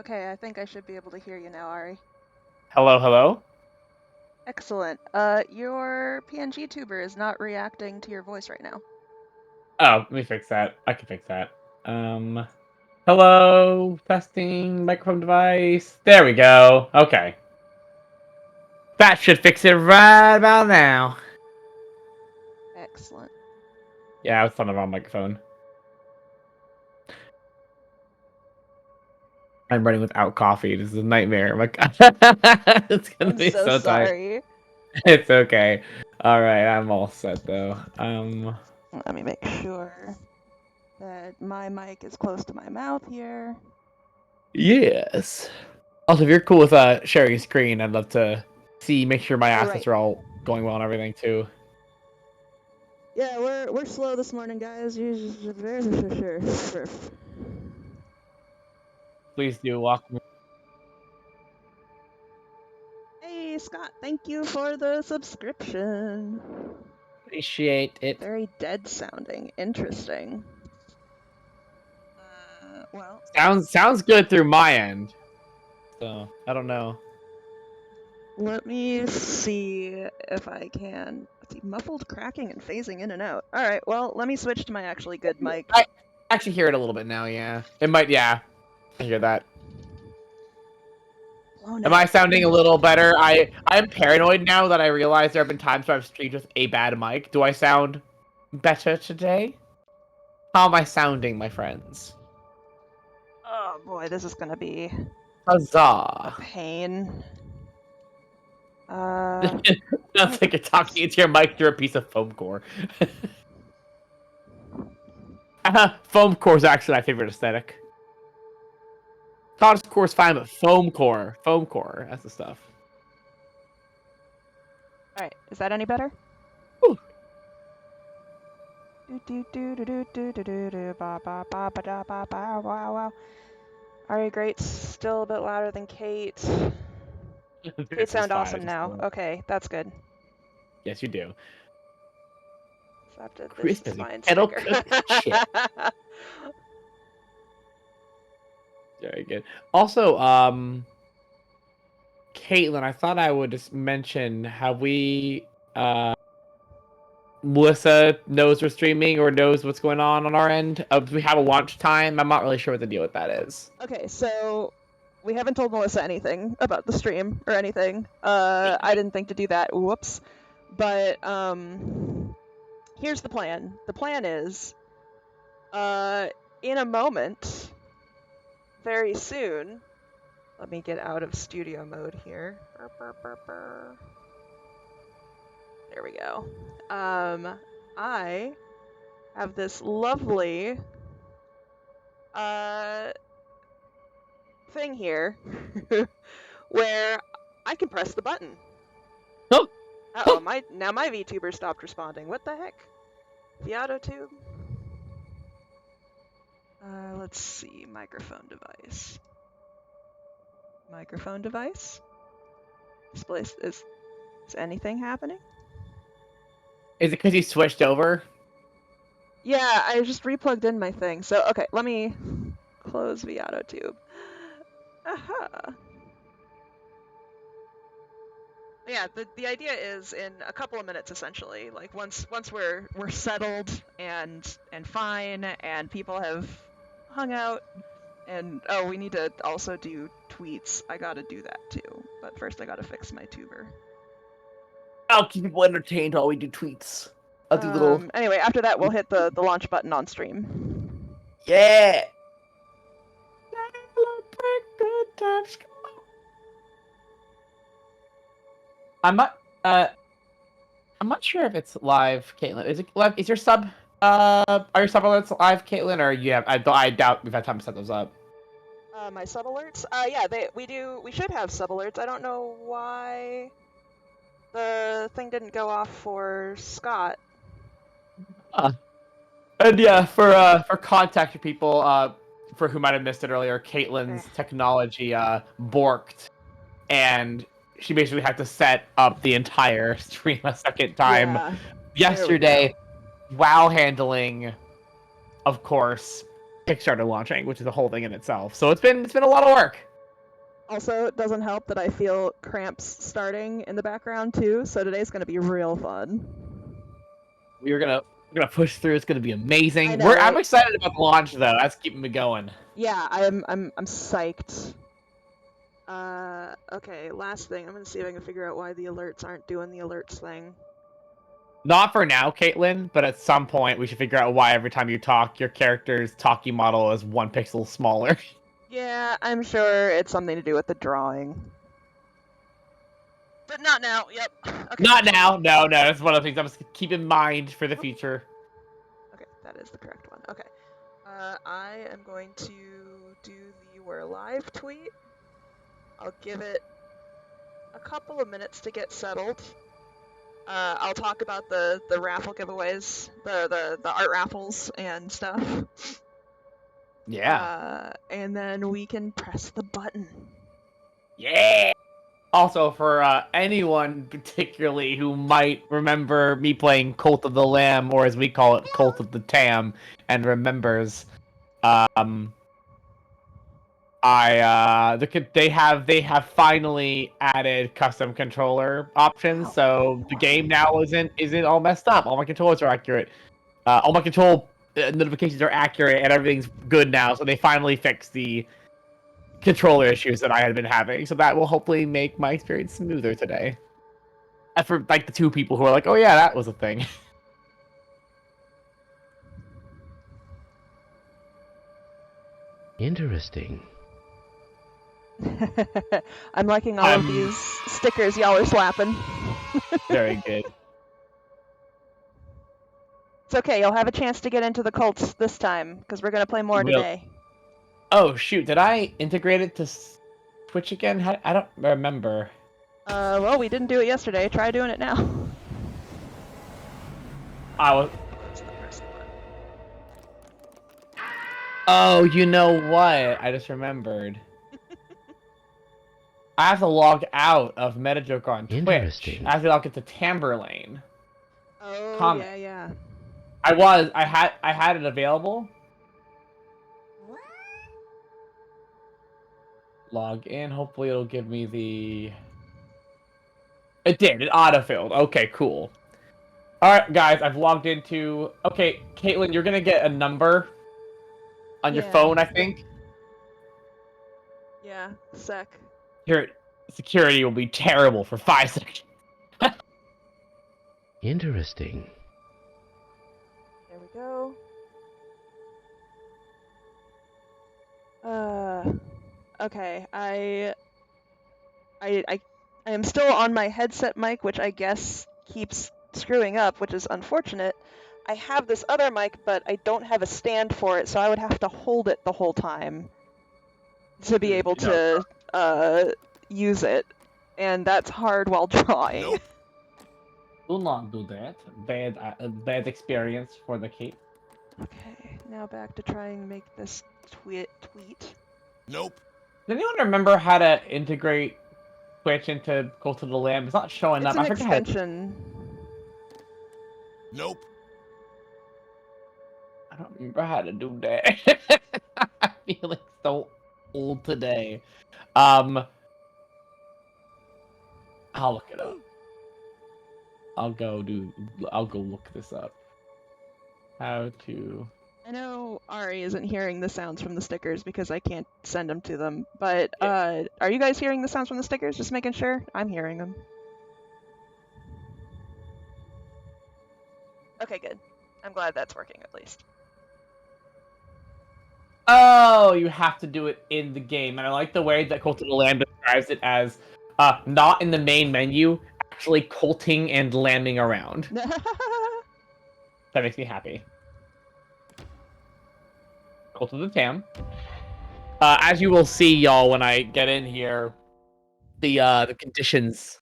Okay, I think I should be able to hear you now, Ari. Hello, hello? Excellent. Your PNG tuber is not reacting to your voice right now. Oh, let me fix that. I can fix that. Um, Hello, testing microphone device. There we go. Okay. That should fix it right about now. Excellent. Yeah, I was on the wrong microphone. I'm running without coffee. This is a nightmare. Like, it's gonna I'm be so so tight. sorry. It's okay. All right, I'm all set though. Let me make sure that my mic is close to my mouth here. Yes. Also, if you're cool with sharing screen, I'd love to make sure my assets Right. are all going well and everything too. Yeah, we're slow this morning, guys. Sure. Please do walk me. Hey, Scott, thank you for the subscription. Appreciate it. Very dead sounding. Interesting. Well, Sounds good through my end. So I don't know. let me see if I can. Let's see, muffled cracking and phasing in and out. All right, well, let me switch to my actually good mic. I actually hear it a little bit now. Yeah, it might. Yeah, I hear that. Blown Am I out. sounding a little better? I'm paranoid now that I realize there have been times where I've streamed with a bad mic. Do I sound better today? How am I sounding, my friends? Oh boy, this is gonna be a Huzzah! pain. Uh, Sounds like you're talking into your mic through a piece of foam core. Foam core is actually my favorite aesthetic. Solid core is fine, but foam core, that's the stuff. all right, is that any better? Whew. Wow. Ari, great. Still a bit louder than Kate. Kate This is sound fine. awesome now. Okay, that's good. Yes, you do. Except that this Crisp is as a fine kettle sticker. cooked chip. Very good. Also, Caitlin, I thought I would just mention, have we, Melissa knows we're streaming or knows what's going on our end? Do we have a launch time? I'm not really sure what the deal with that is. Okay, so we haven't told Melissa anything about the stream or anything. I didn't think to do that. Whoops. But here's the plan. The plan is, in a moment, very soon. Let me get out of studio mode here. There we go. I have this lovely thing here where I can press the button. Oh, Uh-oh, my VTuber stopped responding. What the heck? The auto tube? Let's see. Microphone device. Microphone device? Is anything happening? is it because you switched over? Yeah, I just replugged in my thing. So, okay, let me close the auto tube. Aha. Yeah, the idea is in a couple of minutes essentially. Like once we're settled and fine and people have hung out and oh, we need to also do tweets. I got to do that too. But first I got to fix my tuber. I'll keep people entertained while we do tweets. I'll do little. Anyway, after that we'll hit the launch button on stream. Yeah! Celebrate good times. I'm not. I'm not sure if it's live, Caitlin. Is it live? Is your sub? Are your sub alerts live, Caitlin? Or yeah, I doubt we've had time to set those up. My sub alerts? Yeah, we should have sub alerts. I don't know why the thing didn't go off for Scott. And yeah, for contact people, for who might have missed it earlier, Caitlin's technology borked, and she basically had to set up the entire stream a second time Yeah. yesterday, while handling, of course, Kickstarter launching, which is a whole thing in itself. So it's been a lot of work. Also, it doesn't help that I feel cramps starting in the background too, so today's gonna be real fun. We're gonna push through. It's gonna be amazing. I know, I'm right? excited about the launch though. That's keeping me going. Yeah, I'm psyched. Okay, last thing. I'm gonna see if I can figure out why the alerts aren't doing the alerts thing. Not for now, Caitlin, but at some point we should figure out why every time you talk, your character's talkie model is 1 pixel smaller. Yeah, I'm sure it's something to do with the drawing. But not now, yep. Okay. Not now. No. That's one of the things I must keep in mind for the future. Okay, that is the correct one. Okay. I am going to do the We're Live tweet. I'll give it a couple of minutes to get settled. I'll talk about the raffle giveaways, the art raffles and stuff. Yeah. And then we can press the button. Yeah. Also, for anyone particularly who might remember me playing Cult of the Lamb, or as we call it, Cult of the Tam, and remembers, they have finally added custom controller options, so the game now isn't all messed up. All my controllers are accurate. All my control notifications are accurate, and everything's good now. So they finally fixed the controller issues that I had been having. So that will hopefully make my experience smoother today. And for like the 2 people who are like, "Oh yeah, that was a thing." Interesting. I'm liking all of these stickers y'all are slapping. Very good. It's okay, you'll have a chance to get into the cults this time, because we're going to play more today. Oh shoot, did I integrate it to Twitch again? I don't remember. Well, we didn't do it yesterday. Try doing it now. Oh, you know what? I just remembered. I have to log out of Metajoke on Twitch. I have to log into Tamberlane. Oh, yeah. I had it available. Log in. Hopefully it'll give me the... It did. It autofilled. Okay, cool. Alright, guys. I've logged into... Okay, Caitlin, you're gonna get a number on your phone, I think. Yeah, sec. Your security will be terrible for 5 seconds. Interesting. There we go. Okay, I am still on my headset mic, which I guess keeps screwing up, which is unfortunate. I have this other mic, but I don't have a stand for it, so I would have to hold it the whole time to be able to use it, and that's hard while drawing. Nope. Do not do that. Bad experience for the kid. Okay, now back to try and make this tweet. Nope. Does anyone remember how to integrate Twitch into Cult of the Lamb? It's not showing up. It's an extension. Nope. I don't remember how to do that. I'm feeling so old today. I'll look it up. I'll go look this up. How to... I know Ari isn't hearing the sounds from the stickers because I can't send them to them, but are you guys hearing the sounds from the stickers? Just making sure. I'm hearing them. Okay, good. I'm glad that's working at least. Oh, you have to do it in the game, and I like the way that Cult of the Lamb describes it as not in the main menu, actually colting and landing around. That makes me happy. Cult of the Tam. As you will see, y'all, when I get in here, the conditions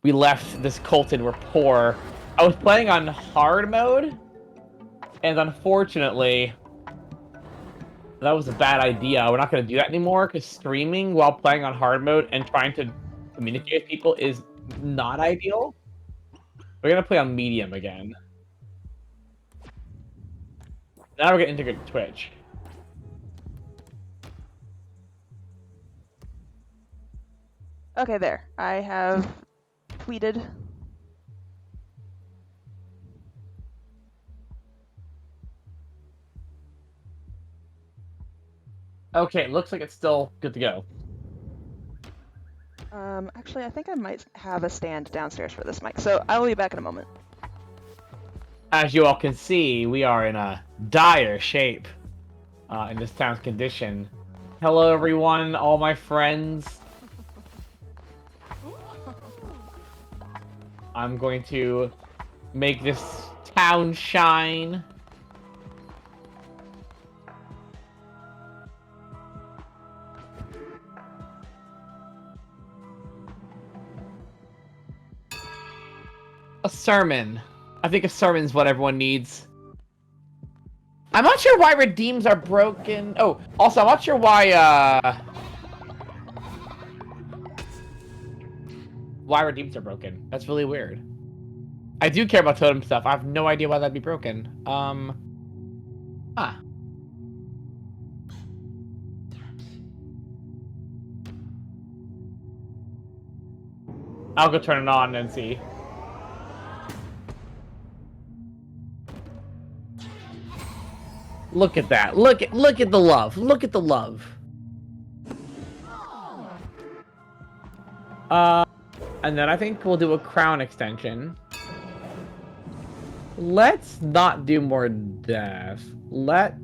we left this cult in were poor. I was playing on hard mode, and unfortunately, that was a bad idea. We're not going to do that anymore, because streaming while playing on hard mode and trying to communicate with people is not ideal. We're going to play on medium again. Now we're going to integrate Twitch. Okay, there. I have tweeted. Okay, looks like it's still good to go. Actually, I think I might have a stand downstairs for this mic, so I will be back in a moment. As you all can see, we are in a dire shape in this town's condition. Hello, everyone, all my friends. I'm going to make this town shine. A sermon. I think a sermon's what everyone needs. I'm not sure why redeems are broken. Oh, also, I'm not sure why redeems are broken. That's really weird. I do care about totem stuff. I have no idea why that'd be broken. Huh. I'll go turn it on and see. Look at that. Look at the love. Look at the love. And then I think we'll do a crown extension. Let's not do more death. Let's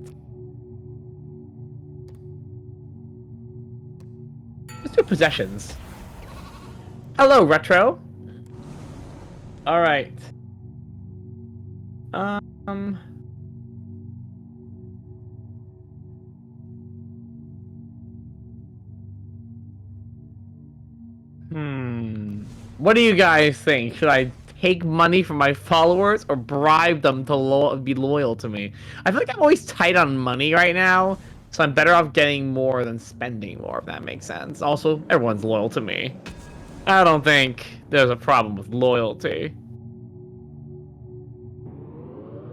do possessions. Hello, Retro. All right. What do you guys think? Should I take money from my followers or bribe them to be loyal to me? I feel like I'm always tight on money right now, so I'm better off getting more than spending more, if that makes sense. Also, everyone's loyal to me. I don't think there's a problem with loyalty.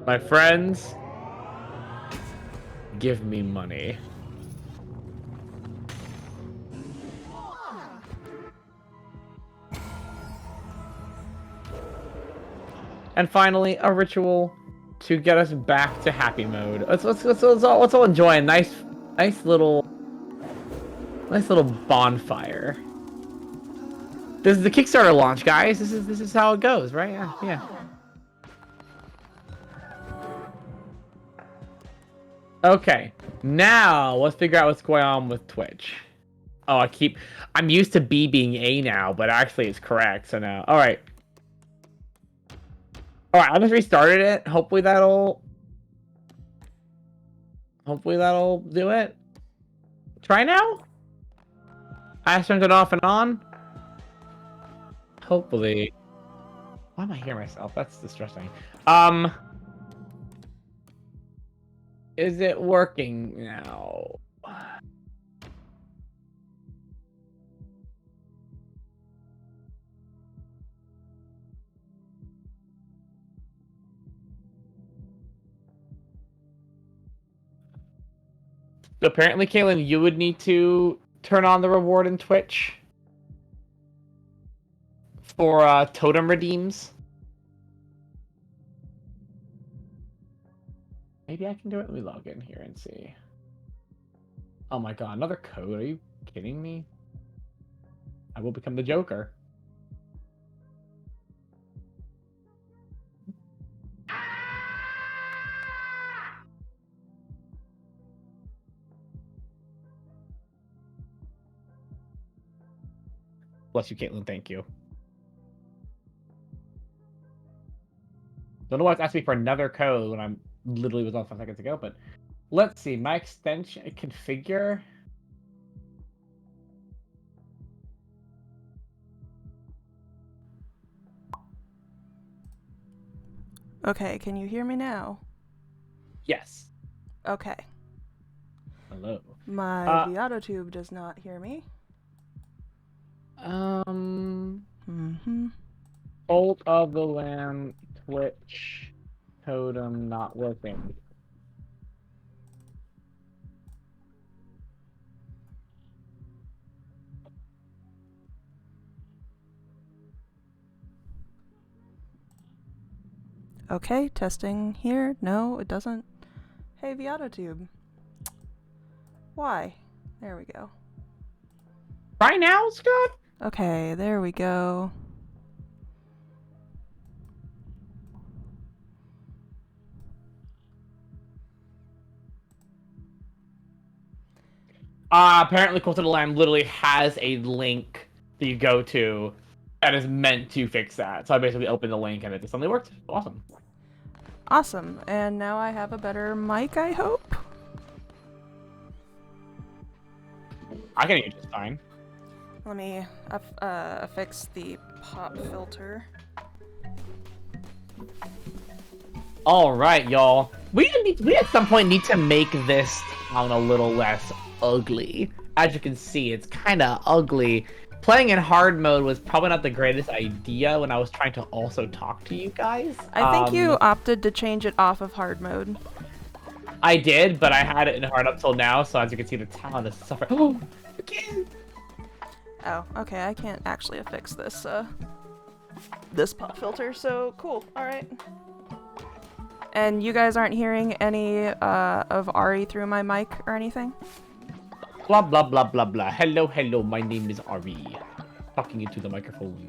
My friends, give me money. And finally, a ritual to get us back to happy mode. Let's all enjoy a nice little bonfire. This is the Kickstarter launch, guys. This is how it goes, right? Yeah. Okay, now let's figure out what's going on with Twitch. Oh, I'm used to B being A now, but actually it's correct. So now, all right, I just restarted it. Hopefully that'll do it. Try now. I turned it off and on. Hopefully. Why am I hearing myself? That's distressing. Is it working now? Apparently, Caytlin, you would need to turn on the reward in Twitch for totem redeems. Maybe I can do it. Let me log in here and see. Oh my god, another code? Are you kidding me? I will become the Joker. Bless you, Caytlin. Thank you. Don't know why it's asking me for another code when I'm literally was on 5 seconds ago, but let's see. My extension configure. Okay, can you hear me now? Yes. Okay. Hello. My ViatoTube does not hear me. Bolt of the Lamb, Twitch, totem not working. Okay, testing here. No, it doesn't. Hey, the autotube. Why? There we go. Try now, Scott? Okay, there we go. Apparently Cult of the Lamb literally has a link that you go to that is meant to fix that. So I basically opened the link and it just suddenly worked. Awesome. Awesome, and now I have a better mic, I hope? I can hear you just fine. Let me fix the pop filter. All right, y'all. We at some point need to make this town a little less ugly. As you can see, it's kind of ugly. Playing in hard mode was probably not the greatest idea when I was trying to also talk to you guys. I think you opted to change it off of hard mode. I did, but I had it in hard up till now, so as you can see, the town is suffering. Oh, again. Oh, okay, I can't actually affix this, this pop filter, so cool, alright. And you guys aren't hearing any, of Ari through my mic or anything? Blah, blah, blah, blah, blah. Hello, hello, my name is Ari. Talking into the microphone.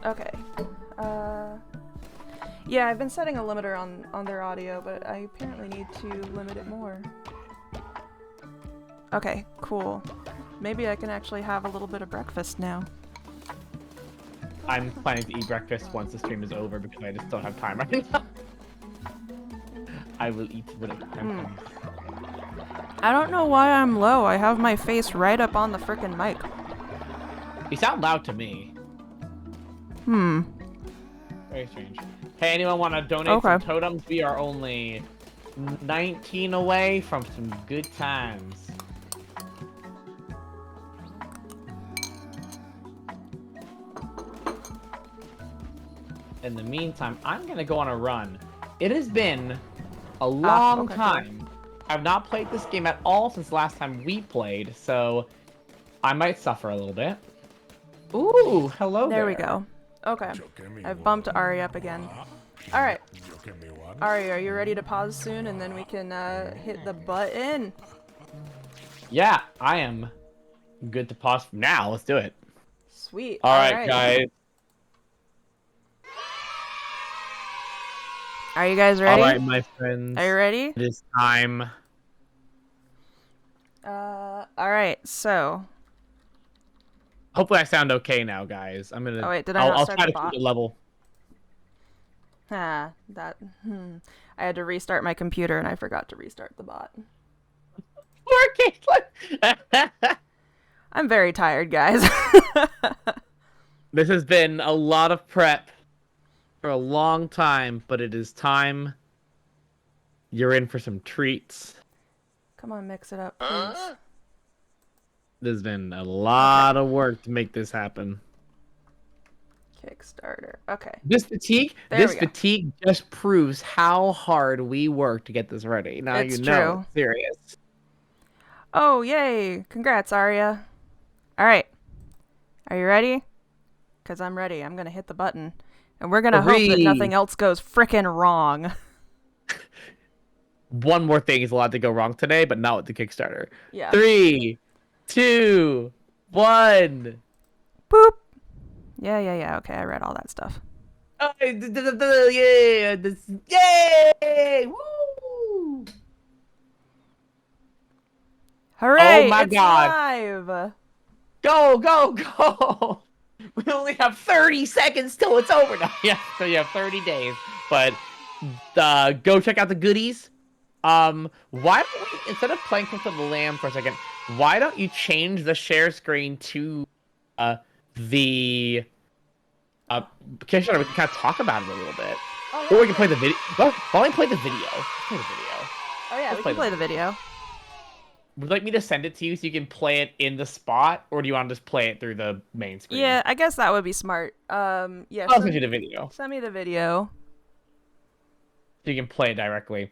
Okay. Yeah, I've been setting a limiter on their audio, but I apparently need to limit it more. Okay, cool. Maybe I can actually have a little bit of breakfast now. I'm planning to eat breakfast once the stream is over because I just don't have time right now. I will eat when it time comes. I don't know why I'm low. I have my face right up on the frickin' mic. You sound loud to me. Very strange. Hey, anyone want to donate some totems? We are only 19 away from some good times. In the meantime, I'm gonna go on a run. It has been a long time. I've not played this game at all since last time we played, so I might suffer a little bit. Ooh, hello there. There we go. Okay. I've bumped Ari up again. Alright. Ari, are you ready to pause soon and then we can hit the button? Yeah, I am good to pause from now. Let's do it. Sweet. Alright, guys. Are you guys ready? Alright, my friends. Are you ready? It is time. Alright, so... Hopefully I sound okay now, guys. I'm gonna... Oh wait, did I not start the bot? I'll try to keep it level. I had to restart my computer and I forgot to restart the bot. Poor Caitlin! I'm very tired, guys. This has been a lot of prep for a long time, but it is time. You're in for some treats. Come on, mix it up, please. There's been a lot of work to make this happen. Kickstarter. Okay. This fatigue just proves how hard we work to get this ready. Now it's you know it's serious. Oh, yay. Congrats, Arya. All right. Are you ready? Because I'm ready. I'm going to hit the button. And we're going to hope that nothing else goes frickin' wrong. One more thing is allowed to go wrong today, but not with the Kickstarter. Yeah. 3, 2, 1. Boop. Yeah. Okay, I read all that stuff. Yeah! Yay! Woo! Hooray! Oh my God! Live! Go! We only have 30 seconds till it's over now. Yeah, so you have 30 days. But go check out the goodies. Why don't we, instead of playing Cult of the Lamb for a second, why don't you change the share screen to the Kickstarter? We can kind of talk about it a little bit. Oh, or we can play the video. Why don't we play the video? Play the video. Oh yeah, we can play the video. Would you like me to send it to you so you can play it in the spot, or do you want to just play it through the main screen? Yeah, I guess that would be smart. Yeah. I'll send you the video. Send me the video. So you can play it directly.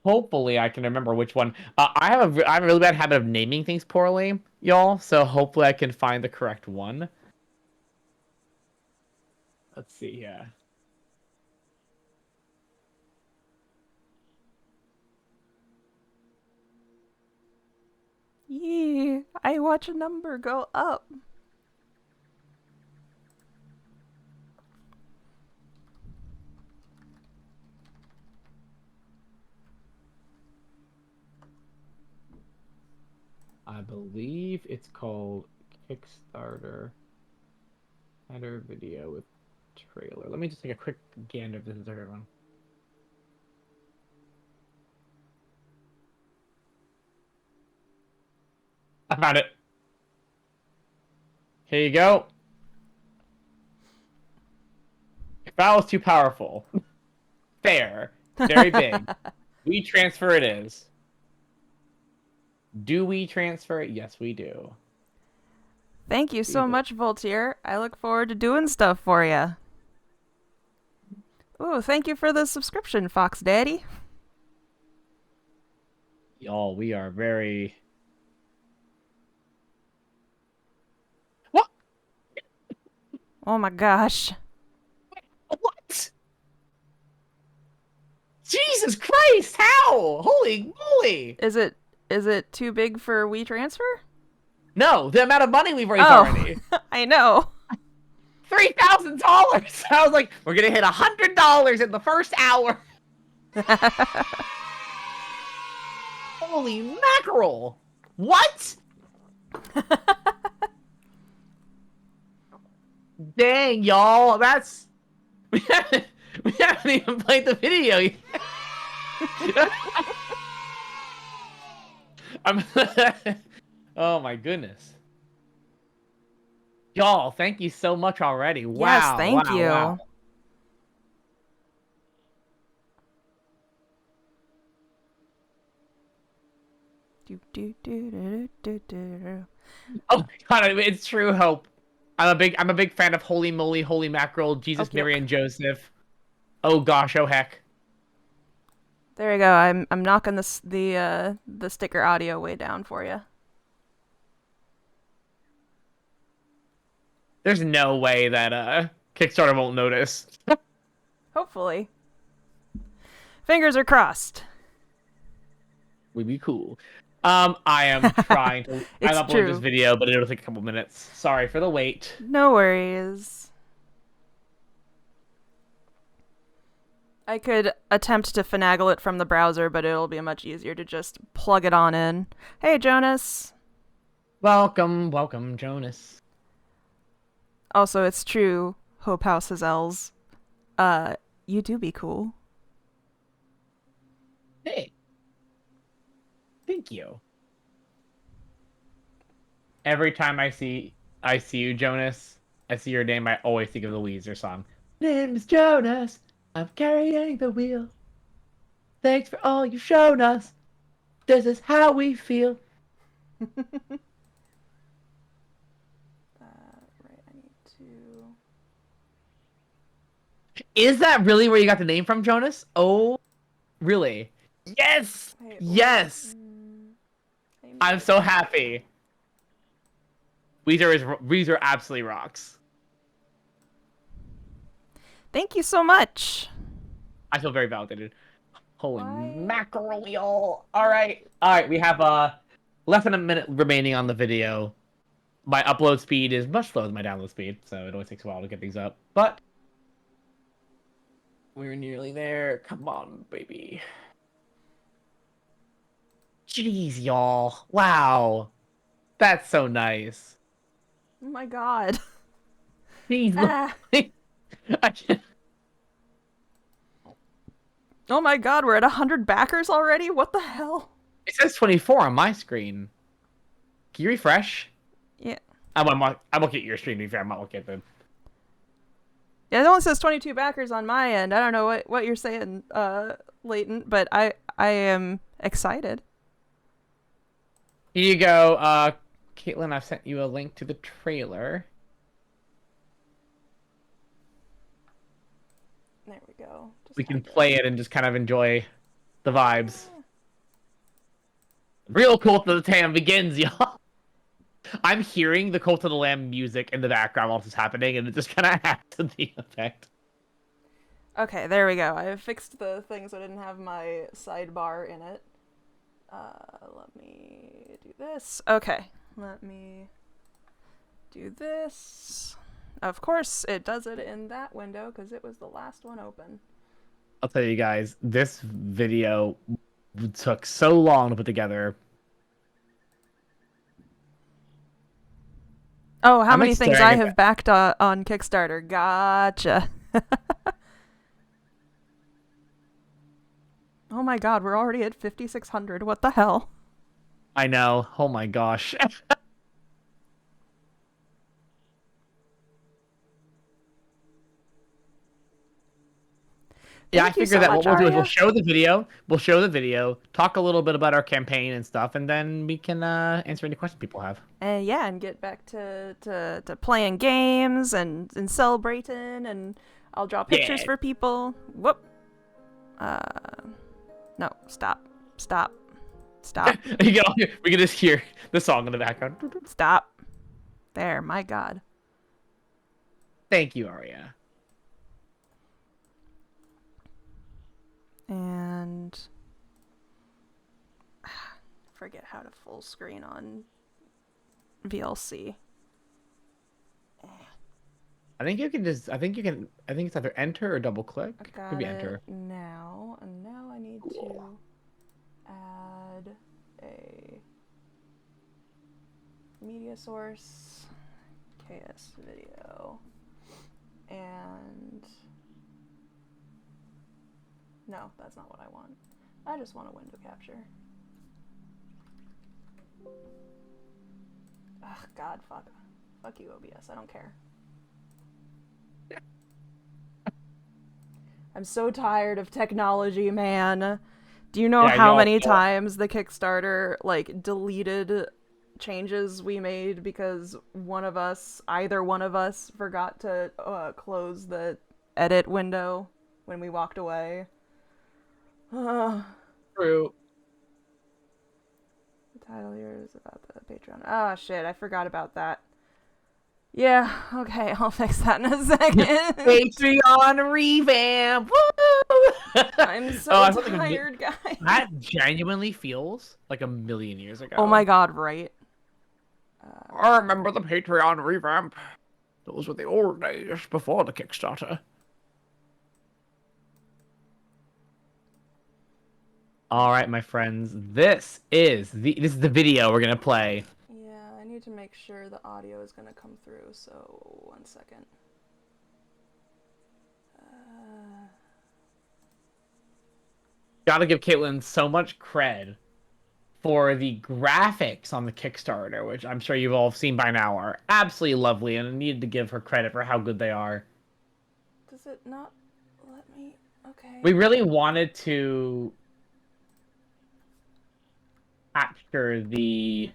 Hopefully, I can remember which one. I have a really bad habit of naming things poorly, y'all. So hopefully, I can find the correct one. Let's see, yeah. Yee, I watch a number go up. I believe it's called Kickstarter header video with trailer. Let me just take a quick gander if this is the right one. I found it. Here you go. Foul is too powerful. Fair. Very big. We transfer it is. Do we transfer it? Yes, we do. Thank you so much, Voltaire. I look forward to doing stuff for you. Ooh, thank you for the subscription, Fox Daddy. Y'all, we are very... What? Oh my gosh. What? Jesus Christ! How? Holy moly! Is it too big for WeTransfer? No, the amount of money we've raised already. I know. $3,000! I was like, we're gonna hit $100 in the first hour. Holy mackerel! What? Dang, y'all, that's... we haven't even played the video yet. Oh my goodness. Y'all, thank you so much already. Wow. Yes, thank you. Wow. Oh my god, it's true, Hope. I'm a big fan of Holy Moly, Holy Mackerel, Jesus, Okay. Mary, and Joseph. Oh gosh, oh heck. There you go. I'm knocking the sticker audio way down for you. There's no way that Kickstarter won't notice. Hopefully. Fingers are crossed. Would be cool. I am trying to upload this video, but it'll take a couple minutes. Sorry for the wait. No worries. I could attempt to finagle it from the browser, but it'll be much easier to just plug it on in. Hey, Jonas. Welcome, welcome, Jonas. Also, it's true, Hope House has L's. You do be cool. Hey. Thank you. Every time I see you, Jonas, I see your name, I always think of the Weezer song. Name's Jonas. I'm carrying the wheel. Thanks for all you've shown us. This is how we feel. Right, I need to... Is that really where you got the name from, Jonas? Oh, really? Yes! Wait, yes! I'm so happy. Weezer absolutely rocks. Thank you so much. I feel very validated. Holy mackerel, y'all. Alright, we have less than a minute remaining on the video. My upload speed is much slower than my download speed, so it always takes a while to get things up. But we're nearly there. Come on, baby. Jeez, y'all. Wow. That's so nice. Oh my god. Jeez, I can't... Oh my god, we're at 100 backers already? What the hell? It says 24 on my screen. Can you refresh? Yeah. I'm looking at your screen, to be fair. I'm not looking at them. Yeah, it only says 22 backers on my end. I don't know what you're saying, Latent, but I am excited. Here you go, Caitlin, I've sent you a link to the trailer. There we go. We can play it and just kind of enjoy the vibes. Real cool to the tam begins, y'all. I'm hearing the Cult of the Lamb music in the background while this is happening, and it just kind of adds to the effect. Okay, there we go. I fixed the thing so I didn't have my sidebar in it. Let me do this. Okay, let me do this. Of course, it does it in that window because it was the last one open. I'll tell you guys, this video took so long to put together. Oh, how I'm many like things staring I at have backed on Kickstarter. Gotcha. Oh my god, we're already at 5,600. What the hell? I know. Oh my gosh. Yeah, I Thank you figured so that much, what we'll do is Aria. we'll show the video, talk a little bit about our campaign and stuff, and then we can answer any questions people have. And yeah, and get back to playing games and celebrating, and I'll draw pictures Yeah. for people. Whoop. No, stop. Stop. Stop. We can just hear the song in the background. Stop. There, my god. Thank you, Aria. And forget how to full screen on VLC. I think you can just. I think you can. I think it's either enter or double click. I got Could be it enter. now, and now I need to add a media source, KS video, and no, that's not what I want. I just want a window capture. Ugh, God, fuck you, OBS. I don't care. I'm so tired of technology, man. Do you know how many times the Kickstarter like deleted changes we made because either one of us forgot to close the edit window when we walked away? True. The title here is about the Patreon. Ah, shit, I forgot about that. Yeah, okay, I'll fix that in a second. Patreon revamp. Woo! I'm so tired, guys. That genuinely feels like a million years ago. Oh my god, right? I remember the Patreon revamp. Those were the old days before the Kickstarter. All right, my friends. This is the video we're gonna play. Yeah, I need to make sure the audio is gonna come through. So 1 second. Gotta give Caitlin so much cred for the graphics on the Kickstarter, which I'm sure you've all seen by now are absolutely lovely, and I needed to give her credit for how good they are. Does it not let me? Okay. We really wanted to capture the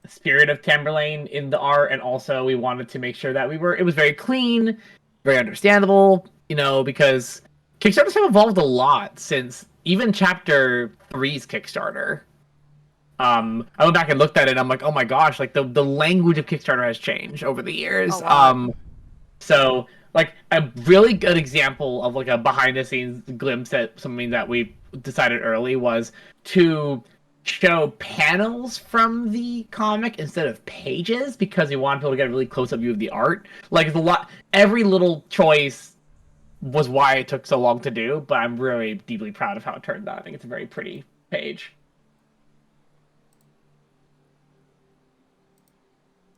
spirit of Tamberlane in the art, and also we wanted to make sure that it was very clean, very understandable, because Kickstarters have evolved a lot since even Chapter 3's Kickstarter. I went back and looked at it and I'm like, oh my gosh, like the language of Kickstarter has changed over the years. So like a really good example of like a behind the scenes glimpse at something that we decided early was to show panels from the comic instead of pages, because we wanted people to get a really close up view of the art. Like every little choice was why it took so long to do, but I'm really deeply proud of how it turned out. I think it's a very pretty page.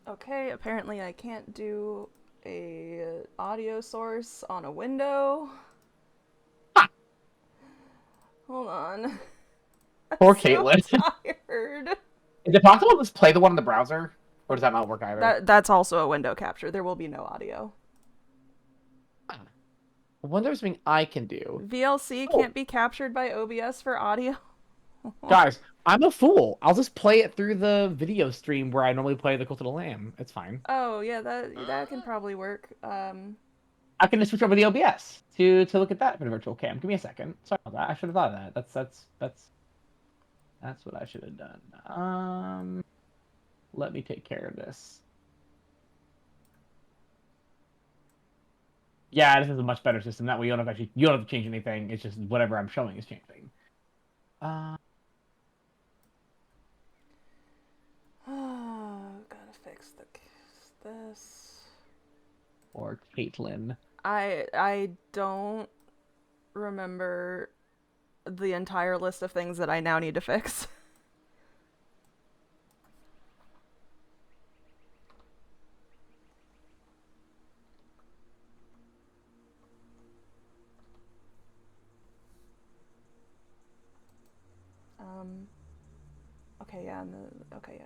Okay, apparently I can't do a audio source on a window. Ah. Hold on. Poor Caitlin. So tired. Is it possible to just play the one in the browser? Or does that not work either? That's also a window capture. There will be no audio. I wonder if there's something I can do. VLC can't be captured by OBS for audio. Guys, I'm a fool. I'll just play it through the video stream where I normally play the Cult of the Lamb. It's fine. Oh yeah, that can probably work. I can just switch over the OBS to look at that in a virtual cam. Give me a second. Sorry about that. I should have thought of that. That's what I should have done. Let me take care of this. Yeah, this is a much better system. That way you don't have to change anything. It's just whatever I'm showing is changing. Gotta fix this. Or Caitlin. I don't remember the entire list of things that I now need to fix. Okay, yeah, okay.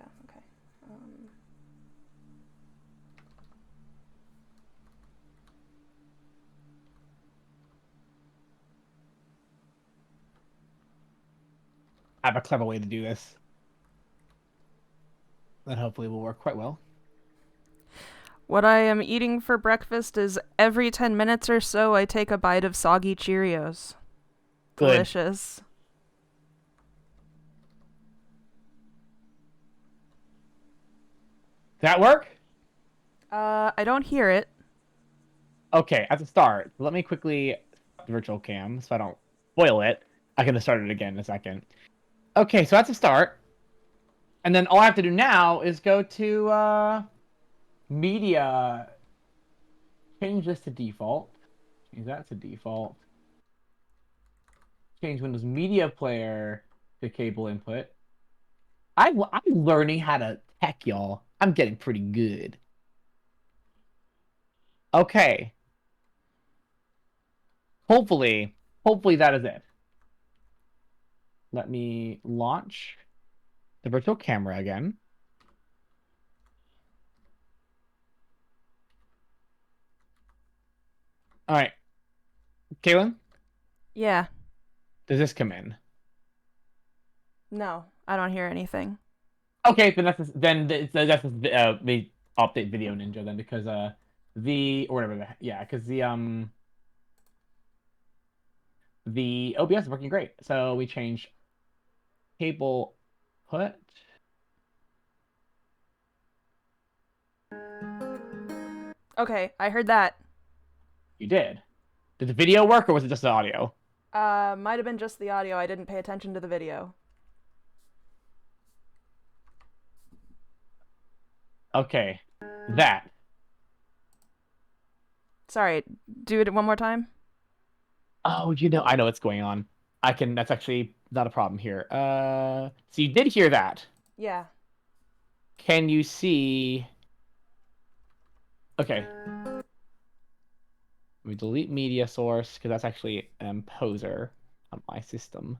I have a clever way to do this. That hopefully will work quite well. What I am eating for breakfast is every 10 minutes or so I take a bite of soggy Cheerios. Good. Delicious. That work? I don't hear it. Okay, at the start, let me quickly stop the virtual cam so I don't spoil it. I can start it again in a second. Okay, so that's a start. And then all I have to do now is go to media. Change this to default. Change that to default. Change Windows Media Player to cable input. I'm learning how to tech, y'all. I'm getting pretty good. Okay. Hopefully that is it. Let me launch the virtual camera again. All right. Caitlin? Yeah. Does this come in? No, I don't hear anything. Okay, then that's me update Video Ninja then because the OBS is working great. So we change cable put. Okay, I heard that. You did. Did the video work or was it just the audio? Might have been just the audio. I didn't pay attention to the video. Okay. That. Sorry, do it one more time. Oh, I know what's going on. That's actually not a problem here. So you did hear that. Yeah. Can you see? Okay. Let me delete media source because that's actually an imposer on my system.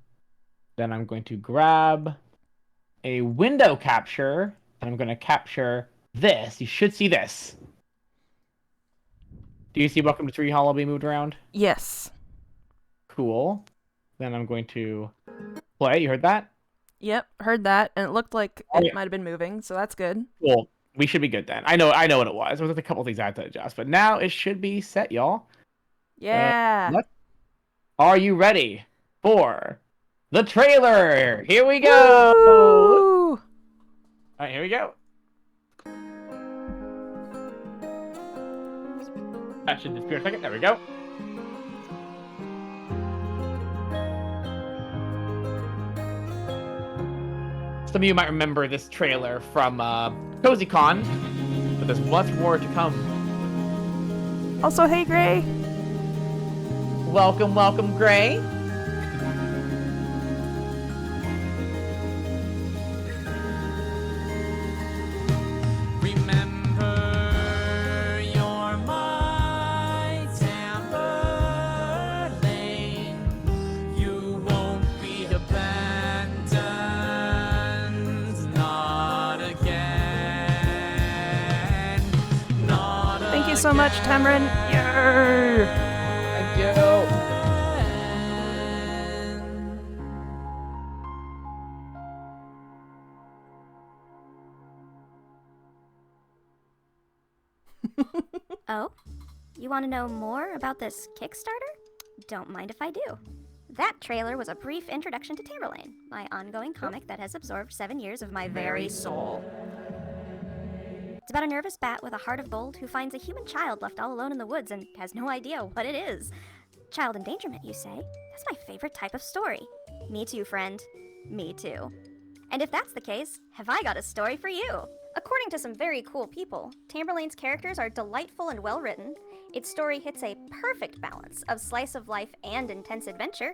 Then I'm going to grab a window capture and I'm going to capture this. You should see this. Do you see Welcome to Tree Hollow be moved around? Yes. Cool. Then I'm going to play. You heard that? Yep, heard that, and it looked like it might have been moving, so that's good. Cool. We should be good then. I know what it was. There was a couple things I had to adjust, but now it should be set, y'all. Yeah. Are you ready for the trailer? Here we go. Woo! All right, here we go. That should disappear in a second. There we go. Some of you might remember this trailer from CozyCon, but there's much more to come. Also, hey, Gray. Welcome, Gray. Remember, you're my Tamberlane. You won't be abandoned, not again. Thank you so much, Tamrin. Yay! Thank you. Oh? You want to know more about this Kickstarter? Don't mind if I do. That trailer was a brief introduction to Tamberlane, my ongoing comic that has absorbed 7 years of my very soul. about a nervous bat with a heart of gold who finds a human child left all alone in the woods and has no idea what it is. Child endangerment, you say? That's my favorite type of story. Me too, friend. Me too. And if that's the case, have I got a story for you? According to some very cool people, Tamberlane's characters are delightful and well written. Its story hits a perfect balance of slice of life and intense adventure,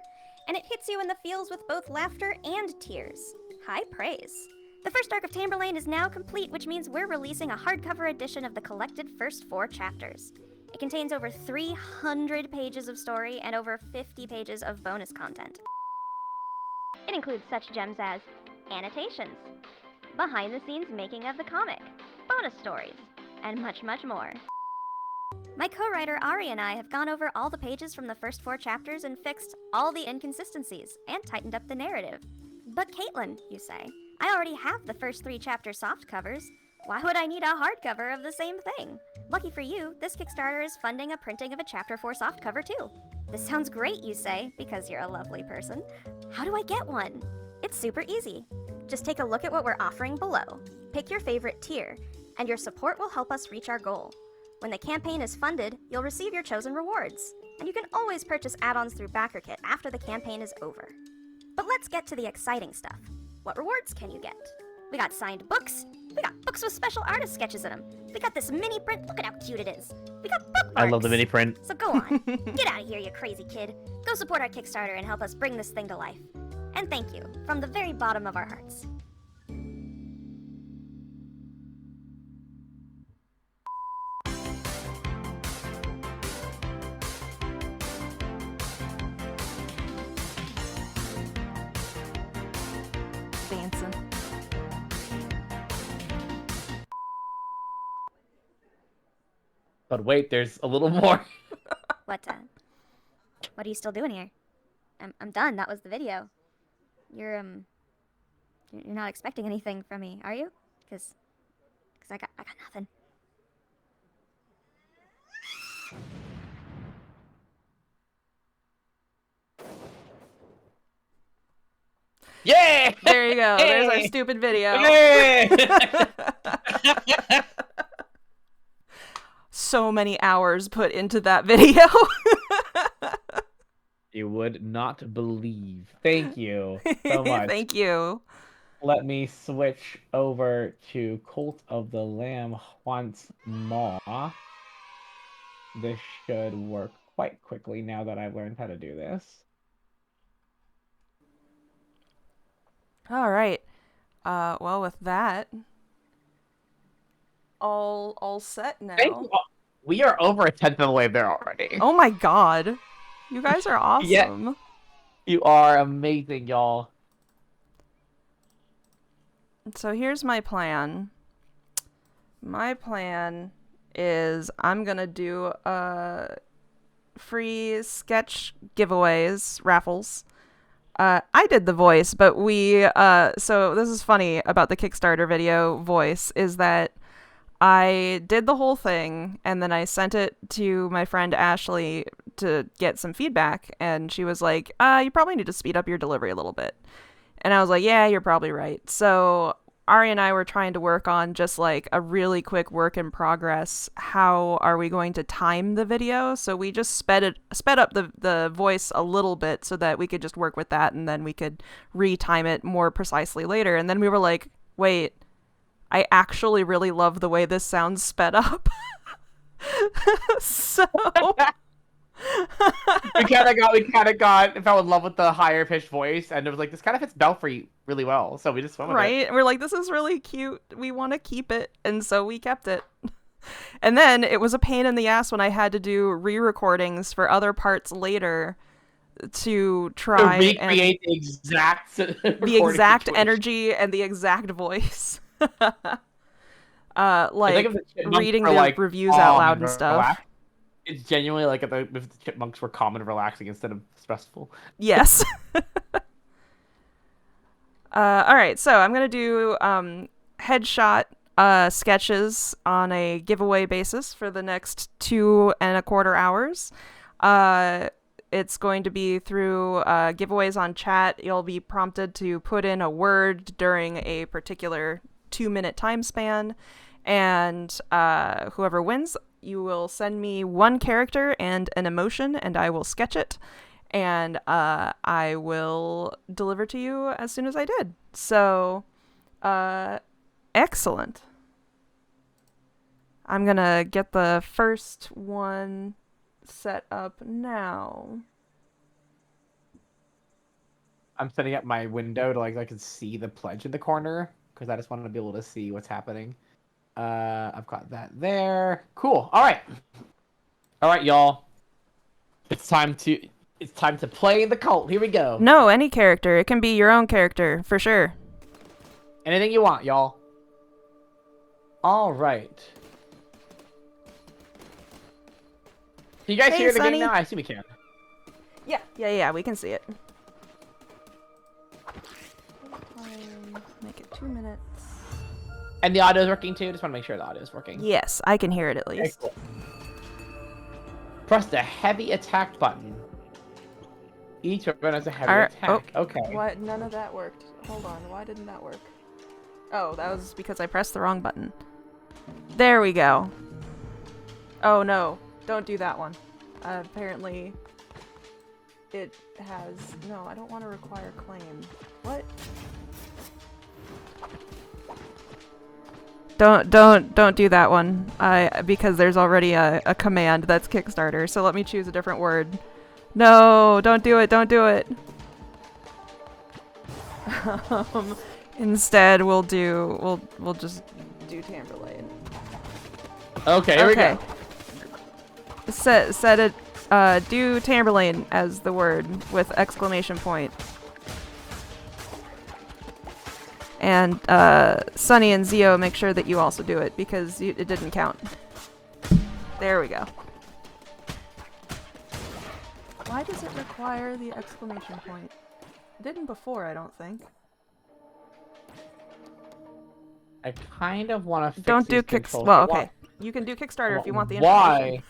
and it hits you in the feels with both laughter and tears. High praise. The first arc of Tamberlane is now complete, which means we're releasing a hardcover edition of the collected first 4 chapters. It contains over 300 pages of story and over 50 pages of bonus content. It includes such gems as annotations, behind-the-scenes making of the comic, bonus stories, and much, much more. My co-writer Ari and I have gone over all the pages from the first 4 chapters and fixed all the inconsistencies and tightened up the narrative. But Caytlin, you say, I already have the first 3 chapter soft covers. Why would I need a hardcover of the same thing? Lucky for you, this Kickstarter is funding a printing of a chapter 4 softcover too. This sounds great, you say, because you're a lovely person. How do I get one? It's super easy. Just take a look at what we're offering below. Pick your favorite tier, and your support will help us reach our goal. When the campaign is funded, you'll receive your chosen rewards, and you can always purchase add-ons through BackerKit after the campaign is over. But let's get to the exciting stuff. What rewards can you get? We got signed books. We got books with special artist sketches in them. We got this mini print. Look at how cute it is. We got bookmarks. I love the mini print. So go on. Get out of here, you crazy kid. Go support our Kickstarter and help us bring this thing to life. And thank you, from the very bottom of our hearts. Dancing. But wait, there's a little more. What are you still doing here? I'm done. That was the video. You're not expecting anything from me, are you? Cause I got nothing. Yeah! There you go. There's our Hey! stupid video. Yeah! So many hours put into that video. You would not believe. Thank you so much. Thank you. Let me switch over to Cult of the Lamb once more. This should work quite quickly now that I've learned how to do this. All right. Well, with that, all set now. Thank you. We are over a 10th of the way there already. Oh my god. You guys are awesome. Yeah. You are amazing, y'all. So here's my plan. My plan is I'm gonna do free sketch giveaways, raffles. I did the voice, but so this is funny about the Kickstarter video voice is that I did the whole thing and then I sent it to my friend Ashley to get some feedback, and she was like, you probably need to speed up your delivery a little bit. And I was like, yeah, you're probably right. So Ari and I were trying to work on just like a really quick work in progress. How are we going to time the video? So we just sped up the voice a little bit so that we could just work with that, and then we could retime it more precisely later. And then we were like, wait, I actually really love the way this sounds sped up. So we kind of got fell in love with the higher pitched voice, and it was like, this kind of fits Belfry really well, so we just went with it. Right? We're like, this is really cute. We want to keep it, and so we kept it. And then it was a pain in the ass when I had to do re-recordings for other parts later to try to recreate the exact situation. Energy and the exact voice. Like reading the reviews out loud and stuff. Relax. It's genuinely like if the chipmunks were calm and relaxing instead of stressful. Yes. All right, so I'm gonna do headshot sketches on a giveaway basis for the next 2.25 hours. It's going to be through giveaways on chat. You'll be prompted to put in a word during a particular 2-minute time span, And whoever wins, you will send me one character and an emotion, and I will sketch it. And I will deliver to you as soon as I did. So, excellent. I'm gonna get the first one set up now. I'm setting up my window to I can see the pledge in the corner because I just wanted to be able to see what's happening. I've got that there. Cool. All right, y'all. It's time to play the cult. Here we go. No, any character. It can be your own character for sure. Anything you want, y'all. All right. Can you guys hear the Sonny. game now? I assume we can. Yeah, we can see it. Make it 2 minutes. And the audio's working too? Just want to make sure the audio's working. Yes, I can hear it at least. Okay, cool. Press the heavy attack button. Each weapon has a heavy attack. Okay. What? None of that worked. Hold on. Why didn't that work? Oh, that was because I pressed the wrong button. There we go. Oh no. Don't do that one. Apparently it has... No, I don't want to require claim. What? Don't do that one. Because there's already a command that's Kickstarter, so let me choose a different word. No, don't do it, don't do it. Instead we'll just do Tamberlane. Okay, here we go. Set it do Tamberlane as the word with exclamation point. And Sunny and Zio, make sure that you also do it because it didn't count. There we go. Why does it require the exclamation point? It didn't before, I don't think. I kind of want to fix Don't do these controls. Well, okay. You can do Kickstarter if you want the information. Why?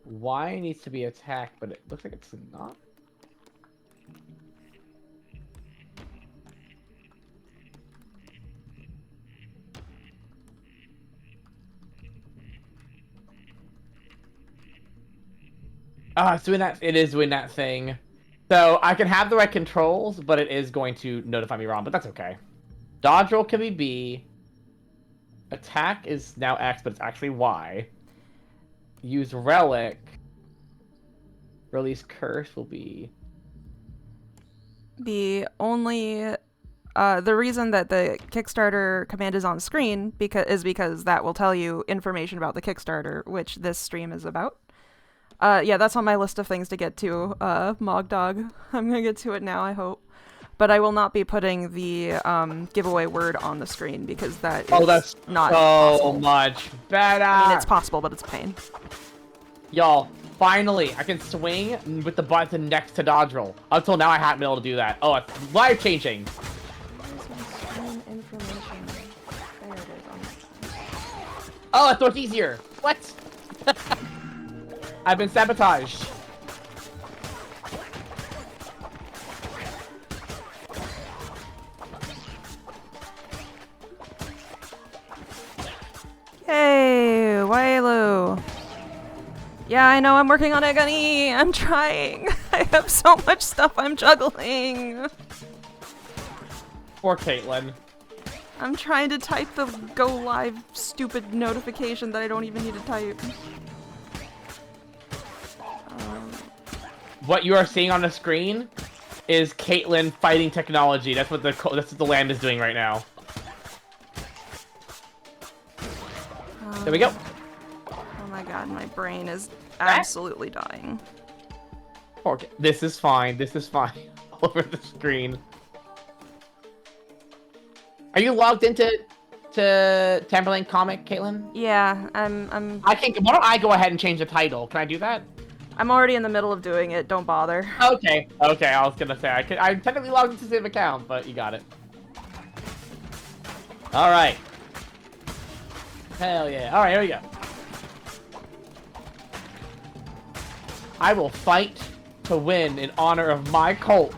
Why needs to be attacked, but it looks like it's not? Ah, it's doing that. It is doing that thing. So I can have the right controls, but it is going to notify me wrong. But that's okay. Dodge roll can be B. Attack is now X, but it's actually Y. Use relic. Release curse will be. The only the reason that the Kickstarter command is on screen because that will tell you information about the Kickstarter, which this stream is about. Yeah, that's on my list of things to get to, Mogdog. I'm gonna get to it now, I hope. But I will not be putting the giveaway word on the screen because that is that's not so possible. much better. I mean, it's possible, but it's a pain. Y'all, finally, I can swing with the button next to dodge roll. Until now, I haven't been able to do that. Oh, it's life-changing. Where's my screen information? There it is on my phone. Oh, it's much easier. What? I've been sabotaged. Hey, Wailu. Yeah, I know I'm working on Egani. I'm trying. I have so much stuff I'm juggling. Poor Caitlin. I'm trying to type the go live stupid notification that I don't even need to type. What you are seeing on the screen is Caitlin fighting technology. That's what the land is doing right now. There we go. Oh my god, my brain is absolutely dying. Okay, this is fine. This is fine. All over the screen. Are you logged into Tamberlane Comic, Caitlin? Yeah, I'm. Why don't I go ahead and change the title? Can I do that? I'm already in the middle of doing it. Don't bother. Okay. Okay. I was gonna say I'm technically logged into the same account, but you got it. All right. Hell yeah. All right. Here we go. I will fight to win in honor of my cult.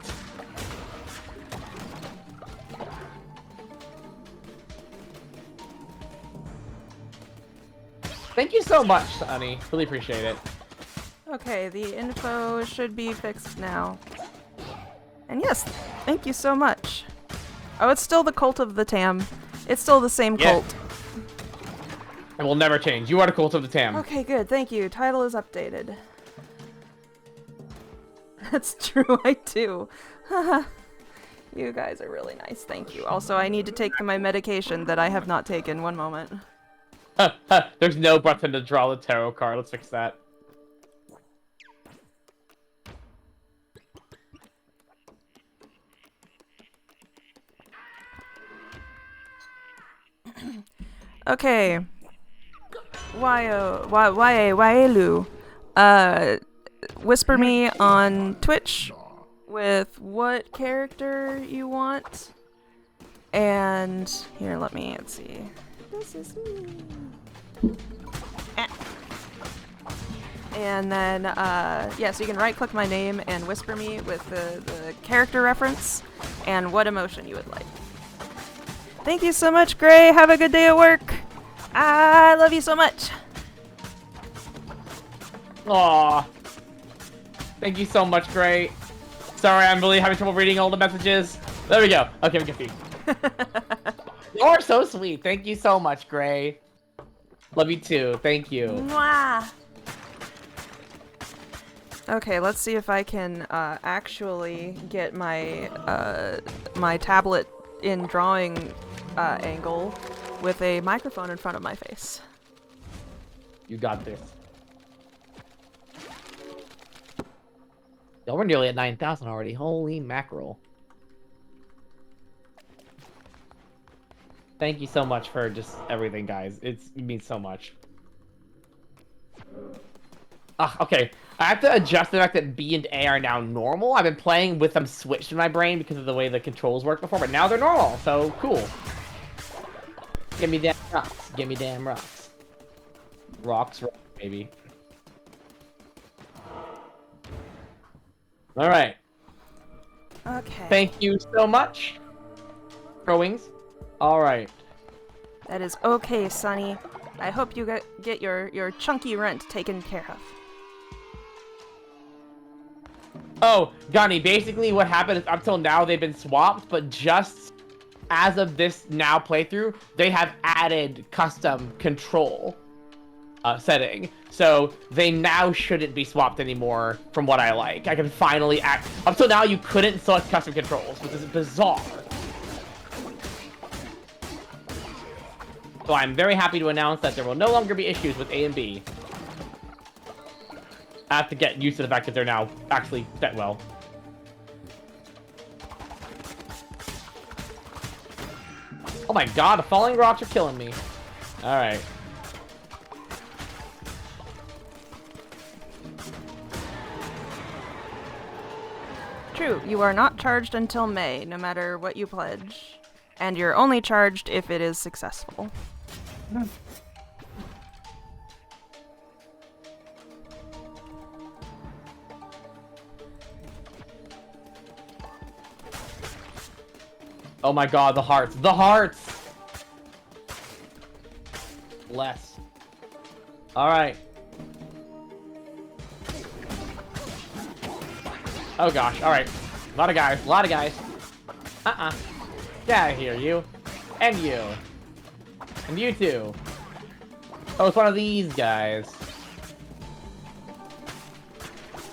so much, Sunny. Really appreciate it. Okay, the info should be fixed now. And yes, thank you so much. Oh, it's still the Cult of the Tam. It's still the same Yeah. cult. It will never change. You are the Cult of the Tam. Okay, good. Thank you. Title is updated. That's true, I do. You guys are really nice. Thank you. Also, I need to take my medication that I have not taken. One moment. There's no button to draw the tarot card. Let's fix that. Okay. Waelu. Whisper me on Twitch with what character you want. And here, let's see. This is me. And then, yeah, so you can right-click my name and whisper me with the character reference and what emotion you would like. Thank you so much, Gray. Have a good day at work. I love you so much. Aww. Thank you so much, Gray. Sorry, I'm really having trouble reading all the messages. There we go. Okay, we can see. You're so sweet. Thank you so much, Gray. Love you too. Thank you. Mwah. Okay, let's see if I can actually get my my tablet in drawing angle with a microphone in front of my face. You got this. Yo, we're nearly at 9,000 already. Holy mackerel. Thank you so much for just everything, guys. It means so much. Okay. I have to adjust the fact that B and A are now normal. I've been playing with them switched in my brain because of the way the controls worked before, but now they're normal, so cool. Give me damn rocks. Give me damn rocks. Rocks, maybe. Alright. Okay. Thank you so much. Throwings. Alright. That is okay, Sonny. I hope you get your chunky rent taken care of. Oh, Gunny, basically what happened is up till now they've been swapped, but just as of this now playthrough, they have added custom control setting. So they now shouldn't be swapped anymore from what I like. I can finally act. Up till now you couldn't select custom controls, which is bizarre. So I'm very happy to announce that there will no longer be issues with A and B. I have to get used to the fact that they're now actually set well. Oh my god, the falling rocks are killing me. Alright. True, you are not charged until May, no matter what you pledge. And you're only charged if it is successful. Oh my god, the hearts. The hearts! Less. Alright. Oh gosh, alright. A lot of guys, a lot of guys. Get out of here, you. And you. And you too. Oh, it's one of these guys.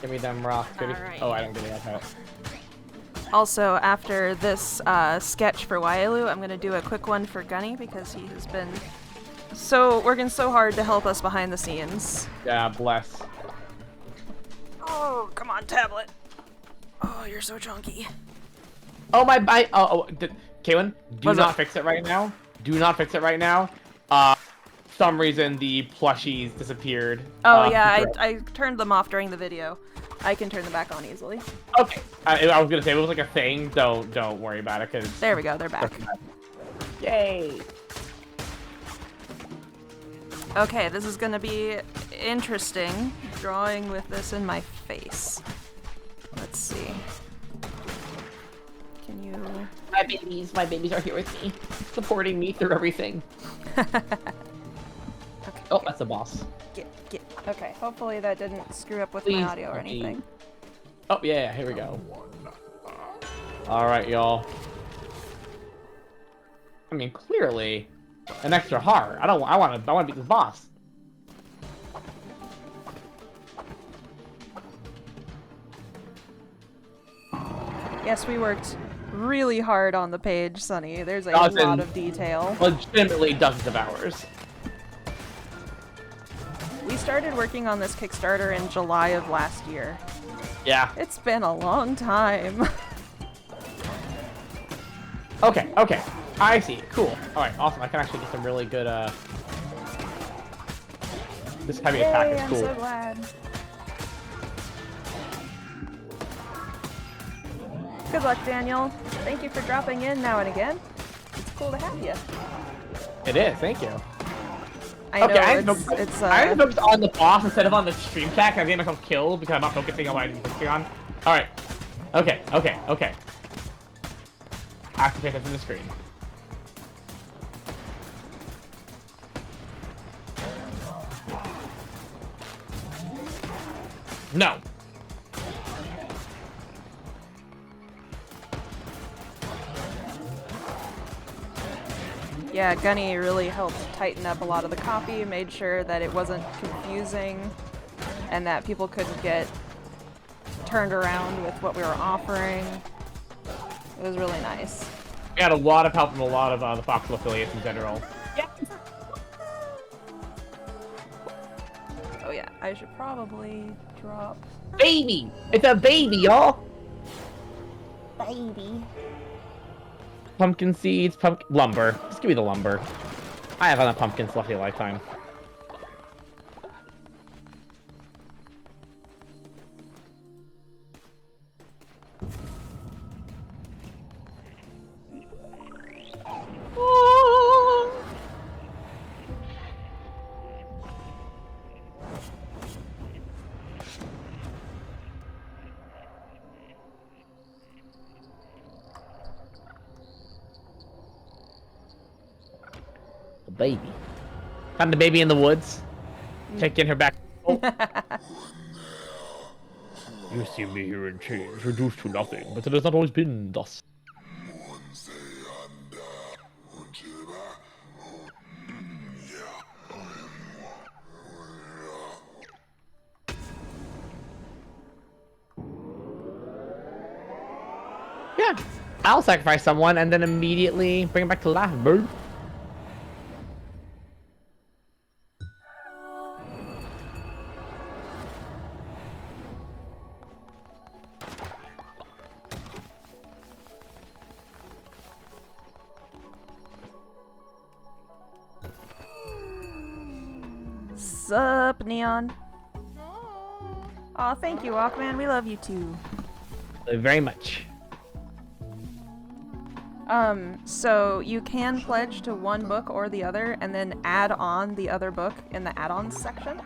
Give me them rocks, baby. Alright. Oh, I don't give a that. Also, after this sketch for Wailu, I'm gonna do a quick one for Gunny because he has been working so hard to help us behind the scenes. Yeah, bless. Oh, come on, tablet. Oh, you're so chunky. Oh my! Caytlin, do not fix it right now. Do not fix it right now. For some reason the plushies disappeared. Oh yeah, I turned them off during the video. I can turn them back on easily. Okay. I was gonna say if it was like a thing. Don't worry about it, cause. There we go. They're back. Yay! Okay, this is gonna be interesting. Drawing with this in my face. Let's see. Can you? My babies are here with me, supporting me through everything. Okay. Oh, that's a boss. Get. Okay, hopefully that didn't screw up with Please, my audio or please. anything. Oh yeah, here we go. All right, y'all. I mean, clearly, an extra heart. I want to beat this boss. Yes, we worked really hard on the page, Sunny. There's a Dozens. lot of detail. Legitimately dozens of hours. We started working on this Kickstarter in July of last year. Yeah. It's been a long time. Okay, okay. I see. Cool. Alright, awesome. I can actually get some really good, this heavy attack is cool. I'm so glad. Good luck, Daniel. Thank you for dropping in now and again. It's cool to have you. It is, thank you. I know, I had to focus on the boss instead of on the stream chat, I made myself killed because I'm not focusing on what I need to be focusing on. Alright. Okay. I have to pay attention to the screen. No. Yeah, Gunny really helped tighten up a lot of the copy, made sure that it wasn't confusing, and that people couldn't get turned around with what we were offering. It was really nice. We had a lot of help from a lot of the Foxwell affiliates in general. Yeah. Oh yeah, I should probably drop... Baby! It's a baby, y'all! Baby. Pumpkin seeds, lumber. Just give me the lumber. I have enough pumpkins left in a lifetime. The baby. Found the baby in the woods. Taking her back. Oh. You see me here in chains, reduced to nothing, but it has not always been thus. Yeah, I'll sacrifice someone and then immediately bring it back to life, bird. Sup, Neon? Aw, thank you, Walkman. We love you too. Very much. So you can pledge to one book or the other, and then add on the other book in the add-ons section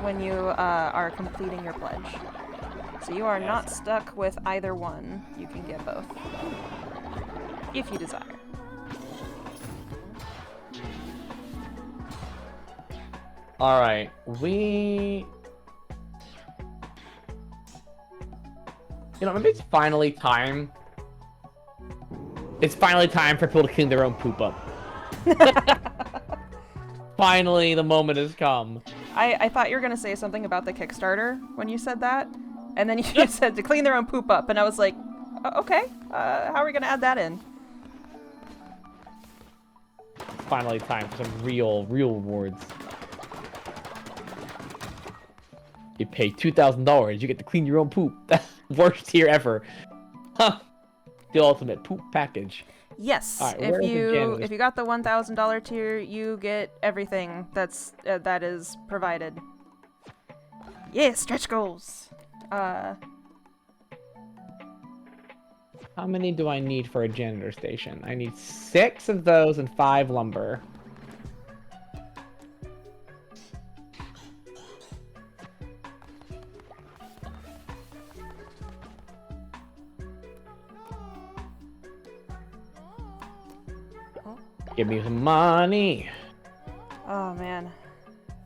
when you are completing your pledge. So you are not stuck with either one. You can get both, if you desire. Alright, maybe it's finally time. It's finally time for people to clean their own poop up. Finally, the moment has come. I thought you were gonna say something about the Kickstarter when you said that, and then you just said to clean their own poop up, and I was like, okay, how are we gonna add that in? It's finally time for some real rewards. You pay $2,000, you get to clean your own poop. That's the worst tier ever. Huh. The ultimate poop package. Yes, Right, if you got the $1,000 tier, you get everything that is provided. Yeah, stretch goals. How many do I need for a janitor station? I need 6 of those and 5 lumber. Give me some money. Oh man,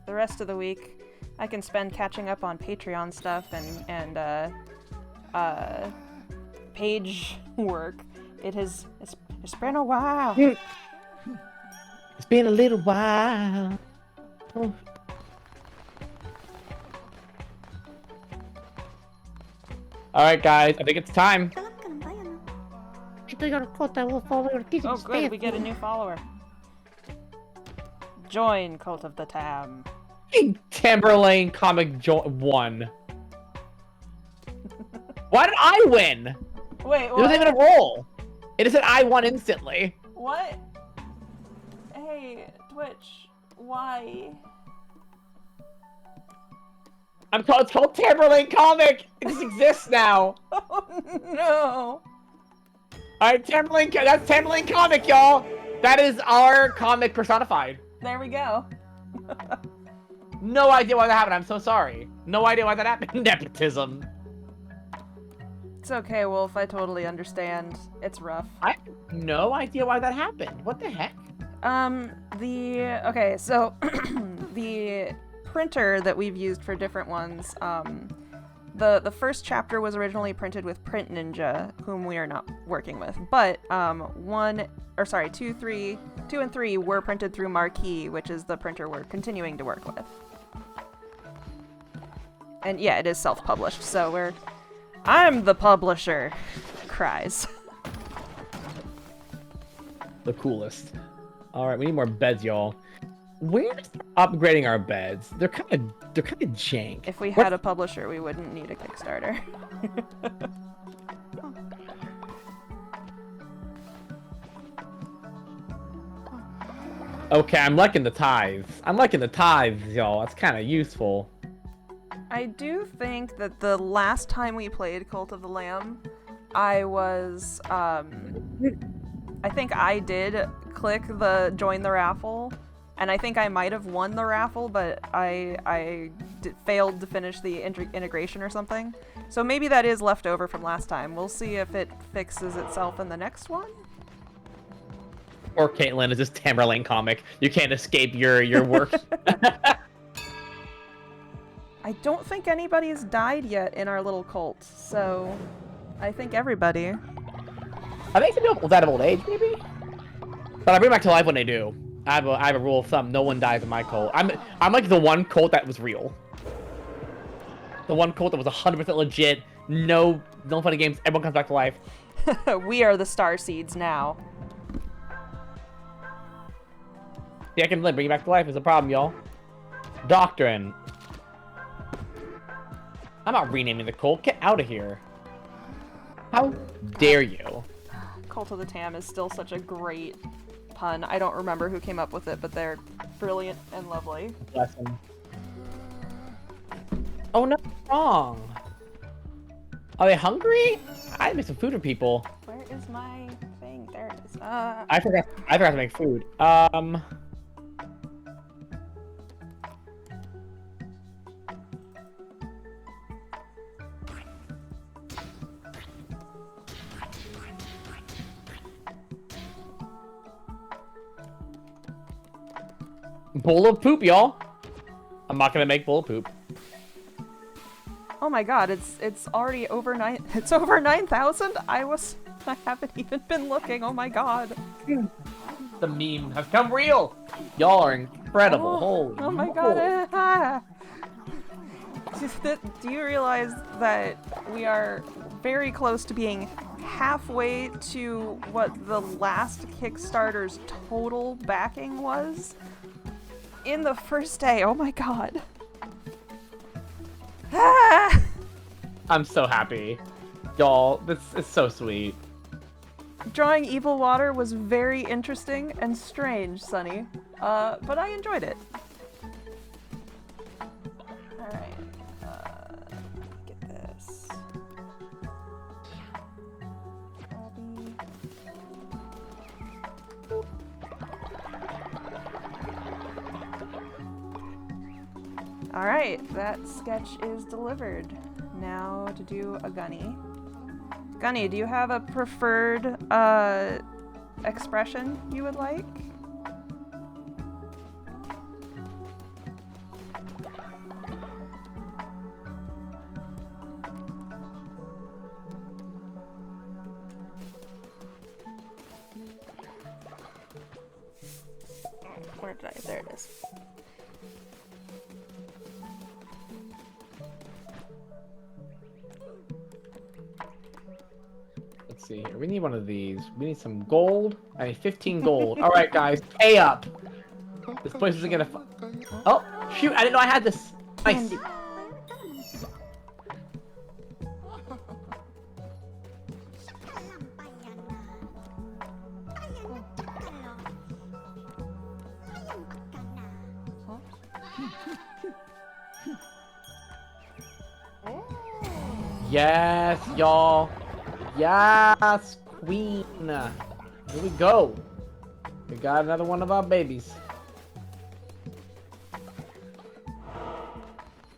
the rest of the week I can spend catching up on Patreon stuff and page work. It's been a while. It's been a little while. Oh. All right, guys, I think it's time. Oh, good, we get a new follower. Join Cult of the Tam. Tamberlane comic 1. Why did I win? Wait, It what? wasn't even a roll. It just said I won instantly. What? Hey, Twitch, why? It's called Tamberlane Comic. It just exists now. Oh no! Alright, that's Tamberlane Comic, y'all. That is our comic personified. There we go. No idea why that happened. I'm so sorry. No idea why that happened. Nepotism. It's okay, Wolf. I totally understand. It's rough. I have no idea why that happened. What the heck? Okay, so the printer that we've used for different ones, the first chapter was originally printed with Print Ninja, whom we are not working with, but 2, 2 and 3 were printed through Marquee, which is the printer we're continuing to work with. And yeah, it is self-published, so I'm the publisher. Cries. The coolest. Alright, we need more beds, y'all. Where's upgrading our beds? They're kind of jank. If we had a publisher, we wouldn't need a Kickstarter. Okay, I'm liking the tithes. Y'all. That's kind of useful. I do think that the last time we played Cult of the Lamb, I was, I think I did click the join the raffle, and I think I might have won the raffle, but I failed to finish the integration or something. So maybe that is left over from last time. We'll see if it fixes itself in the next one. Or Caitlin is this Tamberlane Comic. You can't escape your work. I don't think anybody's died yet in our little cult, so I think everybody. I think some people died of old age, maybe? But I bring back to life when they do. I have a rule of thumb: no one dies in my cult. I'm like the one cult that was real. The one cult that was 100% legit. No funny games. Everyone comes back to life. We are the star seeds now. Yeah, I can bring you back to life is a problem, y'all. Doctrine. I'm not renaming the cult. Get out of here. How dare you? Cult of the Tam is still such a great pun. I don't remember who came up with it, but they're brilliant and lovely. Bless him. Oh no, wrong. Are they hungry? I had to make some food for people. Where is my thing? There it is. I forgot to make food. Bowl of poop, y'all. I'm not gonna make bowl of poop. Oh my god, it's already over 9. It's over 9,000. I haven't even been looking. Oh my god. The meme has come real. Y'all are incredible. Holy. Oh my god. Do you realize that we are very close to being halfway to what the last Kickstarter's total backing was? In the first day. Oh my god. I'm so happy. Y'all, this is so sweet. Drawing Evil Water was very interesting and strange, Sunny. But I enjoyed it. Alright. Get this. Copy. Alright, that sketch is delivered. Now to do a Gunny. Gunny, do you have a preferred expression you would like? Where did I? There it is. Let's see here. We need one of these. We need some gold. I need 15 gold. All right, guys, pay up. This place isn't gonna. Oh shoot! I didn't know I had this. Nice. Candy. Yes, y'all. Yes, queen. Here we go. We got another one of our babies.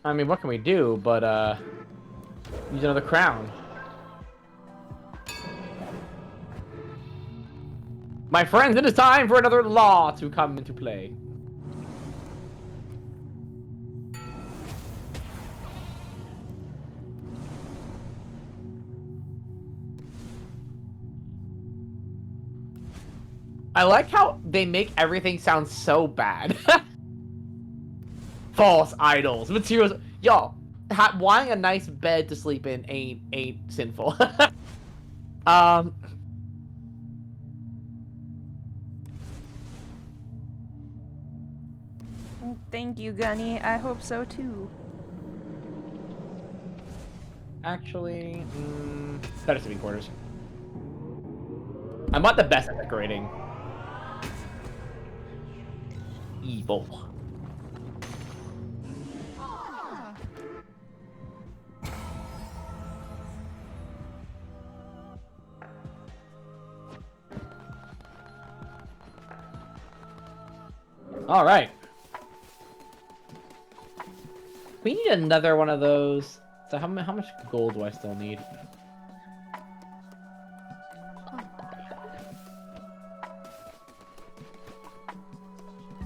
I mean, what can we do but use another crown? My friends, it is time for another law to come into play. I like how they make everything sound so bad. False idols, materials. Y'all, wanting a nice bed to sleep in ain't sinful. Thank you, Gunny. I hope so too. Actually, better sleeping quarters. I'm not the best at decorating. Evil. All right. We need another one of those. So how much gold do I still need?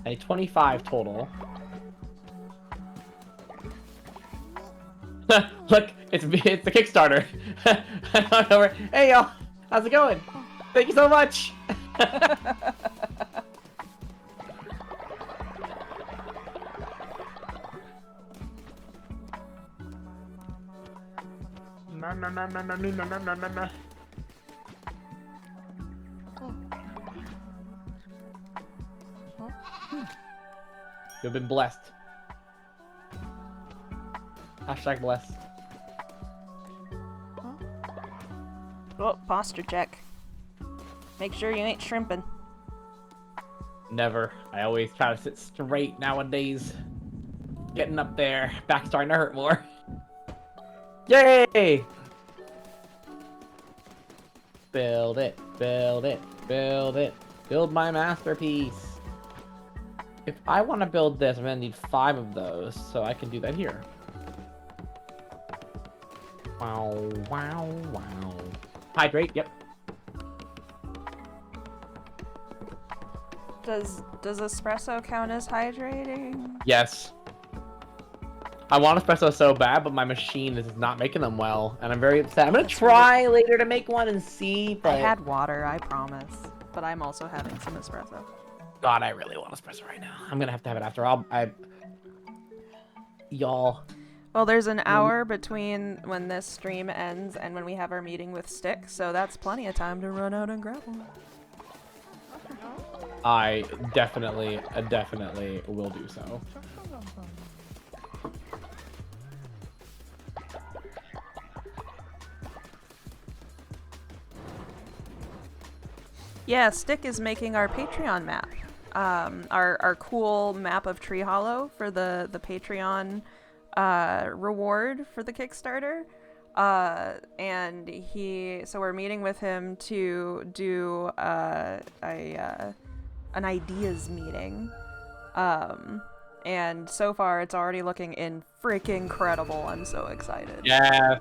I need 25 total. Look, it's the Kickstarter. I don't know where. Hey y'all, how's it going? Thank you so much. You've been blessed. Hashtag blessed. Oh, posture check. Make sure you ain't shrimping. Never. I always try to sit straight nowadays. Getting up there. Back starting to hurt more. Yay! Build it, build it, build it. Build my masterpiece. If I want to build this, I'm going to need 5 of those, so I can do that here. Wow, wow, wow. Hydrate, yep. Does espresso count as hydrating? Yes. I want espresso so bad, but my machine is not making them well, and I'm very upset. I'm going to try later to make one and see, but... I had water, I promise. But I'm also having some espresso. God, I really want espresso right now. I'm gonna have to have it after. Y'all. Well, there's an hour between when this stream ends and when we have our meeting with Stick, so that's plenty of time to run out and grab one. I definitely will do so. Yeah, Stick is making our Patreon map. Our cool map of Tree Hollow for the Patreon reward for the Kickstarter. And so we're meeting with him to do an ideas meeting. And so far it's already looking freaking incredible. I'm so excited. Yeah.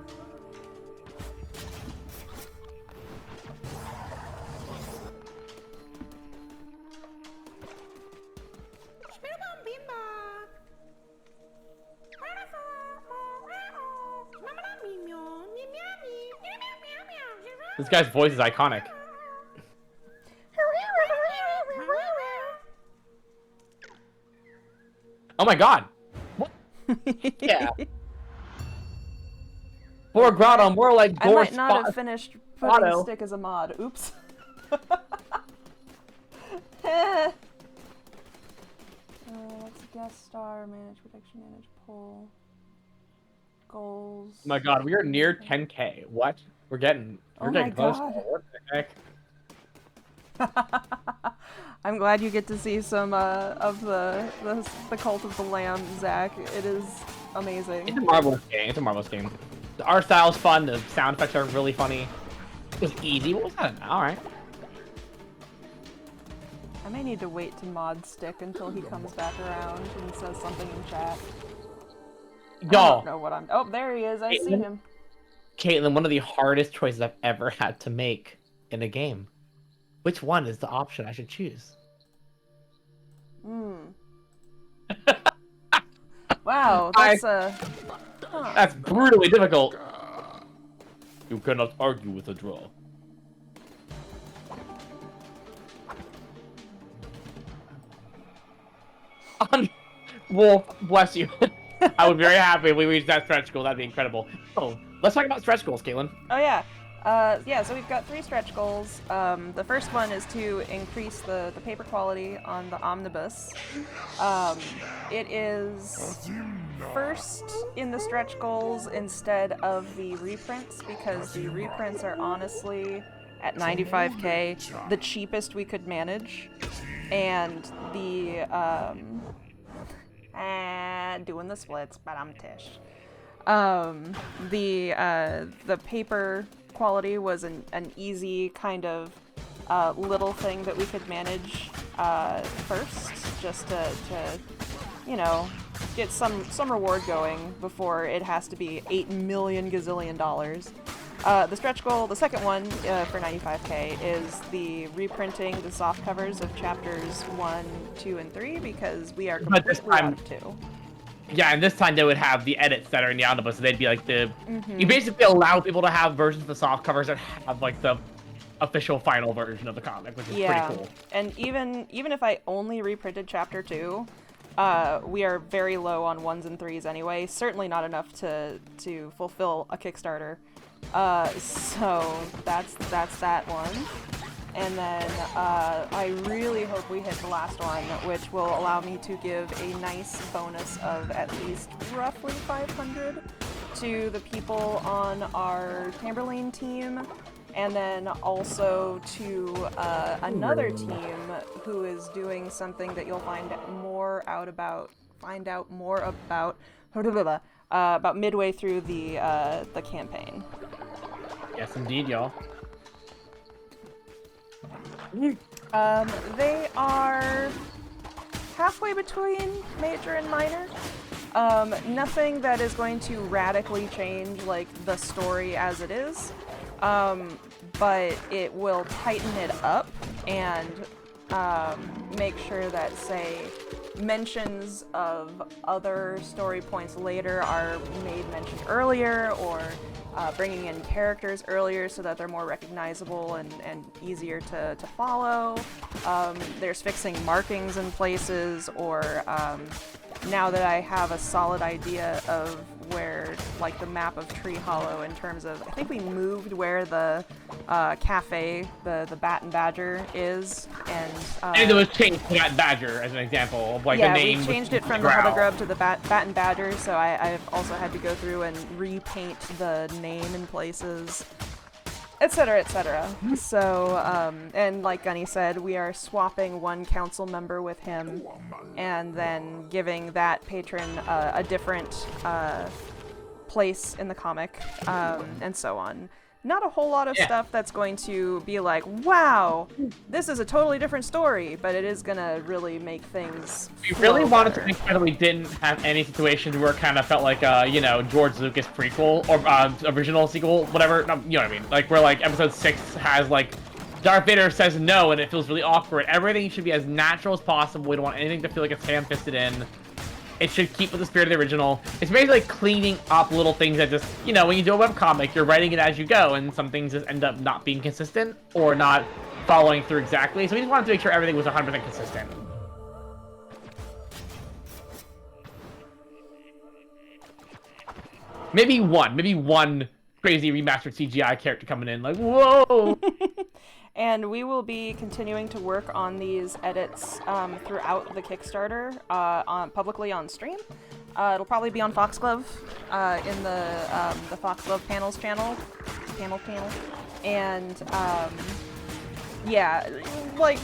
This guy's voice is iconic. my god. What? Yeah. For Grotto, more like I might not have finished putting stick as a mod. Oops. Let's guest star, manage protection, manage poll. Goals. Oh my god, we are near 10k. What? We're getting close. God. What the heck? I'm glad you get to see some of the Cult of the Lamb, Zach. It is amazing. It's a marvelous game. It's a marvelous game. The art style is fun. The sound effects are really funny. It was easy. What was that? All right. I may need to wait to mod Stick until he comes back around and says something in chat. I don't know what I'm. Oh, there he is. I see him. Caitlin, one of the hardest choices I've ever had to make in a game. Which one is the option I should choose? Wow, that's That's brutally difficult. You cannot argue with a draw. Wolf, bless you. I would be very happy if we reached that stretch goal. That'd be incredible. Oh, let's talk about stretch goals, Caitlin. Oh yeah. Yeah, so we've got 3 stretch goals. The first one is to increase the paper quality on the omnibus. It is first in the stretch goals instead of the reprints, because the reprints are honestly, at 95k, the cheapest we could manage. And the, doing the splits, but I'm tish. The paper quality was an easy kind of little thing that we could manage first, just to you know, get some reward going before it has to be $8 million gazillion dollars. The stretch goal, the second one for 95k, is the reprinting the soft covers of chapters 1, 2, and 3, because we are completely out of 2. Yeah, and this time they would have the edits that are in the omnibus, so they'd be like the... You basically allow people to have versions of the soft covers that have, like, the official final version of the comic, which is pretty cool. And even if I only reprinted chapter 2, we are very low on 1s and 3s anyway. Certainly not enough to fulfill a Kickstarter. So that's that one. And then I really hope we hit the last one, which will allow me to give a nice bonus of at least roughly 500 to the people on our Tamberlane team, and then also to another team who is doing something that you'll find out more about midway through the campaign. Yes, indeed, y'all. They are halfway between major and minor. Nothing that is going to radically change, like, the story as it is, but it will tighten it up and make sure that, say, mentions of other story points later are made mention earlier, or bringing in characters earlier so that they're more recognizable and easier to follow. There's fixing markings in places, or now that I have a solid idea of where, like, the map of Tree Hollow in terms of, I think we moved where the cafe, the Bat and Badger is, and it was changed to Bat and Badger as an example of, like, the name. Yeah, we changed it from the Huddlegrub to the Bat and Badger, so I've also had to go through and repaint the name in places, etc., etc. So, and like Gunny said, we are swapping one council member with him, and then giving that patron a different place in the comic, and so on. Not a whole lot of stuff that's going to be like, wow, this is a totally different story, but it is going to really make things We really wanted to make sure that we didn't have any situations where it kind of felt like, you know, George Lucas prequel, or original sequel, whatever, no, you know what I mean? Like, where, like, episode 6 has, like, Darth Vader says no, and it feels really awkward. Everything should be as natural as possible. We don't want anything to feel like it's ham-fisted in. It should keep with the spirit of the original. It's basically like cleaning up little things that just, you know, when you do a webcomic, you're writing it as you go, and some things just end up not being consistent or not following through exactly. So we just wanted to make sure everything was 100% consistent. Maybe one crazy remastered CGI character coming in, like, whoa! And we will be continuing to work on these edits throughout the Kickstarter, publicly on stream. It'll probably be on Foxglove, in the Foxglove Panels channel. And, yeah, like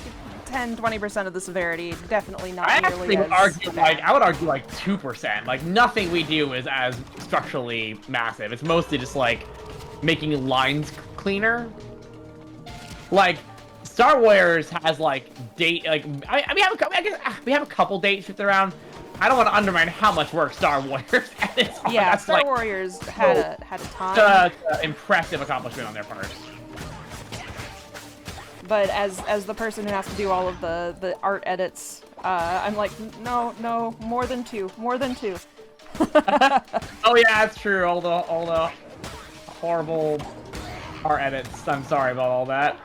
10-20% of the severity, definitely not nearly as bad. I would argue like 2%. Like, nothing we do is as structurally massive. It's mostly just like making lines cleaner. Like, Star Wars has like we have a couple dates shift around. I don't want to undermine how much work Star Warriors edits. Yeah, Star Warriors had a ton. Impressive accomplishment on their part. But as the person who has to do all of the art edits, I'm like, no, more than two. Oh yeah, that's true. All the horrible art edits. I'm sorry about all that.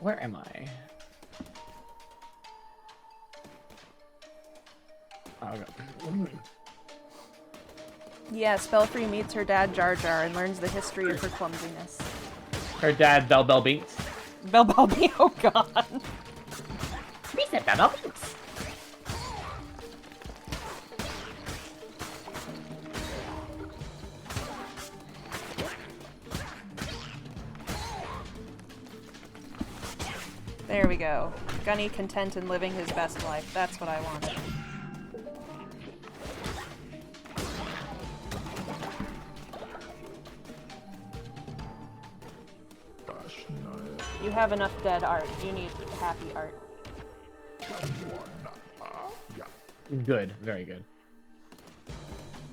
Where am I? Oh, okay. Yeah, Spellfree meets her dad Jar Jar and learns the history of her clumsiness. Her dad Bell Beats. Bell Beats, oh god. We said Bell Beats. There we go. Gunny content and living his best life. That's what I wanted. You have enough dead art. You need happy art. Good. Very good.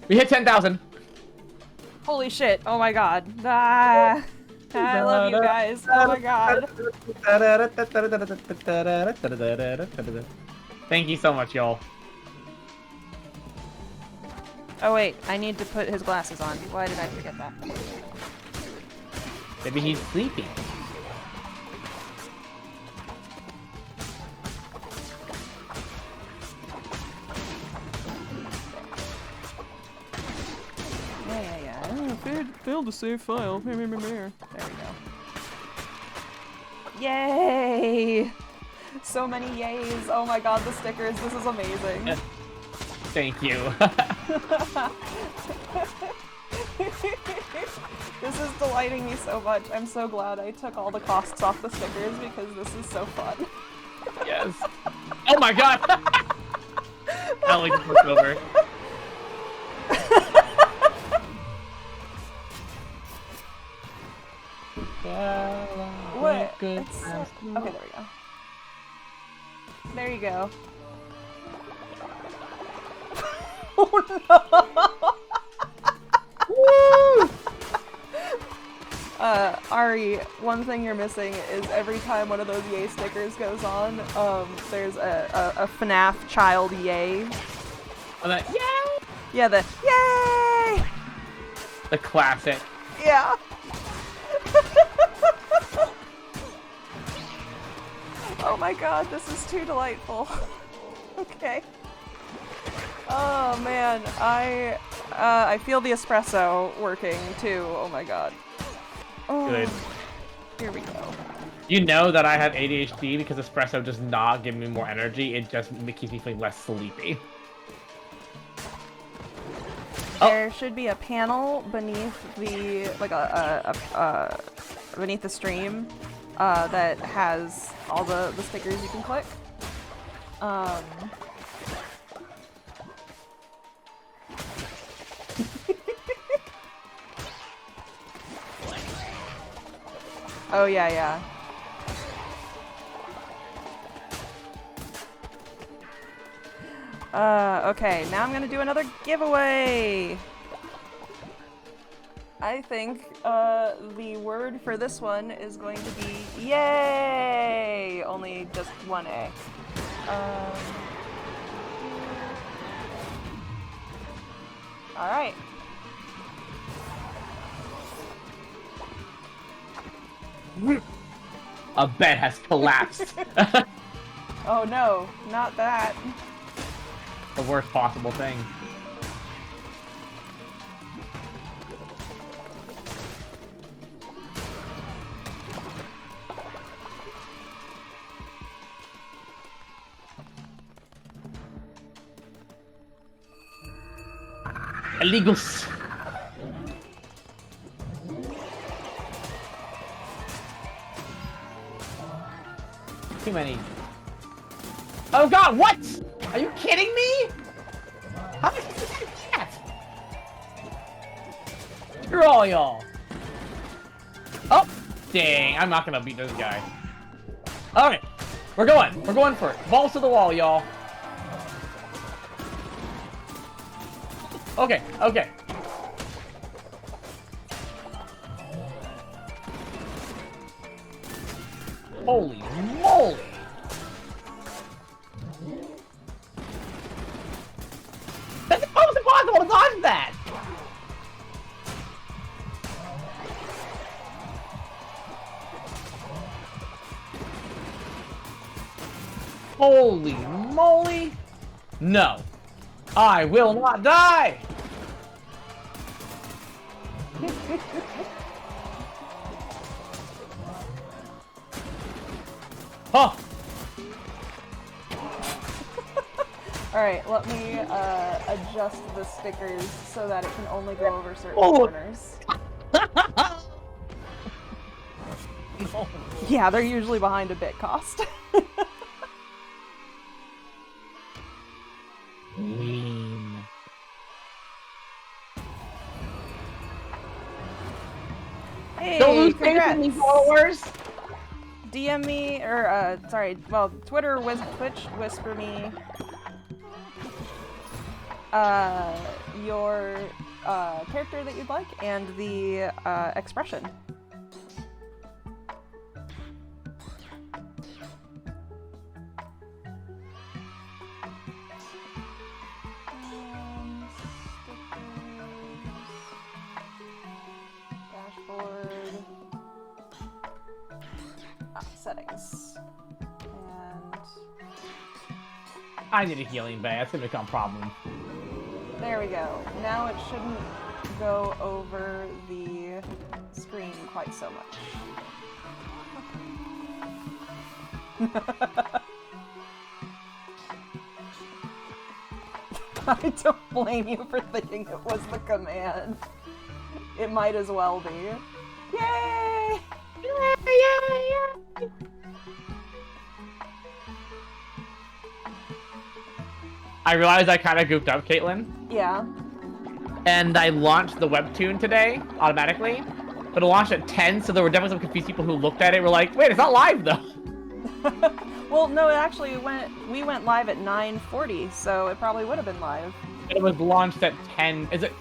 We hit 10,000. Holy shit. Oh my god. Ah. I love you guys. Oh my god. Thank you so much, y'all. Oh wait, I need to put his glasses on. Why did I forget that? Maybe he's sleeping. Yeah. Failed to save file. There we go. Yay! So many yays. Oh my god, the stickers. This is amazing. Thank you. This is delighting me so much. I'm so glad I took all the costs off the stickers because this is so fun. Yes. Oh my god! I like to look over. What? Okay, there we go. There you go. Oh no! Woo! Ari, one thing you're missing is every time one of those yay stickers goes on, there's a FNAF child yay. Oh, that yay! Yeah, the yay! The classic. Yeah. Oh my god, this is too delightful. Okay. Oh man, I feel the espresso working too. Oh my god. Oh. Good. Here we go. You know that I have ADHD because espresso does not give me more energy. It just keeps me feeling less sleepy. There should be a panel beneath the beneath the stream that has all the stickers you can click. Oh yeah. Okay, now I'm gonna do another giveaway! I think, the word for this one is going to be yay! Only just one A. Alright. A bed has collapsed. Oh no, not that. The worst possible thing. Illegals. Too many. Oh god, what? Are you kidding me? How did you do that? Screw all y'all. Oh, dang, I'm not gonna beat this guy. Okay, we're going for it. Balls to the wall, y'all. Okay, okay. Holy moly! That's almost impossible to dodge that! Holy moly! No. I will not die! Oh! Alright, let me adjust the stickers so that it can only go over certain Oh. corners. Yeah, they're usually behind a bit cost. Mean. Hey, Don't lose faith in me, congrats! followers! DM me, or, sorry, well, Twitter, Twitch, whisper me, your, character that you'd like, and the, expression. Dashboard. Settings. And I need a healing bay. That's gonna become a problem. there we go. Now it shouldn't go over the screen quite so much. I don't blame you for thinking it was the command. It might as well be. Yay! I realized I kind of goofed up, Caitlin, Yeah. and I launched the webtoon today automatically, but it launched at 10, so there were definitely some confused people who looked at it and were like, wait, it's not live though. Well, no, it actually we went live at 9:40, so it probably would have been live. It was launched at 10. Is it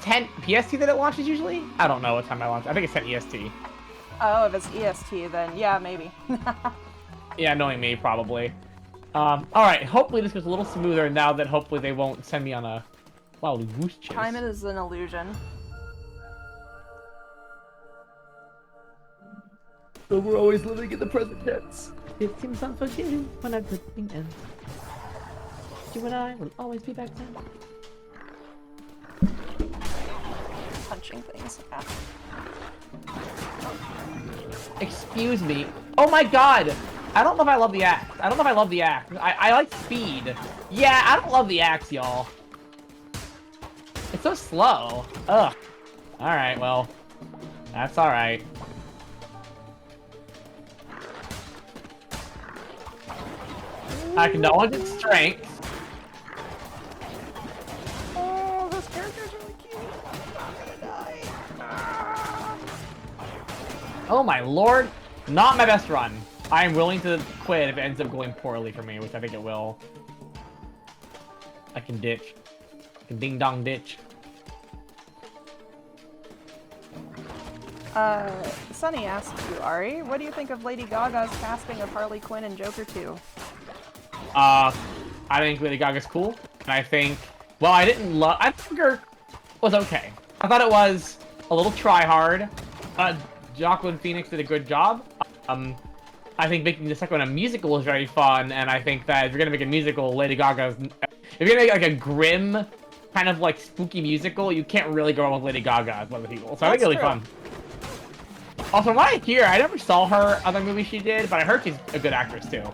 10 PST that it launches usually? I don't know what time I launched. I think it's 10 EST. Oh, if it's EST, then yeah, maybe. Yeah, knowing me, probably. Alright, hopefully this goes a little smoother now that hopefully they won't send me on a wildly goose chase. Time is an illusion. So we're always living in the present tense. It seems unforgiving when a good thing ends. You and I will always be back then. Punching things. Yeah. Excuse me. Oh my god! I don't know if I love the axe. I don't know if I love the axe. I like speed. Yeah, I don't love the axe, y'all. It's so slow. Ugh. Alright, well. That's alright. I acknowledge its strength. Oh, this character's really cute. I'm not gonna die. Ah. Oh my lord. Not my best run. I am willing to quit if it ends up going poorly for me, which I think it will. I can ditch. I can ding dong ditch. Sunny asks you, Ari, what do you think of Lady Gaga's casting of Harley Quinn and Joker 2? I think Lady Gaga's cool, and I think, well, I think her was okay. I thought it was a little try-hard. Joaquin Phoenix did a good job. I think making the second one a musical is very fun, and I think that if you're gonna make a musical, Lady Gaga's... If you're gonna make like a grim, kind of like spooky musical, you can't really go wrong with Lady Gaga as one of the people. So I think it's really fun. Also, from what I hear, I never saw her other movies she did, but I heard she's a good actress too.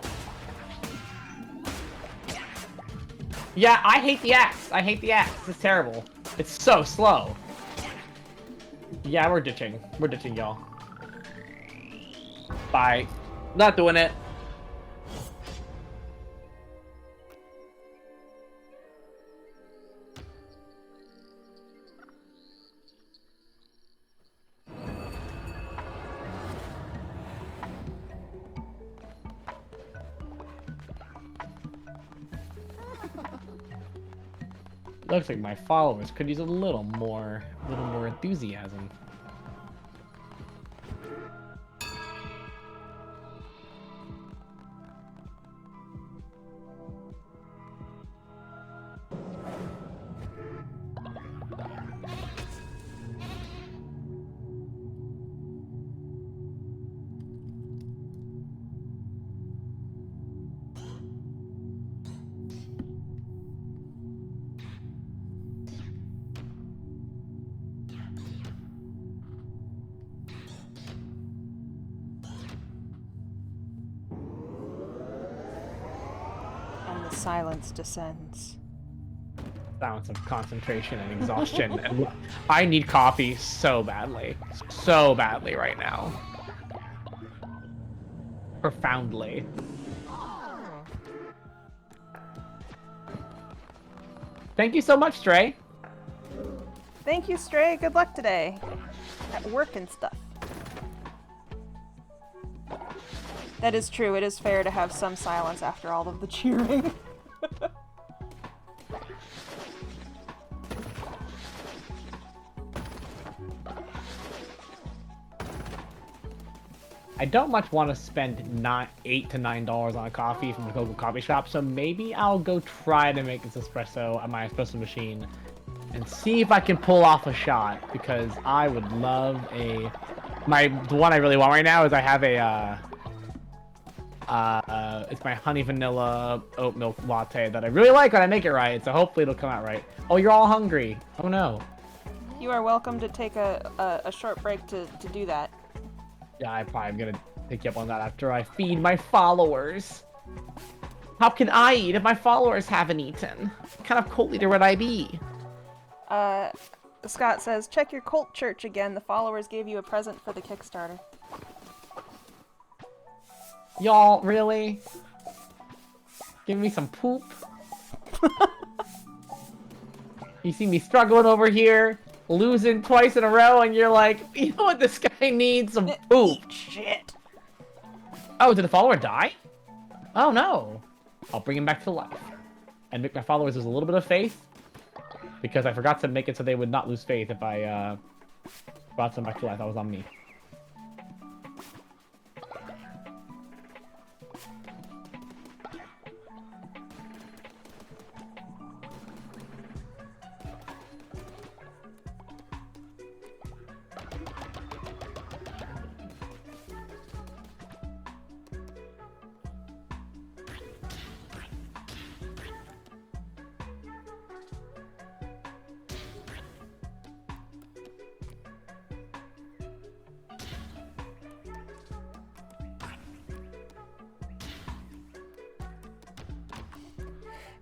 Yeah, I hate the axe. I hate the axe. It's terrible. It's so slow. Yeah, we're ditching. We're ditching, y'all. Bye. Not doing it. Looks like my followers could use a little more enthusiasm. And the silence descends. Balance of concentration and exhaustion. And I need coffee so badly right now. Profoundly. Thank you so much, Stray. Thank you, Stray. Good luck today. At work and stuff. That is true. It is fair to have some silence after all of the cheering. I don't much want to spend $8 to $9 on a coffee from the local coffee shop, so maybe I'll go try to make this espresso at my espresso machine and see if I can pull off a shot, because I would love the one I really want right now is I have a it's my honey vanilla oat milk latte that I really like when I make it right, so hopefully it'll come out right. Oh, you're all hungry. Oh no. You are welcome to take a short break to do that. Yeah, I'm probably gonna pick you up on that after I feed my followers. How can I eat if my followers haven't eaten? What kind of cult leader would I be? Scott says, check your cult church again. The followers gave you a present for the Kickstarter. Y'all, really? Give me some poop? You see me struggling over here, losing twice in a row, and you're like, you know what this guy needs? Some poop. Shit. Oh, did the follower die? Oh no. I'll bring him back to life. And make my followers lose a little bit of faith. Because I forgot to make it so they would not lose faith if I brought them back to life. That was on me.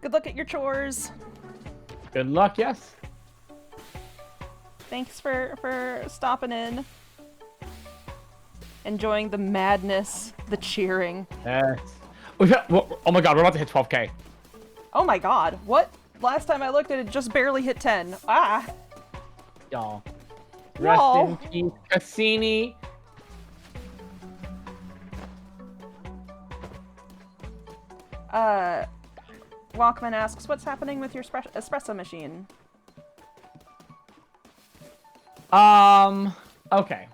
Good luck at your chores. Good luck, yes. Thanks for stopping in. Enjoying the madness, the cheering. Yes. Oh my god, we're about to hit 12k. Oh my god, what? Last time I looked at it, just barely hit 10. Ah! Y'all. Y'all. Rest in peace, Cassini. Walkman asks, what's happening with your espresso machine? Okay.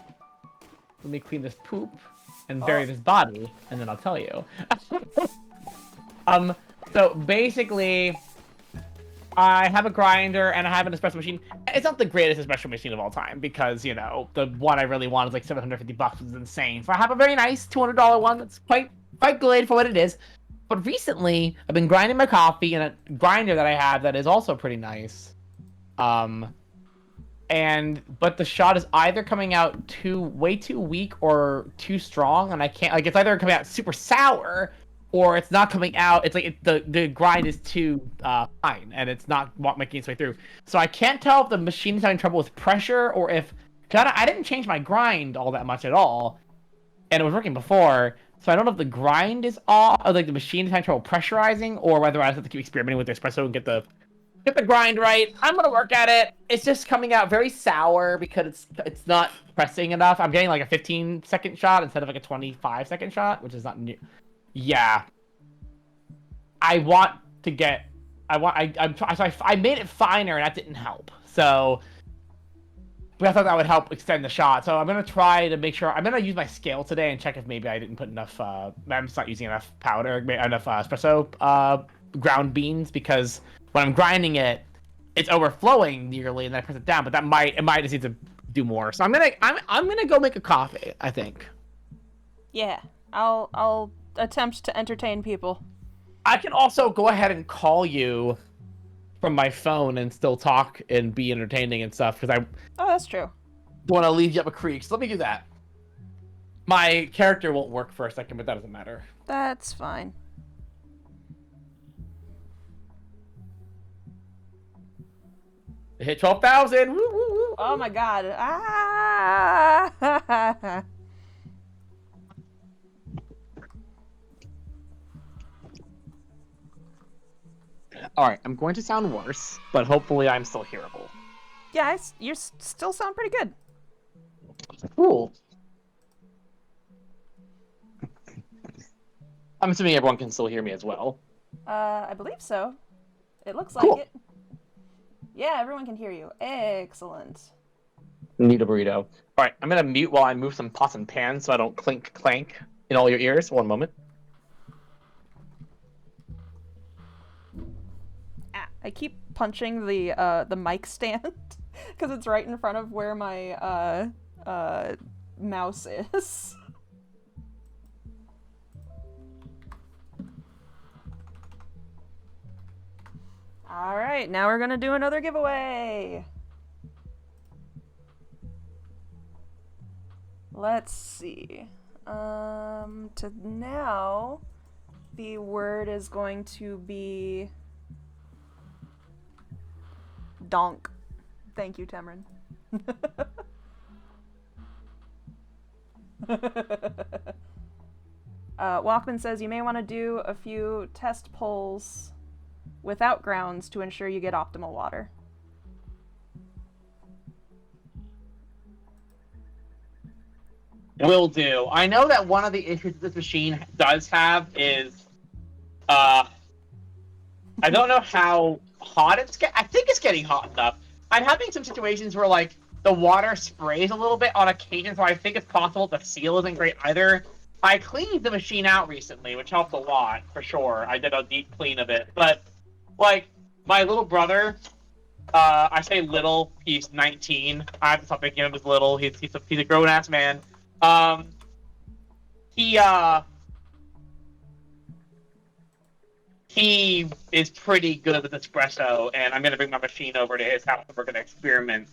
Let me clean this poop and bury this body, and then I'll tell you. So basically, I have a grinder and I have an espresso machine. It's not the greatest espresso machine of all time because, you know, the one I really want is like $750, which is insane. So I have a very nice $200 one that's quite good for what it is. But recently, I've been grinding my coffee in a grinder that I have that is also pretty nice. But the shot is either coming out way too weak or too strong, and I can't, like, it's either coming out super sour or it's not coming out. It's like the grind is too fine, and it's not making its way through. So I can't tell if the machine is having trouble with pressure, or if I didn't change my grind all that much at all, and it was working before. So I don't know if the grind is off, or like the machine is having trouble pressurizing, or whether I have to keep experimenting with the espresso and get the grind right. I'm gonna work at it. It's just coming out very sour because it's not pressing enough. I'm getting like a 15-second shot instead of like a 25-second shot, which is not new. Yeah. I made it finer, and that didn't help. So I thought that would help extend the shot. So I'm gonna try to make sure. I'm gonna use my scale today and check if maybe I didn't put enough. I'm just not using enough powder, enough espresso ground beans, because when I'm grinding it, it's overflowing nearly, and then I press it down. But it might just need to do more. So I'm gonna go make a coffee, I think. Yeah, I'll attempt to entertain people. I can also go ahead and call you from my phone and still talk and be entertaining and stuff, because Oh, that's true. don't want to leave you up a creek. So let me do that. My character won't work for a second, but that doesn't matter. That's fine. It hit 12,000. Woo, woo, woo. Oh my god. Ah! All right, I'm going to sound worse, but hopefully I'm still hearable. Yeah, you still sound pretty good. Cool. I'm assuming everyone can still hear me as well. I believe so. It looks Cool. like it. Yeah, everyone can hear you. Excellent. Need a burrito. All right, I'm gonna mute while I move some pots and pans so I don't clink clank in all your ears. One moment. Ah, I keep punching the mic stand because it's right in front of where my mouse is. All right, now we're gonna do another giveaway. Let's see. To now, the word is going to be donk. Thank you, Tamrin. Walkman says you may want to do a few test pulls without grounds to ensure you get optimal water. Will do. I know that one of the issues this machine does have is, I don't know how hot it's I think it's getting hot enough. I'm having some situations where, like, the water sprays a little bit on occasion, so I think it's possible the seal isn't great either. I cleaned the machine out recently, which helped a lot, for sure. I did a deep clean of it. But, like, my little brother, I say little, he's 19. I have to stop making him as little. He's a grown-ass man. He is pretty good with espresso, and I'm gonna bring my machine over to his house and we're gonna experiment,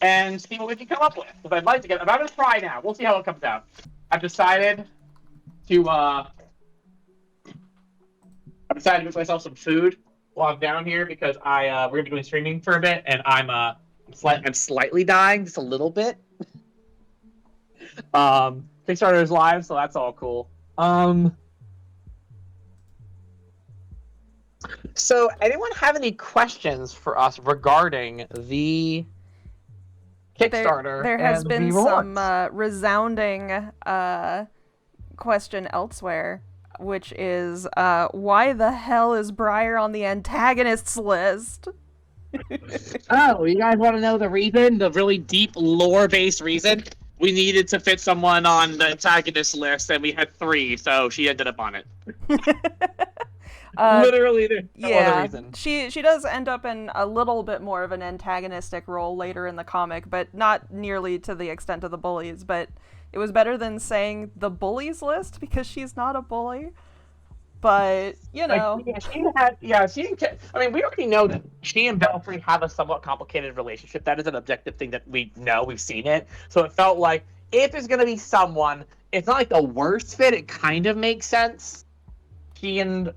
and see what we can come up with. Because I'm gonna try now. We'll see how it comes out. I've decided to make myself some food while I'm down here, because we're gonna be doing streaming for a bit, and I'm slightly dying just a little bit. Kickstarter is live, so that's all cool. So anyone have any questions for us regarding the Kickstarter? There has and been the rewards? some resounding question elsewhere, which is why the hell is Briar on the antagonists list? Oh, you guys want to know the reason? The really deep lore-based reason? We needed to fit someone on the antagonist list, and we had 3, so she ended up on it. Literally, there's no other reason. She does end up in a little bit more of an antagonistic role later in the comic, but not nearly to the extent of the bullies. But it was better than saying the bullies list, because she's not a bully. But, you know. I mean, we already know that she and Belfry have a somewhat complicated relationship. That is an objective thing that we know. We've seen it. So it felt like if there's gonna be someone, it's not like the worst fit. It kind of makes sense. He and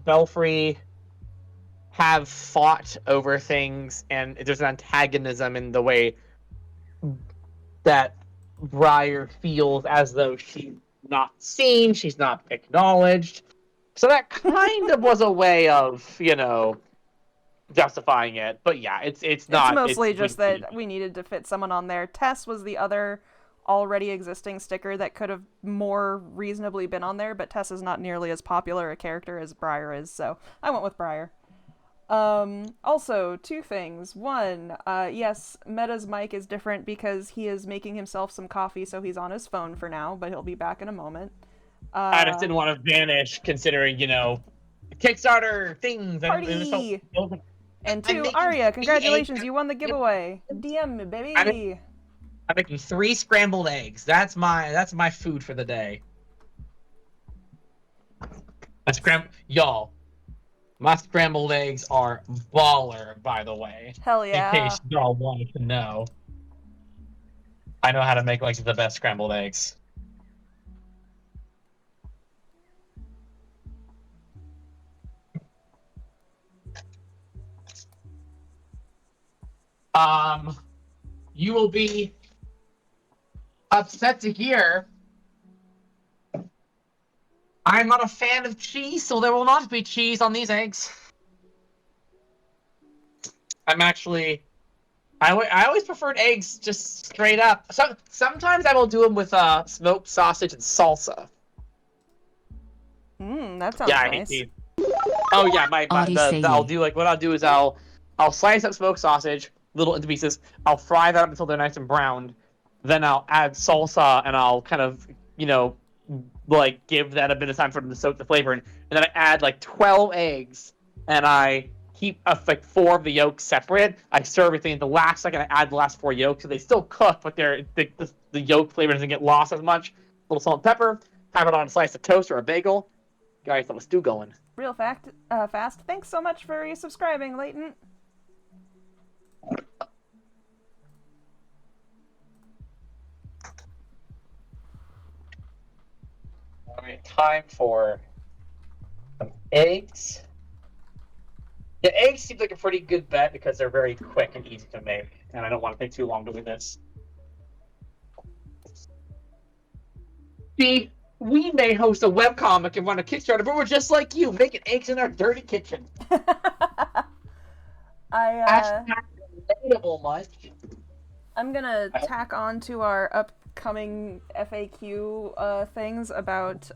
Belfry have fought over things, and there's an antagonism in the way that Briar feels as though she's not seen, she's not acknowledged. So that kind of was a way of, justifying it. But yeah, it's not. It's mostly just that we needed to fit someone on there. Tess was the other already existing sticker that could have more reasonably been on there, but Tess is not nearly as popular a character as Briar is, so I went with Briar. Also, two things. One, yes, Meta's mic is different because he is making himself some coffee, so he's on his phone for now, but he'll be back in a moment. I just didn't want to vanish, considering, Kickstarter things. Party! And two, Aria, congratulations, you won the giveaway. DM me, baby. I'm making 3 scrambled eggs. That's my food for the day. Y'all, my scrambled eggs are baller, by the way. Hell yeah. In case y'all wanted to know. I know how to make, the best scrambled eggs. You will be upset to hear I'm not a fan of cheese, so there will not be cheese on these eggs. I always preferred eggs just straight up. Sometimes I will do them with smoked sausage and salsa. That sounds I nice. hate cheese. Oh yeah, what I'll do is I'll slice up smoked sausage little into pieces. I'll fry that up until they're nice and browned. Then I'll add salsa and I'll kind of, give that a bit of time for them to soak the flavor in. And then I add 12 eggs and I keep 4 of the yolks separate. I stir everything at the last second. I add the last 4 yolks, so they still cook, but the yolk flavor doesn't get lost as much. A little salt and pepper. Have it on a slice of toast or a bagel. Guys, got a stew going. Real fast. Thanks so much for resubscribing, Leighton. Alright, time for some eggs. Yeah, eggs seems like a pretty good bet because they're very quick and easy to make, and I don't want to take too long doing this. See, we may host a webcomic and run a Kickstarter, but we're just like you, making eggs in our dirty kitchen. That's not relatable much. I'm gonna tack on to our upcoming FAQ things about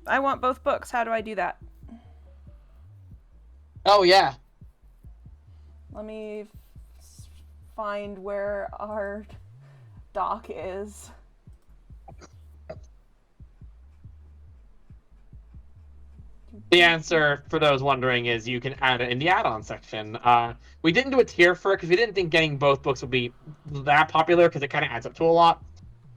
I want both books. How do I do that? Oh yeah. Let me find where our doc is. The answer, for those wondering, is you can add it in the add-on section. We didn't do a tier for it because we didn't think getting both books would be that popular because it kind of adds up to a lot.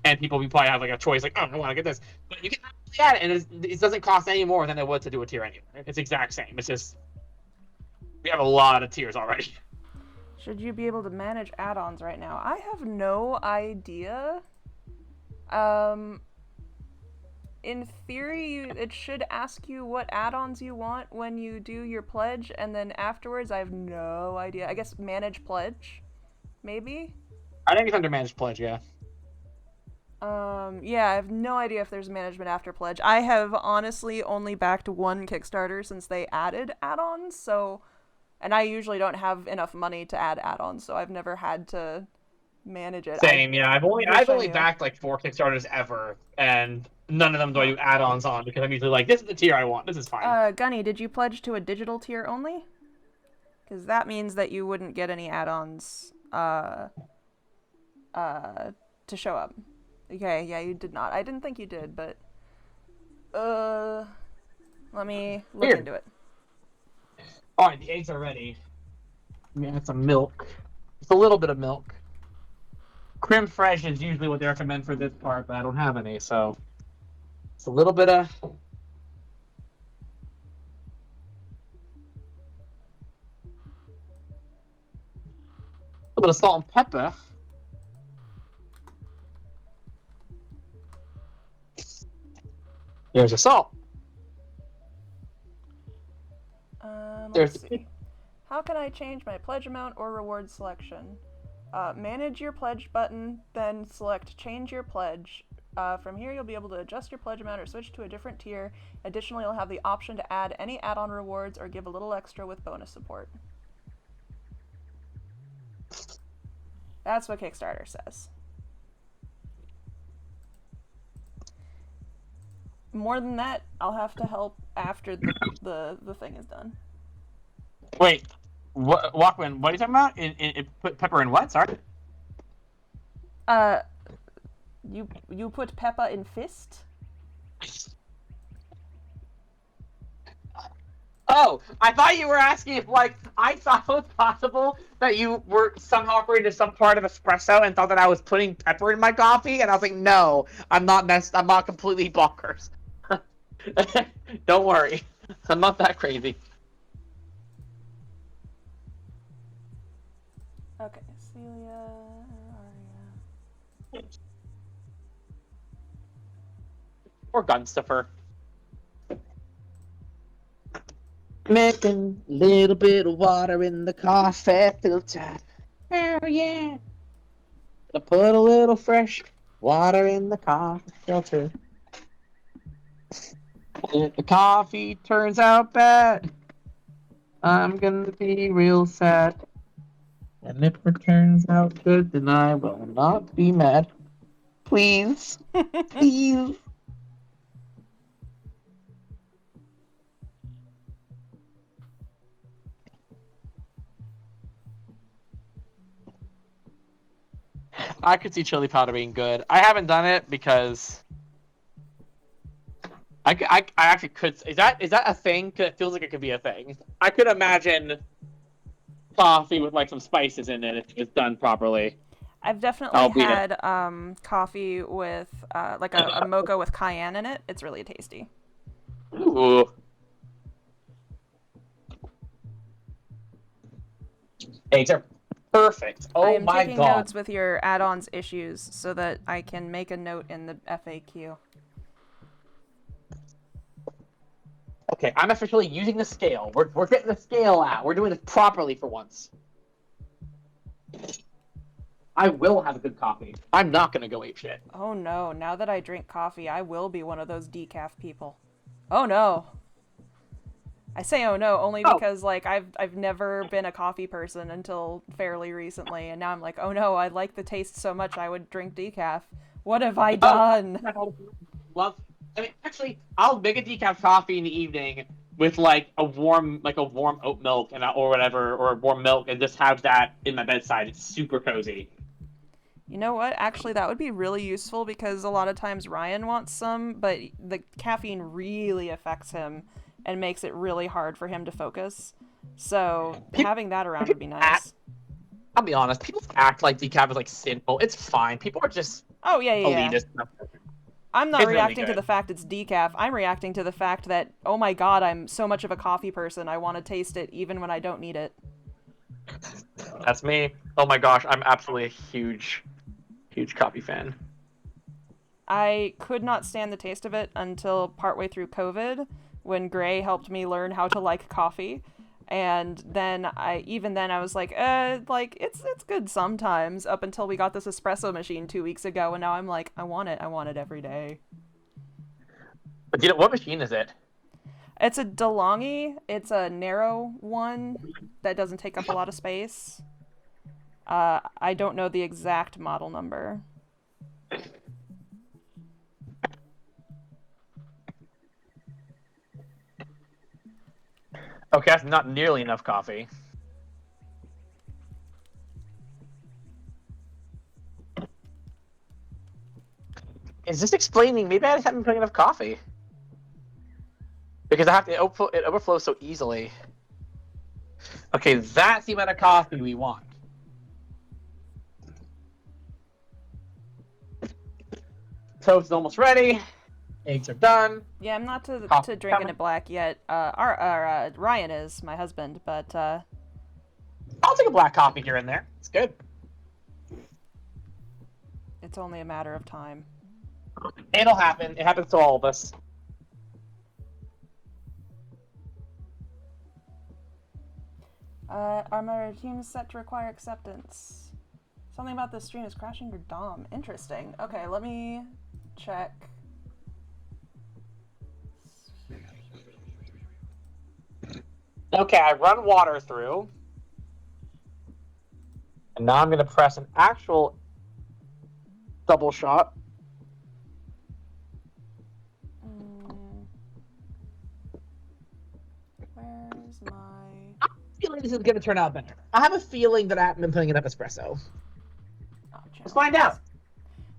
And people will probably have a choice I want to get this. But you can add it, and it doesn't cost any more than it would to do a tier anyway. It's the exact same. It's just we have a lot of tiers already. Should you be able to manage add-ons right now? I have no idea. In theory, it should ask you what add-ons you want when you do your pledge, and then afterwards, I have no idea. I guess manage pledge, maybe? I think it's under manage pledge, yeah. Yeah, I have no idea if there's management after pledge. I have honestly only backed one Kickstarter since they added add-ons, so... And I usually don't have enough money to add add-ons, so I've never had to manage it. Same, yeah. I've only backed 4 Kickstarters ever, and none of them do I do add-ons on because I'm usually this is the tier I want. This is fine. Gunny, did you pledge to a digital tier only? Because that means that you wouldn't get any add-ons to show up. Okay, yeah, you did not. I didn't think you did, but let me look into it. Alright, the eggs are ready. Let me add some milk. Just a little bit of milk. Creme fraiche is usually what they recommend for this part, but I don't have any, so it's a little bit of little bit of salt and pepper. There's the salt. Let's see. How can I change my pledge amount or reward selection? Manage your pledge button, then select change your pledge. From here, you'll be able to adjust your pledge amount or switch to a different tier. Additionally, you'll have the option to add any add-on rewards or give a little extra with bonus support. That's what Kickstarter says. More than that, I'll have to help after the thing is done. Wait, Walkman, what are you talking about? Put pepper in what? Sorry. You put pepper in fist? Oh, I thought you were asking if, like, I thought it was possible that you were somehow operating some part of espresso and thought that I was putting pepper in my coffee, and I was like, no, I'm not completely bonkers. Don't worry, I'm not that crazy. Okay, Celia, Aria. Or Gunstuffer. Making a little bit of water in the coffee filter. Oh yeah. I put a little fresh water in the coffee filter. If the coffee turns out bad, I'm gonna be real sad. And if it turns out good, then I will not be mad. Please. Please. I could see chili powder being good. I haven't done it because I actually could. Is that a thing? 'Cause it feels like it could be a thing. I could imagine coffee with like some spices in it if it's done properly. I've definitely had coffee with like a mocha with cayenne in it. It's really tasty. Ooh. Eggs are perfect. Oh I am my taking god. notes with your add-ons issues so that I can make a note in the FAQ. Okay, I'm officially using the scale. We're getting the scale out. We're doing this properly for once. I will have a good coffee. I'm not gonna go apeshit. Oh no, now that I drink coffee, I will be one of those decaf people. Oh no. I say oh no only because like I've never been a coffee person until fairly recently, and now I'm like, oh no, I like the taste so much I would drink decaf. What have I done? Well, I mean, actually, I'll make a decaf coffee in the evening with like a warm oat milk or whatever, or warm milk, and just have that in my bedside. It's super cozy. You know what? Actually, that would be really useful because a lot of times Ryan wants some, but the caffeine really affects him and makes it really hard for him to focus. So having that around would be nice. I'll be honest, people act like decaf is like sinful. It's fine. People are just elitist. I'm not It's reacting really to the fact it's decaf. I'm reacting to the fact that, oh my god, I'm so much of a coffee person. I want to taste it even when I don't need it. That's me. Oh my gosh, I'm absolutely a huge coffee fan. I could not stand the taste of it until partway through COVID, when Gray helped me learn how to like coffee. And then I was like, it's good sometimes, up until we got this espresso machine 2 weeks ago, and now I'm like, I want it every day. But you know, what machine is it? It's a DeLonghi. It's a narrow one that doesn't take up a lot of space. I don't know the exact model number. Okay, that's not nearly enough coffee. Is this explaining? Maybe I just haven't been putting enough coffee. Because it overflows so easily. Okay, that's the amount of coffee we want. Toast is almost ready. Eggs are done. Yeah, I'm not to drinking it black yet. Ryan is my husband, but I'll take a black coffee here and there. It's good. It's only a matter of time. It'll happen. It happens to all of us. Are my teams set to require acceptance? Something about this stream is crashing your DOM. Interesting. Okay, let me check. Okay, I run water through. And now I'm going to press an actual double shot. Where's my... I have a feeling this is going to turn out better. I have a feeling that I've been putting enough espresso. Let's find out.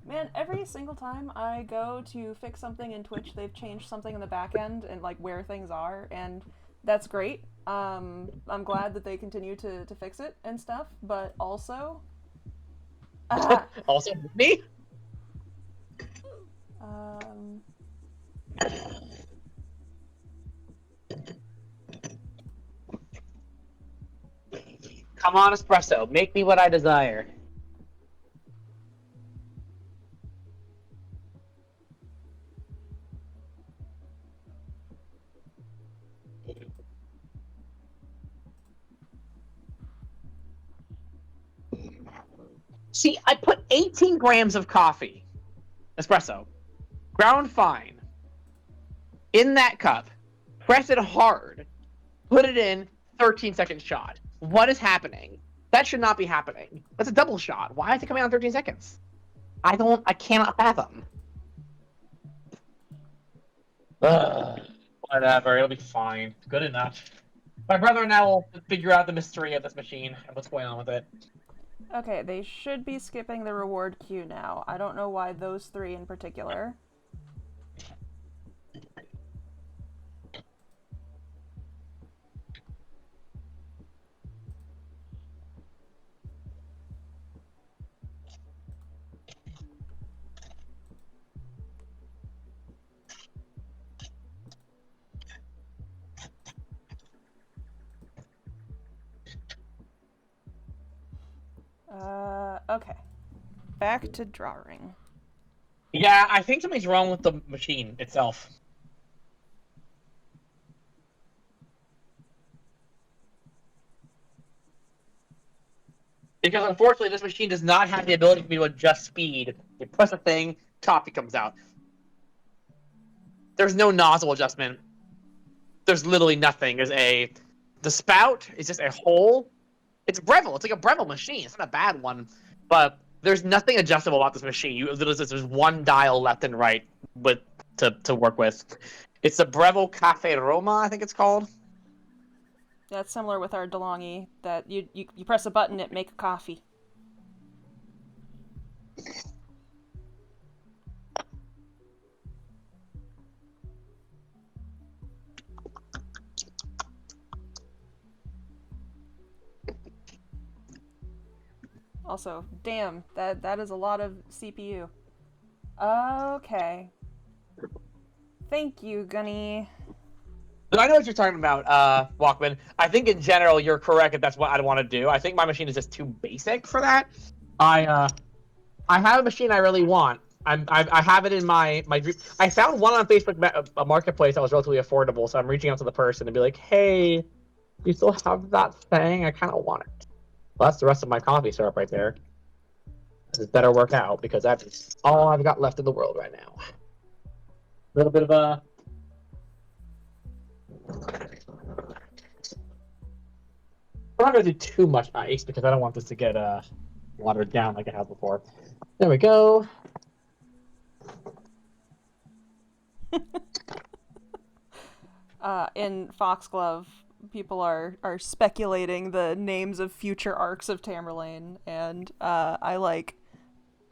Man, every single time I go to fix something in Twitch, they've changed something in the back end and like where things are, and that's great. I'm glad that they continue to fix it and stuff, but also... Also, me? Come on, espresso. Make me what I desire. See, I put 18 grams of coffee, espresso, ground fine, in that cup, press it hard, put it in, 13-second shot. What is happening? That should not be happening. That's a double shot. Why is it coming out in 13 seconds? I cannot fathom. Whatever, it'll be fine. Good enough. My brother and I will figure out the mystery of this machine and what's going on with it. Okay, they should be skipping the reward queue now. I don't know why those three in particular. Okay. Back to drawing. Yeah, I think something's wrong with the machine itself. Because unfortunately, this machine does not have the ability for me to adjust speed. You press a thing, coffee comes out. There's no nozzle adjustment. There's literally nothing. The spout is just a hole. It's Breville. It's like a Breville machine. It's not a bad one, but there's nothing adjustable about this machine. There's one dial left and right to work with. It's the Breville Cafe Roma, I think it's called. That's similar with our DeLonghi, that you press a button, it make a coffee. Also, damn, that is a lot of CPU. Okay. Thank you, Gunny. I know what you're talking about, Walkman. I think in general you're correct if that's what I'd want to do. I think my machine is just too basic for that. I have a machine I really want. I have it in my dream. I found one on Facebook Marketplace that was relatively affordable, so I'm reaching out to the person and be like, hey, you still have that thing? I kind of want it. Well, that's the rest of my coffee syrup right there. This better work out because that's all I've got left in the world right now. A little bit of a... I'm not going to do too much ice because I don't want this to get watered down like it has before. There we go. In Foxglove, people are speculating the names of future arcs of Tamberlane, and I like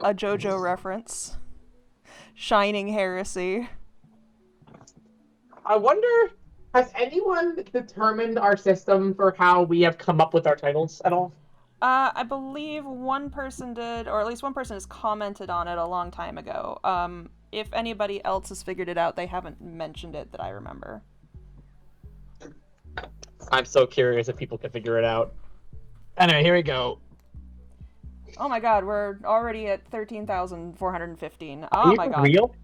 a JoJo reference. Shining Heresy. I wonder, has anyone determined our system for how we have come up with our titles at all? I believe one person did, or at least one person has commented on it a long time ago. If anybody else has figured it out, they haven't mentioned it that I remember. I'm so curious if people can figure it out. Anyway, here we go. Oh my god, we're already at 13,415. Are Oh you my for god. real?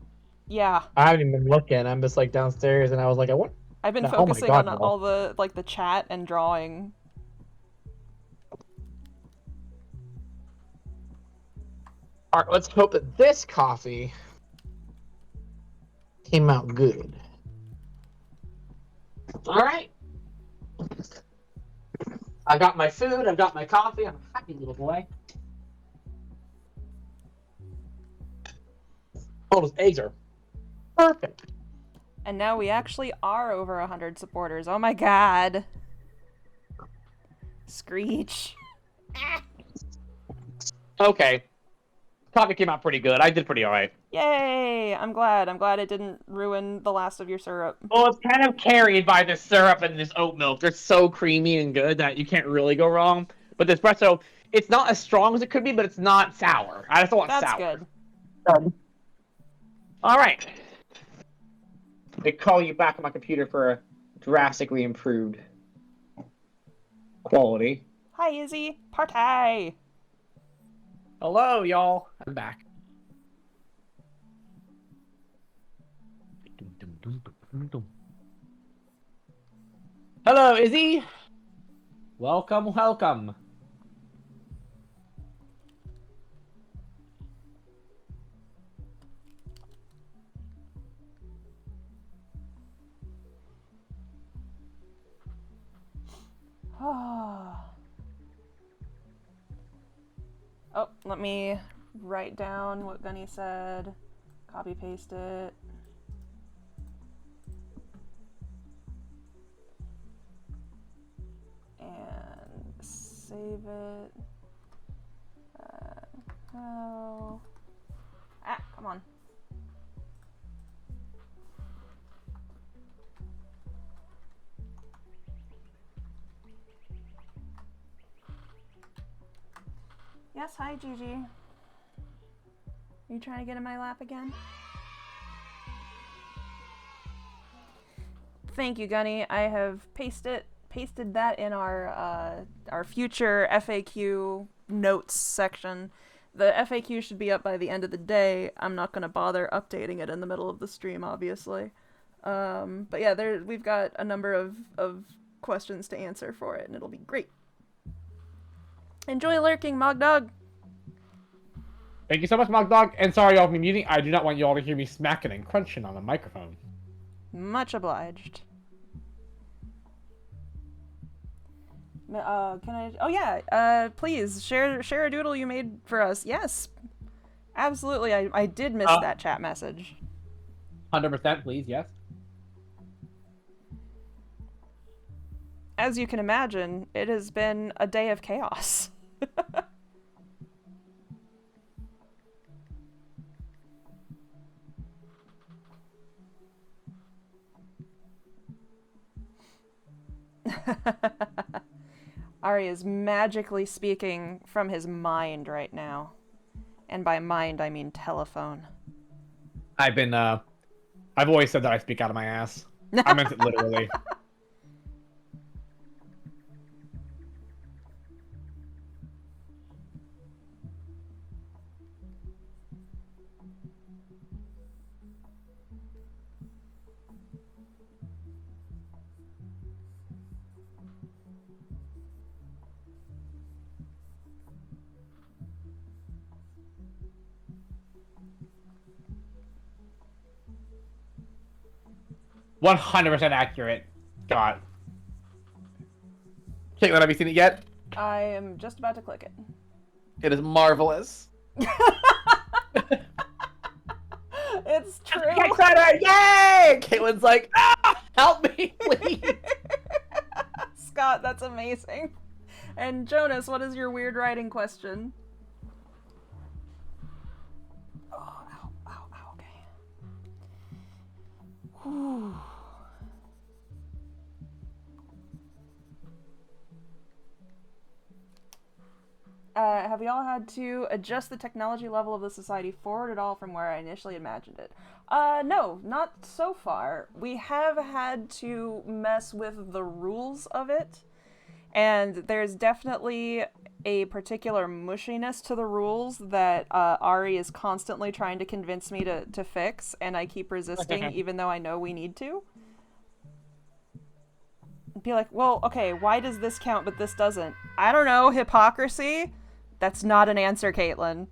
Yeah. I haven't even been looking. I'm just like downstairs, and I was like, I want. I've been No, oh my focusing God, on no. all the like the chat and drawing. All right, let's hope that this coffee came out good. All right. I got my food. I've got my coffee. I'm a happy little boy. Oh, those eggs are perfect. And now we actually are over 100 supporters. Oh my god. Screech. Okay. Coffee came out pretty good. I did pretty alright. Yay! I'm glad. I'm glad it didn't ruin the last of your syrup. Well, it's kind of carried by this syrup and this oat milk. They're so creamy and good that you can't really go wrong. But the espresso, it's not as strong as it could be, but it's not sour. I just don't want That's sour. good. All right. They call you back on my computer for a drastically improved quality. Hi, Izzy. Party! Hello, y'all. I'm back. Hello, Izzy. Welcome, welcome. Oh, let me write down what Gunny said. Copy paste it. And save it. Oh. Ah, come on. Yes, hi Gigi. Are you trying to get in my lap again? Thank you, Gunny. I have pasted that in our future FAQ notes section. The FAQ should be up by the end of the day. I'm not gonna bother updating it in the middle of the stream, obviously. But yeah, we've got a number of questions to answer for it, and it'll be great. Enjoy lurking, Mogdog! Thank you so much, Mogdog. And sorry, y'all, for me muting. I do not want y'all to hear me smacking and crunching on the microphone. Much obliged. Can I? Oh yeah. Please share a doodle you made for us. Yes, absolutely. I did miss that chat message. 100%, please. Yes. As you can imagine, it has been a day of chaos. Ari is magically speaking from his mind right now. And by mind, I mean telephone. I've always said that I speak out of my ass. I meant it literally. %100% accurate. God. Caitlin, have you seen it yet? I am just about to click it. It is marvelous. It's true. Kickstarter! Yay! Caitlin's like, help me, please. Scott, that's amazing. And Jonas, what is your weird writing question? Oh, ow, ow, ow, okay. Whew. Have y'all had to adjust the technology level of the society forward at all from where I initially imagined it? No, not so far. We have had to mess with the rules of it, And there's definitely a particular mushiness to the rules that Ari is constantly trying to convince me to fix, and I keep resisting even though I know we need to. Be like, well, okay, why does this count but this doesn't? I don't know, hypocrisy? That's not an answer, Caitlin.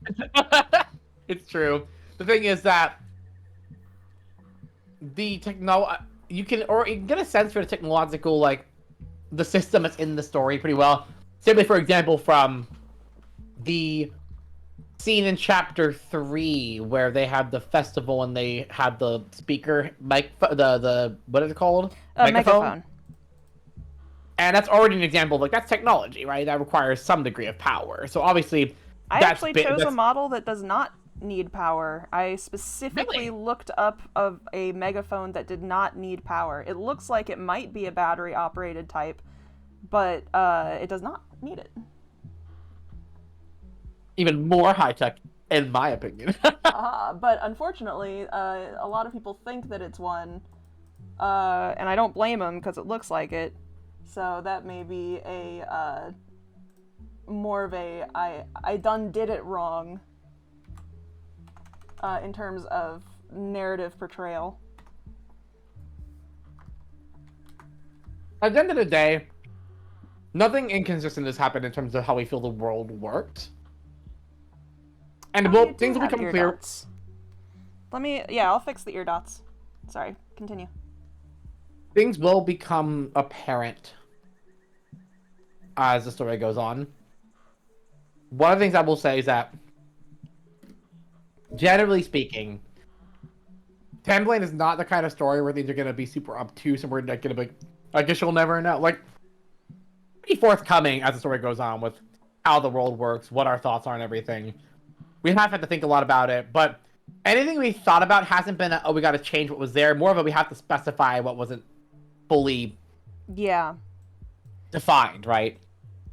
It's true. The thing is that you can get a sense for the technological, like, the system that's in the story pretty well. Simply, for example, from the scene in chapter 3 where they have the festival and they have the speaker mic, the what is it called? Megaphone. And that's already an example of, like, that's technology, right? That requires some degree of power. So obviously, I actually chose a model that does not need power. I specifically looked up of a megaphone that did not need power. It looks like it might be a battery operated type, but it does not need it. Even more high tech, in my opinion. But unfortunately, a lot of people think that it's one, and I don't blame them because it looks like it. So that may be a more of a I done did it wrong in terms of narrative portrayal. At the end of the day, nothing inconsistent has happened in terms of how we feel the world works. And things will become clear. Dots. I'll fix the ear dots. Sorry, continue. Things will become apparent as the story goes on. One of the things I will say is that, generally speaking, Tamberlane is not the kind of story where things are going to be super obtuse and we're not going to be, I guess you'll never know. Like, pretty forthcoming as the story goes on with how the world works, what our thoughts are and everything. We have had to think a lot about it, but anything we thought about hasn't been we got to change what was there. More of it, we have to specify what wasn't fully defined, right?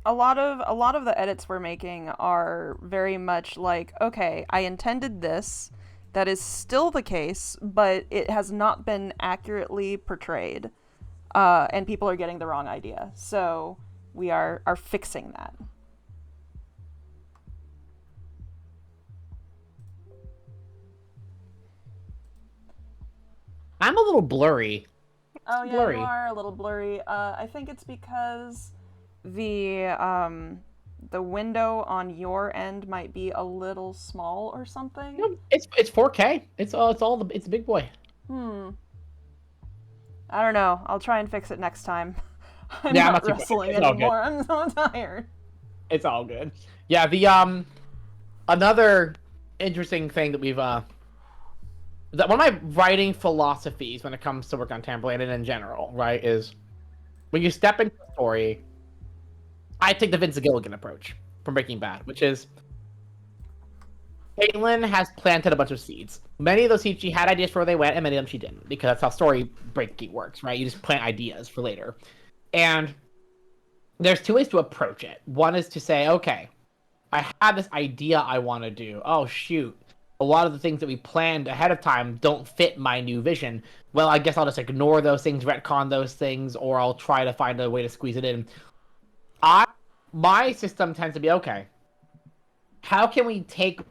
A lot of the edits we're making are very much like, okay, I intended this. That is still the case, but it has not been accurately portrayed, and people are getting the wrong idea. So we are fixing that. I'm a little blurry. Oh yeah, you are a little blurry. I think it's because the window on your end might be a little small or something. No, it's 4K. It's a big boy. I don't know. I'll try and fix it next time. I'm not wrestling anymore. I'm so tired. It's all good. Yeah, the another interesting thing that we've that one of my writing philosophies when it comes to work on Tamberlane and in general, right, is when you step into a story, I take the Vince Gilligan approach from Breaking Bad, which is Caitlin has planted a bunch of seeds. Many of those seeds, she had ideas for where they went, and many of them she didn't, because that's how story breaking works, right? You just plant ideas for later. And there's two ways to approach it. One is to say, okay, I have this idea I want to do. Oh, shoot. A lot of the things that we planned ahead of time don't fit my new vision. Well, I guess I'll just ignore those things, retcon those things, or I'll try to find a way to squeeze it in. My system tends to be, okay, how can we take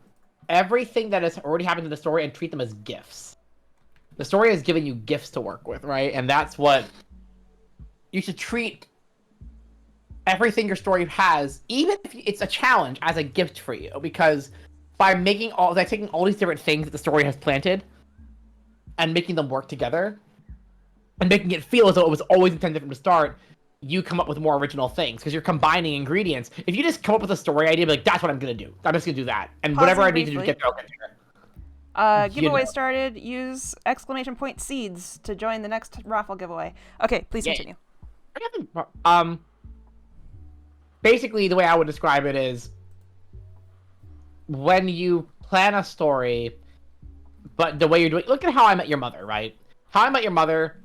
everything that has already happened in the story and treat them as gifts? The story has given you gifts to work with, right? And that's what you should treat everything your story has, even if it's a challenge, as a gift for you, because by taking all these different things that the story has planted and making them work together and making it feel as though it was always intended from the start, you come up with more original things because you're combining ingredients. If you just come up with a story idea, be like, that's what I'm going to do. I'm just going to do that. And whatever I need to do to get there, I'll get there. Giveaway started. Use !seeds to join the next raffle giveaway. Okay, please continue. Basically, the way I would describe it is when you plan a story, but the way you're doing, look at How I Met Your Mother, right? How I Met Your Mother,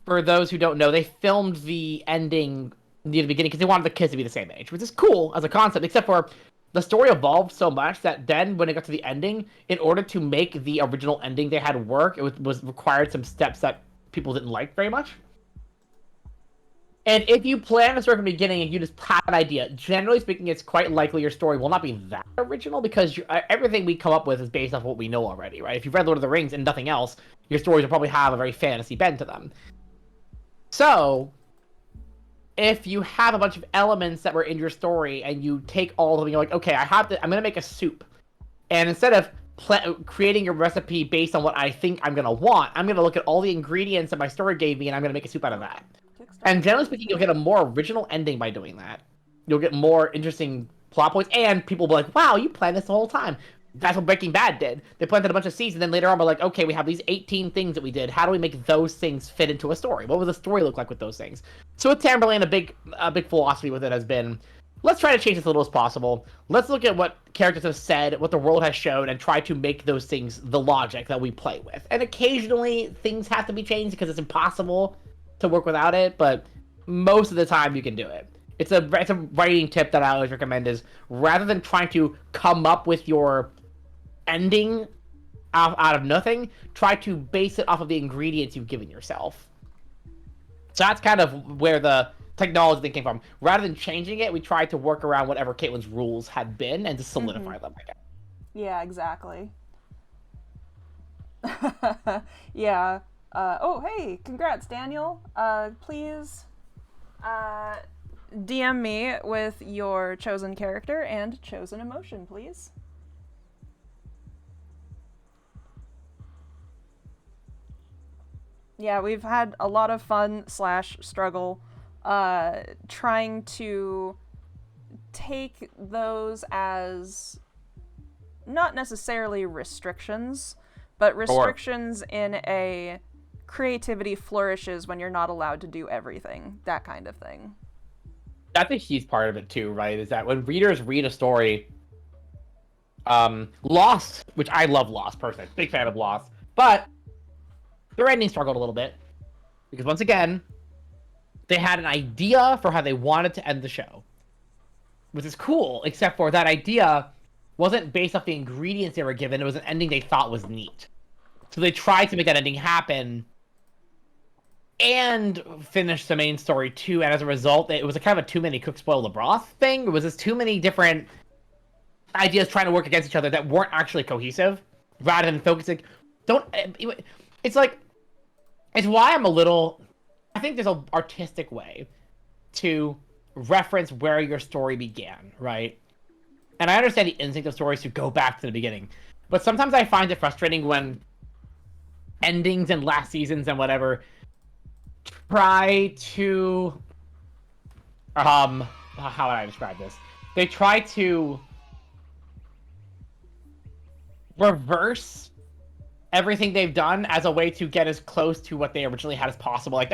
for those who don't know, they filmed the ending near the beginning because they wanted the kids to be the same age, which is cool as a concept, except for the story evolved so much that then when it got to the ending, in order to make the original ending they had work, it was required some steps that people didn't like very much. And if you plan a story from the beginning and you just have an idea, generally speaking, it's quite likely your story will not be that original because everything we come up with is based off what we know already, right? If you've read Lord of the Rings and nothing else, your stories will probably have a very fantasy bend to them. So, if you have a bunch of elements that were in your story and you take all of them, you're like, okay, I'm going to make a soup. And instead of creating a recipe based on what I think I'm going to want, I'm going to look at all the ingredients that my story gave me and I'm going to make a soup out of that. And generally speaking, you'll get a more original ending by doing that. You'll get more interesting plot points, and people will be like, wow, you planned this the whole time. That's what Breaking Bad did. They planted a bunch of seeds, and then later on we're like, okay, we have these 18 things that we did. How do we make those things fit into a story? What would the story look like with those things? So with Tamberlane, a big philosophy with it has been, let's try to change this as little as possible. Let's look at what characters have said, what the world has shown, and try to make those things the logic that we play with. And occasionally, things have to be changed because it's impossible to work without it, but most of the time you can do it. It's a writing tip that I always recommend is rather than trying to come up with your ending out of nothing, try to base it off of the ingredients you've given yourself. So that's kind of where the technology thing came from. Rather than changing it, we tried to work around whatever Caitlin's rules had been and to solidify them, I guess. Yeah, exactly. Yeah. Oh, hey, congrats, Daniel. Please DM me with your chosen character and chosen emotion, please. Yeah, we've had a lot of fun / struggle trying to take those as not necessarily restrictions, but restrictions in a creativity flourishes when you're not allowed to do everything, that kind of thing. That's a huge part of it too, right? Is that when readers read a story, Lost, which I love Lost personally, big fan of Lost, but their ending struggled a little bit because once again, they had an idea for how they wanted to end the show, which is cool, except for that idea wasn't based off the ingredients they were given. It was an ending they thought was neat. So they tried to make that ending happen and finish the main story too, and as a result, it was a kind of a too many cooks spoil the broth thing. It was just too many different ideas trying to work against each other that weren't actually cohesive, rather than focusing. It's like, it's why I think there's an artistic way to reference where your story began, right? And I understand the instinct of stories to go back to the beginning, but sometimes I find it frustrating when endings and last seasons and whatever try to how would I describe this? They try to reverse everything they've done as a way to get as close to what they originally had as possible. Like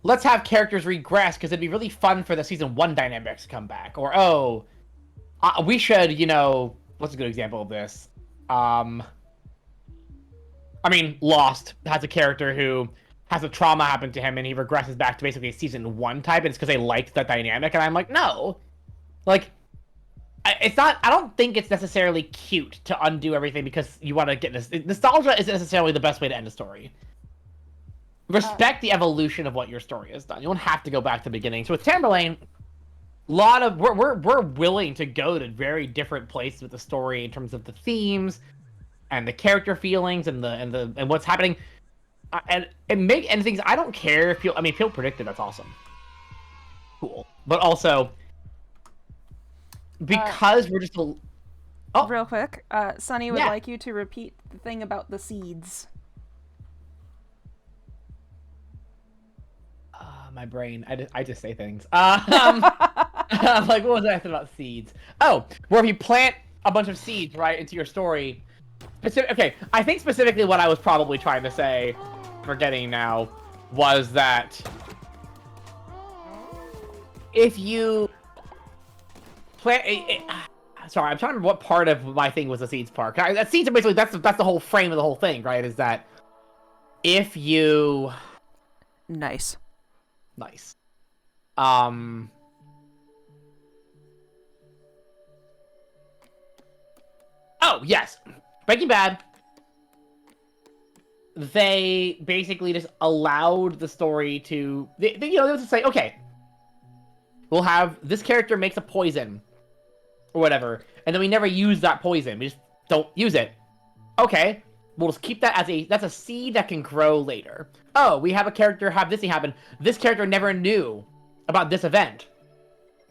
let's have characters regress because it'd be really fun for the season 1 dynamics to come back. Or we should, what's a good example of this? Lost has a character who has a trauma happen to him and he regresses back to basically a season 1 type, and it's because they liked that dynamic, and I'm like, no. Like, it's not, I don't think it's necessarily cute to undo everything because you want to get this. Nostalgia isn't necessarily the best way to end a story. Respect the evolution of what your story has done. You don't have to go back to the beginning. So with Tamberlane, we're willing to go to very different places with the story in terms of the themes and the character feelings and what's happening, and things. I don't care if people predicted. That's awesome, cool. But also because we're just real quick, Sunny would like you to repeat the thing about the seeds. My brain. I just say things. Like, what was I asking about seeds? Oh, where if you plant a bunch of seeds right into your story. Okay, I think specifically what I was probably trying to say, forgetting now, was that if you plant sorry, I'm trying to remember what part of my thing was the seeds part. That seeds are basically that's the whole frame of the whole thing, right? Is that if you nice. Oh yes, Breaking Bad. they basically just allowed the story to, they would say, okay, we'll have this character makes a poison or whatever, and then we never use that poison. We just don't use it. Okay, we'll just keep that as that's a seed that can grow later. Oh, we have a character have this thing happen. This character never knew about this event.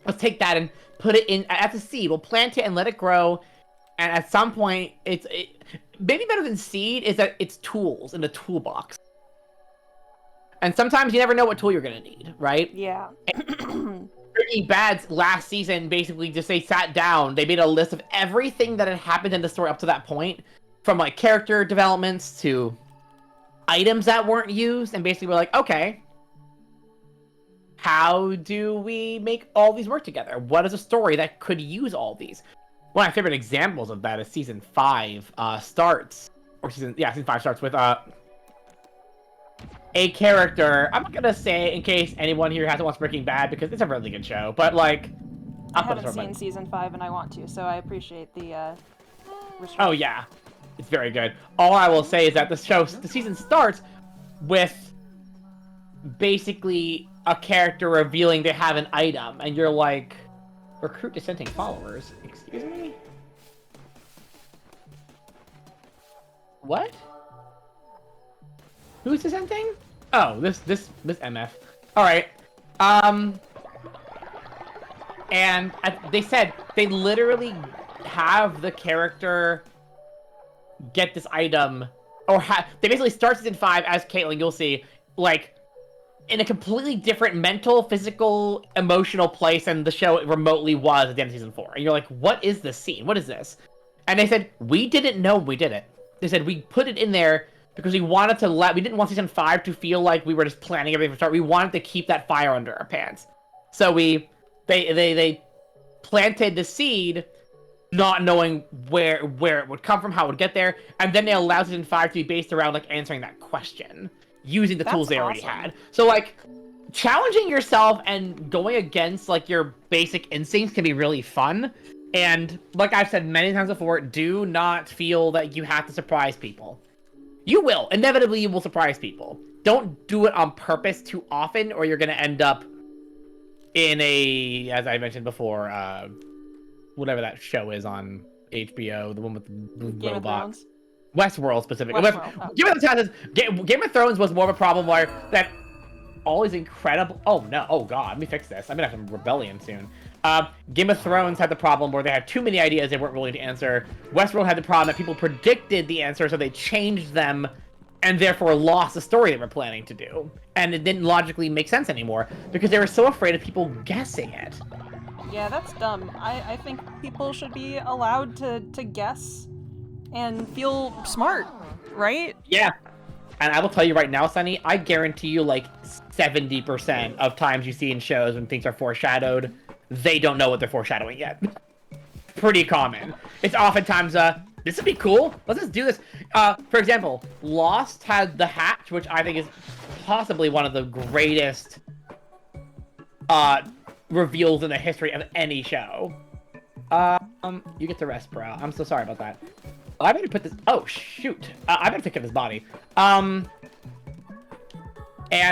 Let's take that and put it in as a seed. We'll plant it and let it grow. And at some point, maybe better than seed is that it's tools in the toolbox. And sometimes you never know what tool you're gonna need, right? Yeah. Breaking Bad's last season basically just they sat down, they made a list of everything that had happened in the story up to that point, from like character developments to items that weren't used, and basically we're like, okay, how do we make all these work together? What is a story that could use all these? One of my favorite examples of that is season 5 starts, or season 5 starts with a character. I'm not gonna say in case anyone here hasn't watched Breaking Bad because it's a really good show, but like, I haven't seen season 5 and I want to, so I appreciate the restriction. Oh yeah, it's very good. All I will say is that the season starts with basically a character revealing they have an item, and you're like, recruit dissenting followers. Excuse me? What? Who's dissenting? Oh, this MF. All right. And they said they literally have the character get this item, or they basically start season 5 as Caytlin. You'll see, like, in a completely different mental, physical, emotional place than the show remotely was at the end of season 4. And you're like, what is this scene? What is this? And they said, we didn't know we did it. They said, we put it in there because we wanted to we didn't want season 5 to feel like we were just planning everything from the start. We wanted to keep that fire under our pants. So they planted the seed, not knowing where it would come from, how it would get there, and then they allowed season 5 to be based around like answering that question, using the tools they already had. So like, challenging yourself and going against like your basic instincts can be really fun. And like I've said many times before, do not feel that you have to surprise people. You will. Inevitably, you will surprise people. Don't do it on purpose too often, or you're going to end up in a, as I mentioned before, whatever that show is on HBO, the one with the robots. Westworld, specifically. Westworld. Game of Thrones was more of a problem where that all these incredible... Oh, no. Oh, God. Let me fix this. I'm going to have some rebellion soon. Game of Thrones had the problem where they had too many ideas they weren't willing to answer. Westworld had the problem that people predicted the answer, so they changed them and therefore lost the story they were planning to do. And it didn't logically make sense anymore because they were so afraid of people guessing it. Yeah, that's dumb. I think people should be allowed to guess and feel smart, right? Yeah. And I will tell you right now, Sunny, I guarantee you like 70% of times you see in shows when things are foreshadowed, they don't know what they're foreshadowing yet. Pretty common. It's oftentimes, this would be cool. Let's just do this. For example, Lost had the hatch, which I think is possibly one of the greatest reveals in the history of any show. You get to rest, bro. I'm so sorry about that. I better put this... Oh, shoot. I better take care of this body. And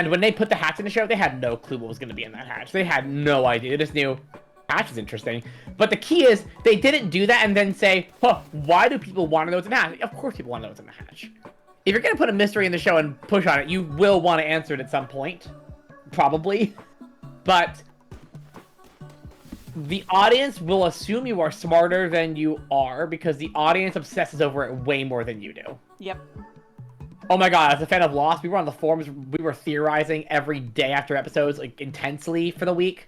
when they put the hatch in the show, they had no clue what was going to be in that hatch. They had no idea. They just knew hatch is interesting. But the key is, they didn't do that and then say, huh, why do people want to know what's in the hatch? Of course people want to know what's in the hatch. If you're going to put a mystery in the show and push on it, you will want to answer it at some point. Probably. But the audience will assume you are smarter than you are because the audience obsesses over it way more than you do. Yep. Oh my god, as a fan of Lost, we were on the forums, we were theorizing every day after episodes, like, intensely for the week.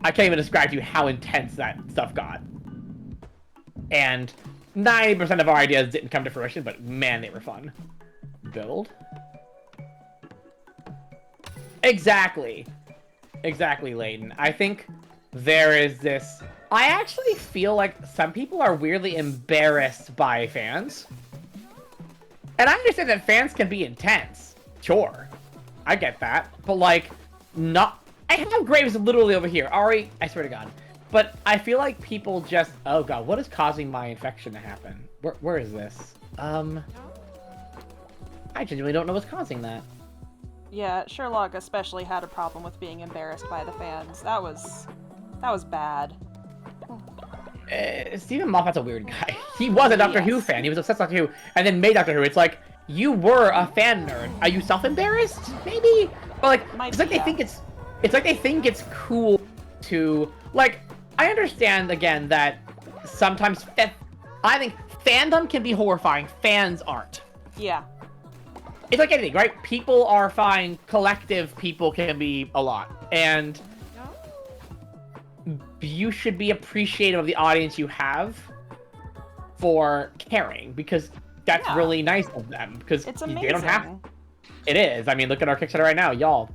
I can't even describe to you how intense that stuff got. And 90% of our ideas didn't come to fruition, but man, they were fun. Build? Exactly. Exactly, Layton. I think there is this... I actually feel like some people are weirdly embarrassed by fans. And I understand that fans can be intense. Sure. I get that. But, like, not... I have Graves literally over here. Ari, I swear to God. But I feel like people just... Oh, God. What is causing my infection to happen? Where is this? I I genuinely don't know what's causing that. Yeah, Sherlock especially had a problem with being embarrassed by the fans. That was bad. Stephen Moffat's a weird guy. He was a Doctor Who Yes. fan. He was obsessed with Doctor Who, and then made Doctor Who. It's like, you were a fan nerd. Are you self-embarrassed? Maybe? But like, it's like they think it's like they think it's cool to, like, I understand, again, that sometimes I think fandom can be horrifying. Fans aren't. Yeah. It's like anything, right? People are fine. Collective people can be a lot. And you should be appreciative of the audience you have for caring, because that's really nice of them. Because It's they amazing. don't have to. It is. I mean, look at our Kickstarter right now, y'all.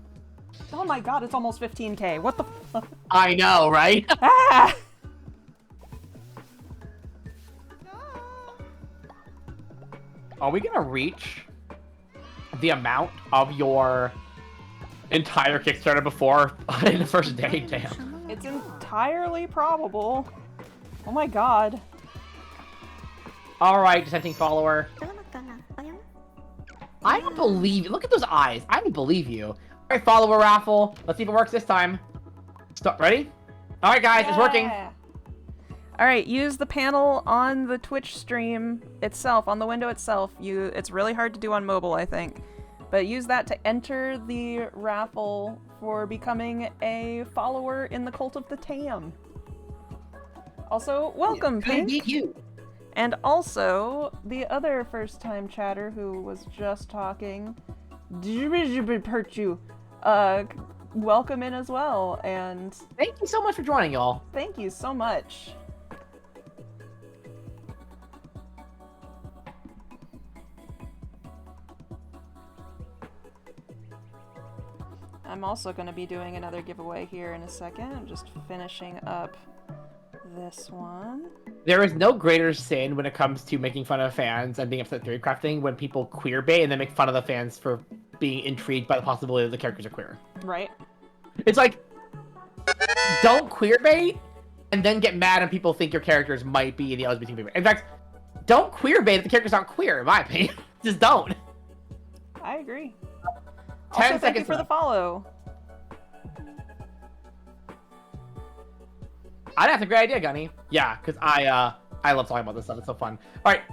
Oh my god, it's almost 15K. What the fuck? I know, right? Ah! Are we gonna reach the amount of your entire Kickstarter before in the first day? Damn. It's entirely probable. Oh my god. Alright, dissenting follower. I don't believe you. Look at those eyes. I don't believe you. Alright, follower raffle. Let's see if it works this time. Stop. Ready? Alright, guys, it's working. Alright, use the panel on the Twitch stream itself, on the window itself. It's really hard to do on mobile, I think. But use that to enter the raffle for becoming a follower in the Cult of the Tam. Also, welcome, Pink! Indeed you. And also, the other first-time chatter who was just talking, hurt you, welcome in as well, and Thank you so much for joining, y'all. thank you so much. I'm also going to be doing another giveaway here in a second. I'm just finishing up this one. There is no greater sin when it comes to making fun of fans and being upset at theory crafting when people queerbait and then make fun of the fans for being intrigued by the possibility that the characters are queer. Right? It's like, don't queerbait and then get mad and people think your characters might be in the LGBT community. In fact, don't queerbait if the characters aren't queer, in my opinion. Just don't. I agree. 10 Also, thank you seconds for the left. follow. I think that's a great idea, Gunny. Yeah, because I love talking about this stuff. It's so fun. All right,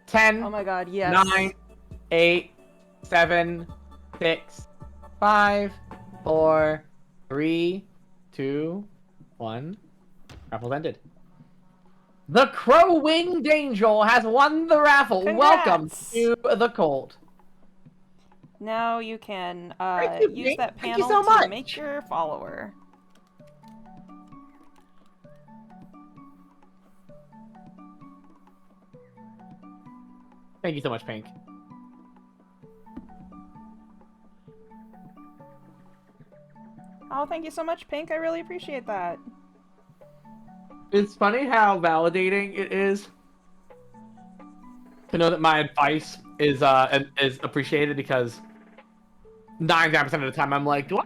10, Oh my god, yes. 9, 8, 7, 6, 5, 4, 3, 2, 1. Raffle's ended. The Crow-Winged Angel has won the raffle. Welcome Congrats. to the cult. Now you can Thank you, use Pink. that Thank you panel so to much. make your follower. Thank you so much, Pink. Oh, thank you so much, Pink. I really appreciate that. It's funny how validating it is to know that my advice is appreciated, because 99% of the time I'm like, do I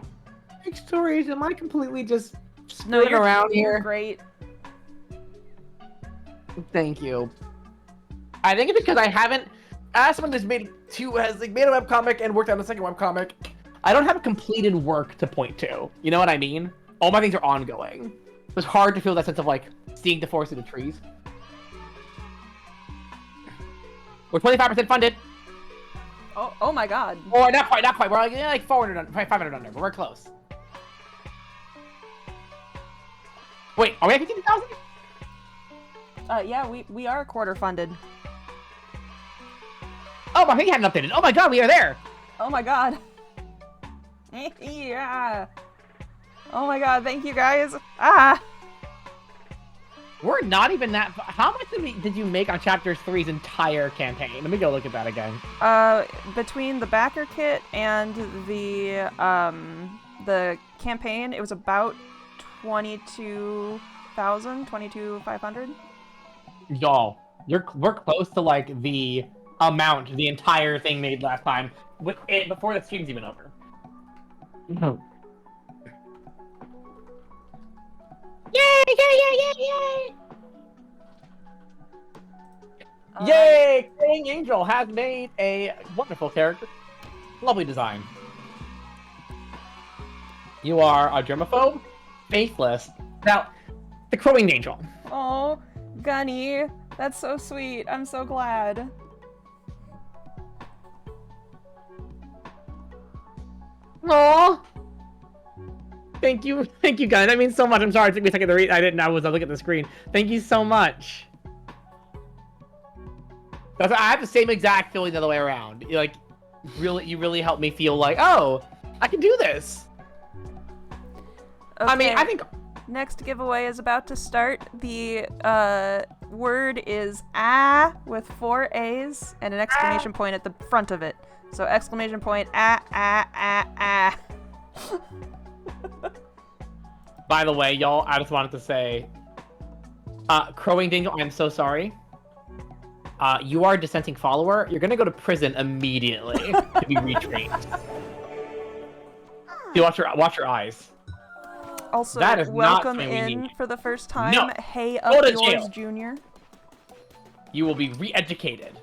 make stories? Am I completely just screwing around You're here? great. Thank you. I think it's because I haven't, as someone that's made a webcomic and worked on the second webcomic, I don't have a completed work to point to. You know what I mean? All my things are ongoing. It's hard to feel that sense of like seeing the forest through the trees. We're 25% funded. Oh my god. Or not quite. We're like 400 under, 500 under, but we're close. Wait, are we at 15,000? Yeah, we are quarter funded. Oh, my thing hadn't updated. Oh my god, we are there. Oh my god. Yeah. Oh my god, thank you guys. Ah. We're not even that. How much did you make on Chapter 3's entire campaign? Let me go look at that again. Between the backer kit and the campaign, it was about 22,000, 22,500. Y'all, we're close to like the amount the entire thing made last time with it before the stream's even over. No. Yay! Yay! King Angel has made a wonderful character. Lovely design. You are a germaphobe, faithless. Now, the Crowing Angel. Oh, Gunny, that's so sweet. I'm so glad. Aww. Thank you, guys. That means so much. I'm sorry it took me a second to read. I was looking at the screen. Thank you so much. I have the same exact feeling the other way around. You really helped me feel like, oh, I can do this. Okay. I mean, I think Next giveaway is about to start. The word is "ah" with 4 A's and an exclamation point at the front of it. So exclamation point ah. By the way, y'all, I just wanted to say, Crowing Angel, I'm so sorry. You are a dissenting follower. You're gonna go to prison immediately to be retrained. You watch your eyes. Also, That is not welcome something we in need. for the first time. No. Hey Go up to yours, jail. Junior. You will be re-educated.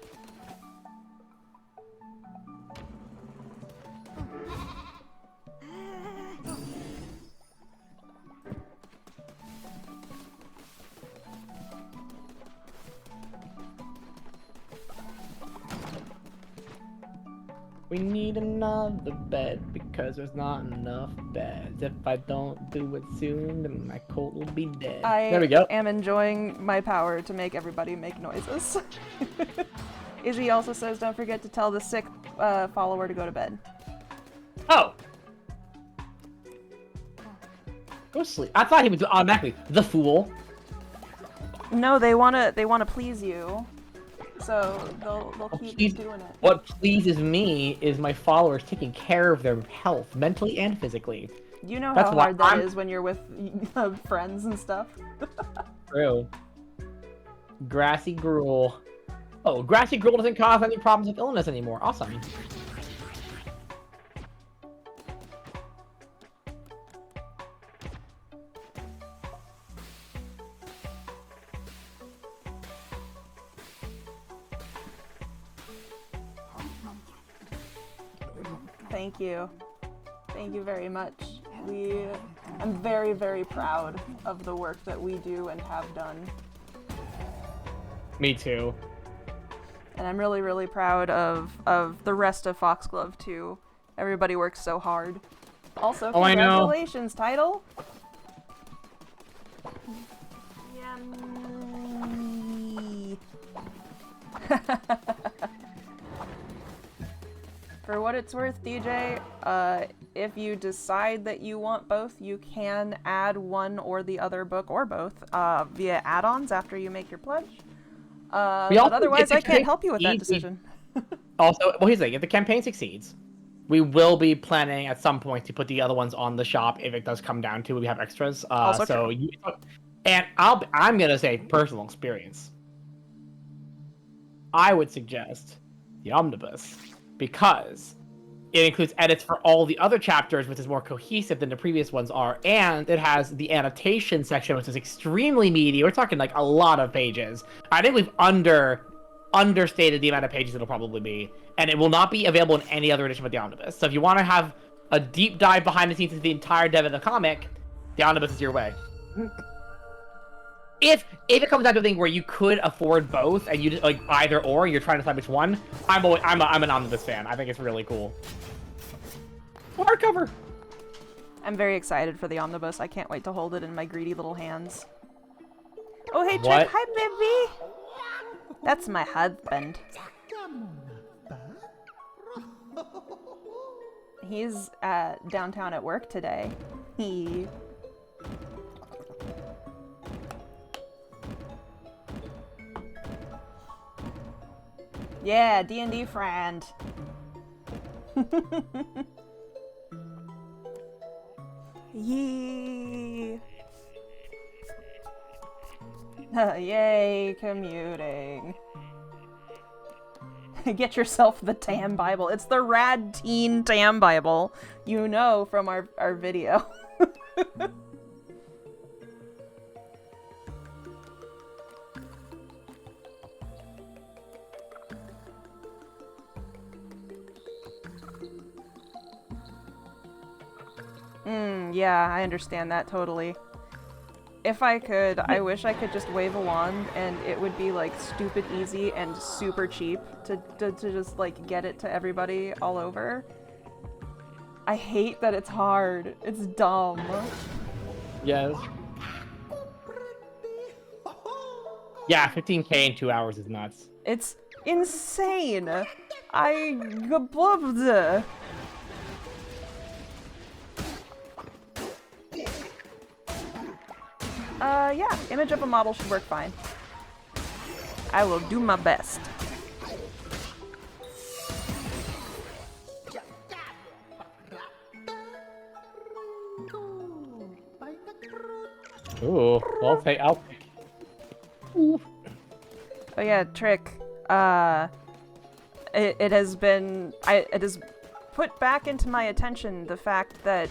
We need another bed because there's not enough beds. If I don't do it soon, then my coat will be dead. There we go. I am enjoying my power to make everybody make noises. Izzy also says, don't forget to tell the sick follower to go to bed. Oh! Go sleep. I thought he would do automatically. The fool. No, they wanna please you. So they'll keep doing it. What pleases me is my followers taking care of their health, mentally and physically. You know That's how why hard that I'm- is when you're with friends and stuff. True. Grassy gruel. Oh, grassy gruel doesn't cause any problems with illness anymore. Awesome. Thank you. Thank you very much. I'm very, very proud of the work that we do and have done. Me too. And I'm really, really proud of the rest of Foxglove too. Everybody works so hard. Also, Oh, I know. congratulations, title! Yummy. For what it's worth, DJ, if you decide that you want both, you can add one or the other book, or both, via add-ons after you make your pledge. But also otherwise, get I can't the help you with that campaign decision. Also, well, here's the thing. If the campaign succeeds, we will be planning at some point to put the other ones on the shop if it does come down to it. We have extras. Also so and I'm gonna say personal experience. I would suggest the omnibus because it includes edits for all the other chapters, which is more cohesive than the previous ones are, and it has the annotation section, which is extremely meaty. We're talking like a lot of pages. I think we've understated the amount of pages it'll probably be, and it will not be available in any other edition but the omnibus. So if you want to have a deep dive behind the scenes of the entire dev of the comic, the omnibus is your way. If it comes down to a thing where you could afford both and you just like either or, you're trying to decide which one, I'm an omnibus fan. I think it's really cool. Hardcover. I'm very excited for the omnibus. I can't wait to hold it in my greedy little hands. Oh, hey, What? Trick. Hi, baby. That's my husband. He's downtown at work today. Yeah, D&D friend. Yee. Yay, commuting. Get yourself the Tam Bible. It's the Rad Teen Tam Bible. You know from our video. Yeah, I understand that totally. If I could, I wish I could just wave a wand and it would be like stupid easy and super cheap to just like get it to everybody all over. I hate that it's hard. It's dumb. Yes. Yeah, 15K in 2 hours is nuts. It's insane. I gablubbed. Yeah, image of a model should work fine. I will do my best. Ooh, I'll take. Oh yeah, Trick. It has been it has put back into my attention the fact that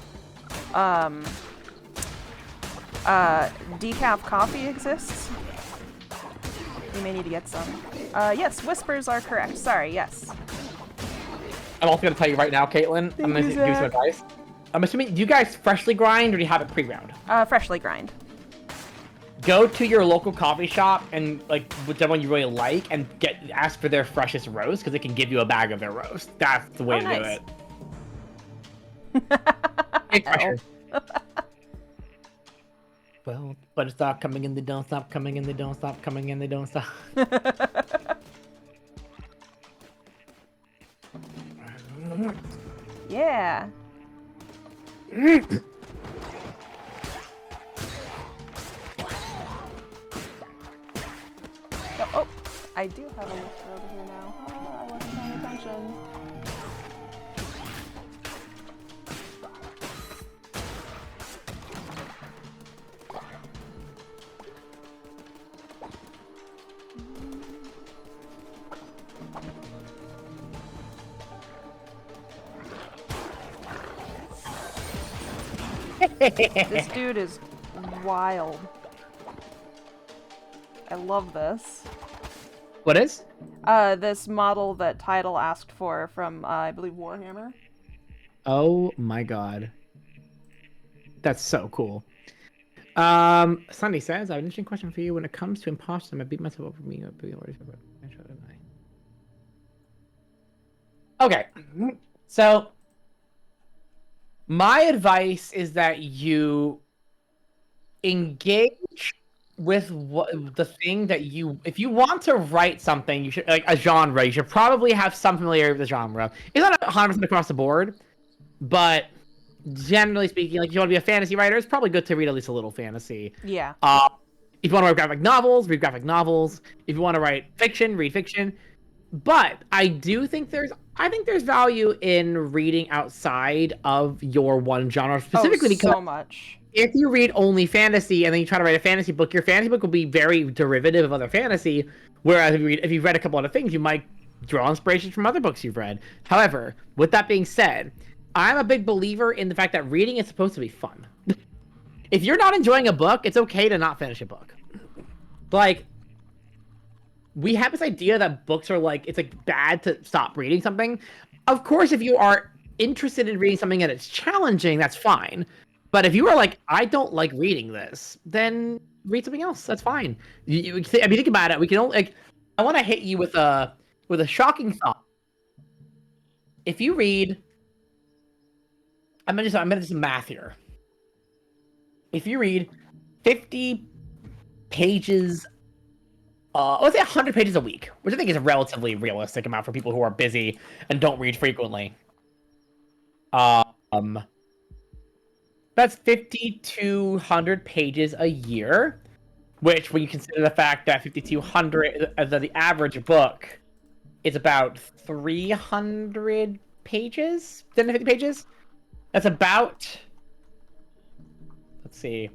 decaf coffee exists. You may need to get some. Yes, whispers are correct. Sorry, yes. I'm also gonna tell you right now, Caitlin. I'm gonna give you some advice. I'm assuming, do you guys freshly grind or do you have it pre-ground? Freshly grind. Go to your local coffee shop and like whichever one you really like and ask for their freshest roast because it can give you a bag of their roast. That's the way to nice. do it. Take pressure. Well, but it's stop coming in, they don't stop coming in, they don't stop coming in, they don't stop. Yeah. Oh, I do have a list over here now. Oh, I wasn't paying attention. This dude is wild. I love this. What is? This model that Tidal asked for from, I believe, Warhammer. Oh my god. That's so cool. Sunday says, I have an interesting question for you. When it comes to imposters, I beat myself up for me. Okay. So, my advice is that you engage with the thing that if you want to write something, you should, like a genre, you should probably have some familiarity with the genre. It's not 100% across the board, but generally speaking, like if you want to be a fantasy writer, it's probably good to read at least a little fantasy. Yeah. If you want to write graphic novels, read graphic novels. If you want to write fiction, read fiction. But I do think there's value in reading outside of your one genre, specifically because so much. If you read only fantasy and then you try to write a fantasy book, your fantasy book will be very derivative of other fantasy. Whereas if you've read a couple other things, you might draw inspiration from other books you've read. However, with that being said, I'm a big believer in the fact that reading is supposed to be fun. If you're not enjoying a book, it's okay to not finish a book. Like, we have this idea that books are like, it's like bad to stop reading something. Of course, if you are interested in reading something and it's challenging, that's fine. But if you are like, I don't like reading this, then read something else. That's fine. I mean, think about it. We can only, like, I want to hit you with a shocking thought. If you read, I'm gonna do some math here. If you read 50 pages, let's say 100 pages a week, which I think is a relatively realistic amount for people who are busy and don't read frequently. That's 5,200 pages a year, which when you consider the fact that 5,200, the average book is about 300 pages, 350 pages. That's about, let's see,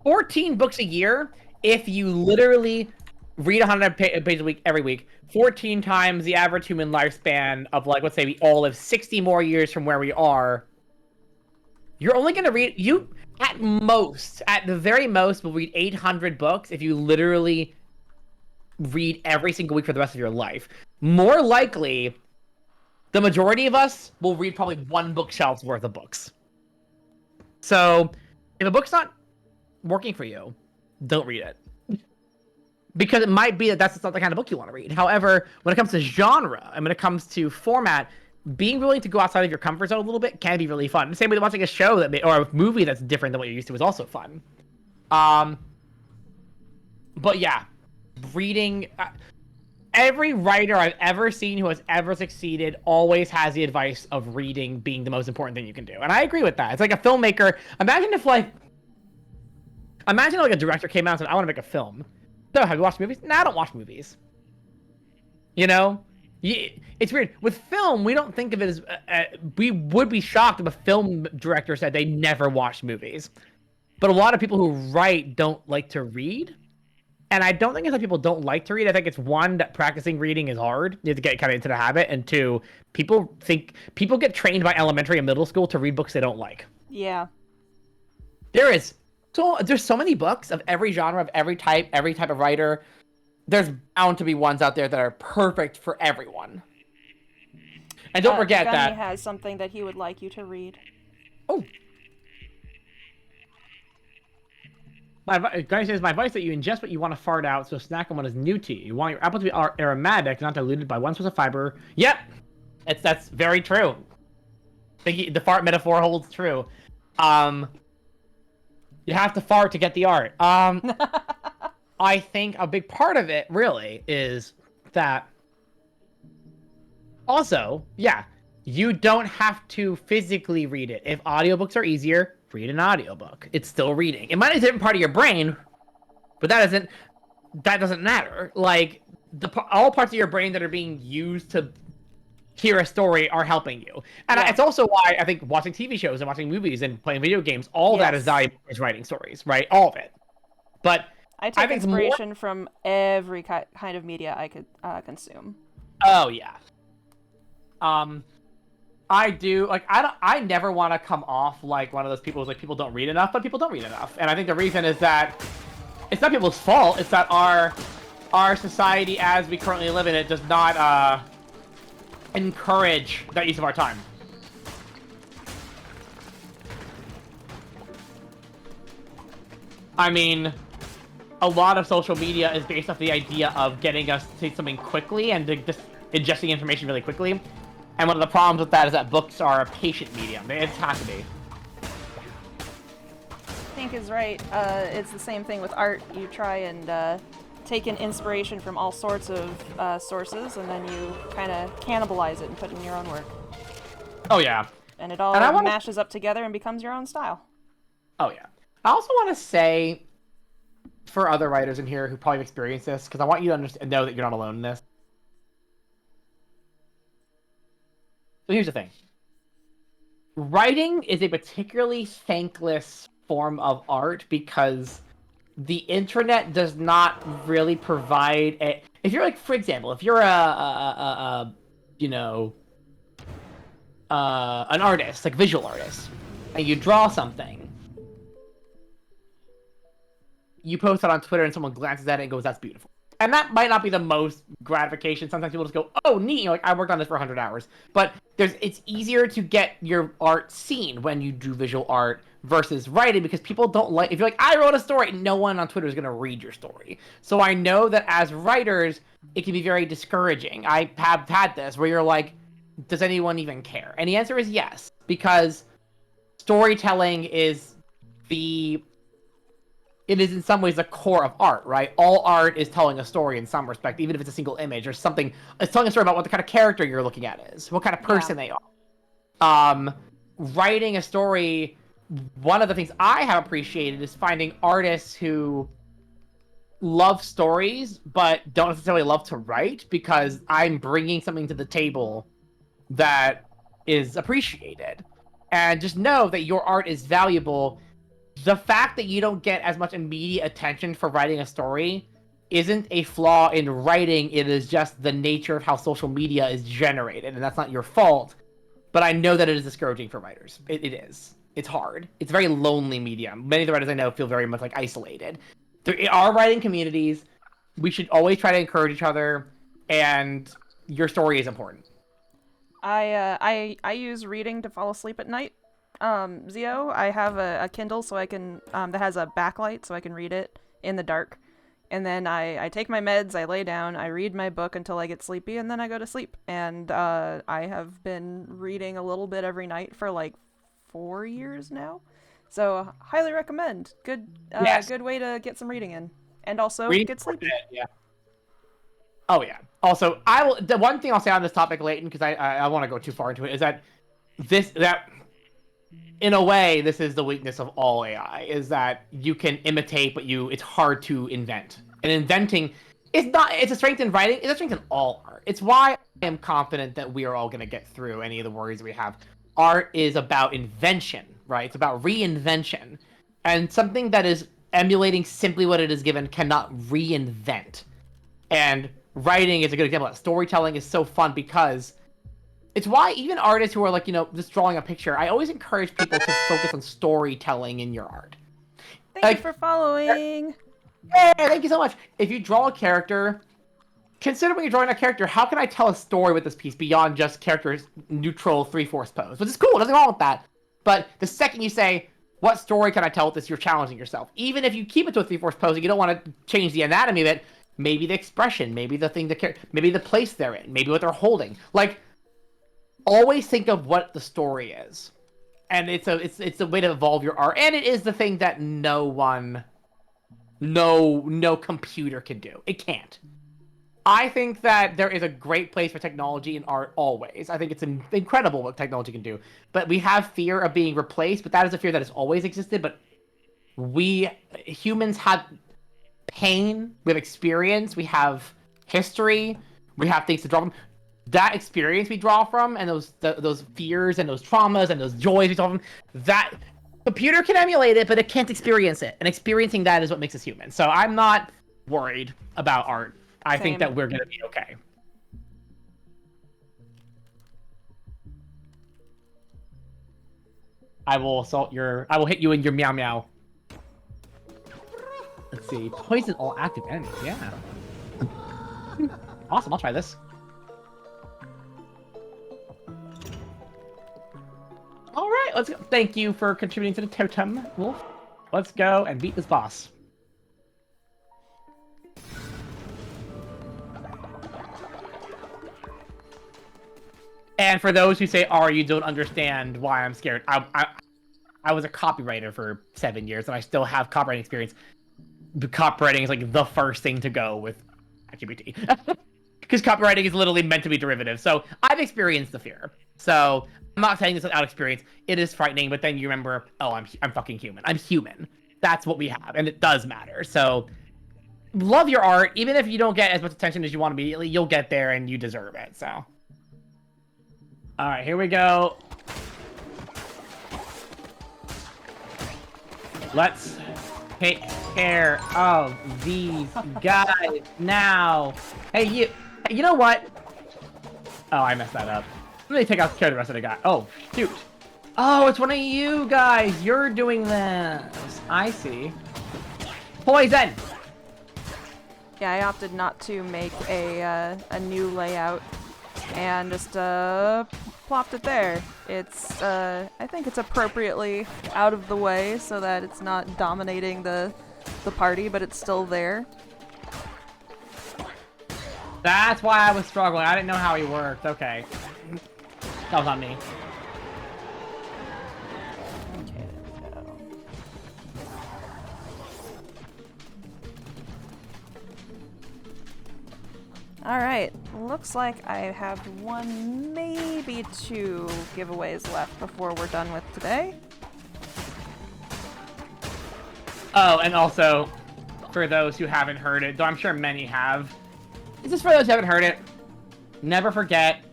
14 books a year if you literally read 100 pages a week every week. 14 times the average human lifespan of, like, let's say we all live 60 more years from where we are. You're only going to read, at the very most, will read 800 books if you literally read every single week for the rest of your life. More likely, the majority of us will read probably one bookshelf's worth of books. So if a book's not working for you, don't read it. Because it might be that that's not the kind of book you want to read. However, when it comes to genre and when it comes to format, being willing to go outside of your comfort zone a little bit can be really fun. The same way that watching a show or a movie that's different than what you're used to is also fun. But yeah, reading. Every writer I've ever seen who has ever succeeded always has the advice of reading being the most important thing you can do, and I agree with that. It's like a filmmaker. Imagine a director came out and said, "I want to make a film." So, have you watched movies? No, I don't watch movies. You know, it's weird. With film, we don't think of it as we would be shocked if a film director said they never watched movies. But a lot of people who write don't like to read. And I don't think it's that people don't like to read. I think it's one, that practicing reading is hard. You have to get kind of into the habit. And two, people get trained by elementary and middle school to read books they don't like. Yeah. There's so many books of every genre, of every type of writer. There's bound to be ones out there that are perfect for everyone. And don't forget Gunny that has something that he would like you to read. Oh. Guy says, my advice that you ingest what you want to fart out, so snack on what is new to you. You want your apple to be aromatic, not diluted by one source of fiber. Yep! That's very true. The fart metaphor holds true. You have to fart to get the art. I think a big part of it, really, is that... Also, yeah, you don't have to physically read it. If audiobooks are easier, read an audiobook. It's still reading. It might be a different part of your brain, but that doesn't matter. Like, all parts of your brain that are being used to hear a story are helping you. And it's also why I think watching TV shows and watching movies and playing video games, all that is valuable is writing stories, right? All of it. But I take inspiration from every kind of media I could consume. Oh, yeah. I do, like, I never want to come off like one of those people who's like, people don't read enough, but people don't read enough. And I think the reason is that it's not people's fault, it's that our society as we currently live in it does not encourage that use of our time. I mean, a lot of social media is based off the idea of getting us to something quickly and just ingesting information really quickly. And one of the problems with that is that books are a patient medium. It has to be. Pink is right. It's the same thing with art. You try and take an inspiration from all sorts of sources, and then you kind of cannibalize it and put it in your own work. Oh, yeah. And it all mashes up together and becomes your own style. Oh, yeah. I also want to say, for other writers in here who probably have experienced this, because I want you to know that you're not alone in this. So here's the thing. Writing is a particularly thankless form of art because the internet does not really provide a... If you're like, for example, if you're an artist, like visual artist, and you draw something, you post it on Twitter and someone glances at it and goes, that's beautiful. And that might not be the most gratification. Sometimes people just go, oh, neat. You're like, I worked on this for 100 hours. But it's easier to get your art seen when you do visual art versus writing because people don't like... If you're like, I wrote a story, no one on Twitter is going to read your story. So I know that as writers, it can be very discouraging. I have had this where you're like, does anyone even care? And the answer is yes. Because storytelling is it is in some ways the core of art, right? All art is telling a story in some respect, even if it's a single image or something. It's telling a story about what the kind of character you're looking at is, what kind of person they are. Writing a story, one of the things I have appreciated is finding artists who love stories, but don't necessarily love to write because I'm bringing something to the table that is appreciated. And just know that your art is valuable. The fact that you don't get as much immediate attention for writing a story isn't a flaw in writing. It is just the nature of how social media is generated, and that's not your fault. But I know that it is discouraging for writers. It is. It's hard. It's a very lonely medium. Many of the writers I know feel very much like isolated. There are writing communities. We should always try to encourage each other, and your story is important. I use reading to fall asleep at night. Zio, I have a Kindle so I can that has a backlight so I can read it in the dark. And then I take my meds, I lay down, I read my book until I get sleepy, and then I go to sleep. And I have been reading a little bit every night for like 4 years now. So highly recommend. Good Yes. good way to get some reading in. And also Reading get sleepy. Yeah. Oh yeah. Also, the one thing I'll say on this topic, Leighton, because I want to go too far into it, is that in a way, this is the weakness of all AI, is that you can imitate, but it's hard to invent. And inventing, it's a strength in writing, it's a strength in all art. It's why I am confident that we are all going to get through any of the worries we have. Art is about invention, right? It's about reinvention. And something that is emulating simply what it is given cannot reinvent. And writing is a good example. Storytelling is so fun because it's why even artists who are like, just drawing a picture, I always encourage people to focus on storytelling in your art. Thank you for following. Hey, thank you so much. If you draw a character, consider when you're drawing a character, how can I tell a story with this piece beyond just character's neutral 3/4 pose? Which is cool, nothing wrong with that. But the second you say, what story can I tell with this, you're challenging yourself. Even if you keep it to a 3/4 pose and you don't want to change the anatomy of it, maybe the expression, maybe the thing, maybe the place they're in, maybe what they're holding. Like, always think of what the story is, and it's a way to evolve your art, and it is the thing that no computer can do. It can't. I think that there is a great place for technology in art always. I think it's incredible what technology can do, but we have fear of being replaced. But that is a fear that has always existed. But we humans have pain, we have experience, we have history, we have things to draw from. That experience we draw from, and those fears and those traumas and those joys we draw from, that computer can emulate it, but it can't experience it. And experiencing that is what makes us human. So I'm not worried about art. I think that we're gonna be okay. I will hit you in your meow meow. Let's see. Poison all active enemies. Yeah. Awesome. I'll try this. All right. Let's go. Thank you for contributing to the totem, Wolf. Let's go and beat this boss. And for those who say, "Ari, you don't understand why I'm scared," I was a copywriter for 7 years, and I still have copywriting experience. The copywriting is like the first thing to go with ChatGPT, because copywriting is literally meant to be derivative. So I've experienced the fear. So I'm not saying this without experience. It is frightening, but then you remember, oh, I'm fucking human. I'm human. That's what we have, and it does matter. So love your art, even if you don't get as much attention as you want immediately. You'll get there, and you deserve it. So. All right, here we go. Let's take care of these guys now. Hey, you know what? Oh, I messed that up. Let me take out care of the rest of the guy. Oh, shoot. Oh, it's one of you guys. You're doing this. I see. Poison! Yeah, I opted not to make a new layout and just plopped it there. It's I think it's appropriately out of the way so that it's not dominating the party, but it's still there. That's why I was struggling. I didn't know how he worked. Okay. That was on me. Okay, there we go. Alright, looks like I have one, maybe two giveaways left before we're done with today. Oh, and also, for those who haven't heard it, though I'm sure many have, this is for those who haven't heard it, never forget,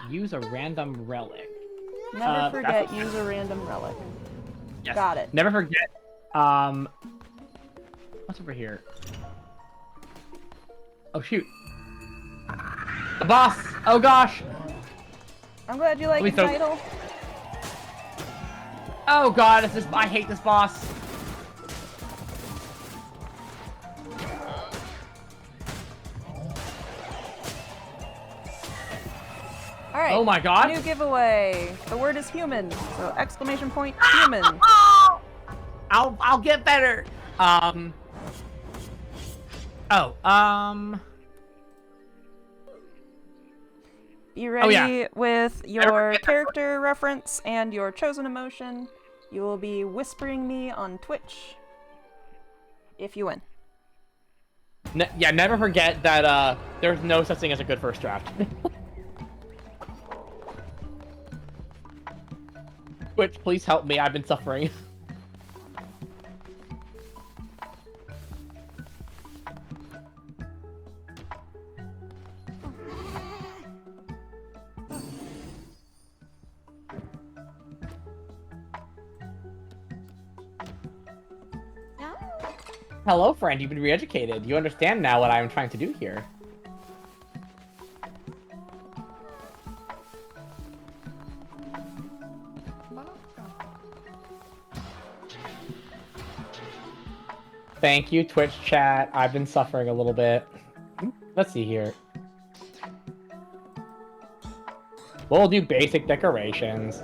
use a random relic. Never forget, use a random relic. Yes. Got it. Never forget, what's over here? Oh, shoot. The boss! Oh, gosh! I'm glad you like the title. Oh, God, I hate this boss. Alright. Oh my god. New giveaway. The word is human. So exclamation point human. I'll get better. Be ready yeah. with your character reference and your chosen emotion. You will be whispering me on Twitch if you win. Yeah, never forget that there's no such thing as a good first draft. Twitch, please help me. I've been suffering. Hello, friend. You've been re-educated. You understand now what I'm trying to do here. Thank you, Twitch chat. I've been suffering a little bit. Let's see here. We'll do basic decorations.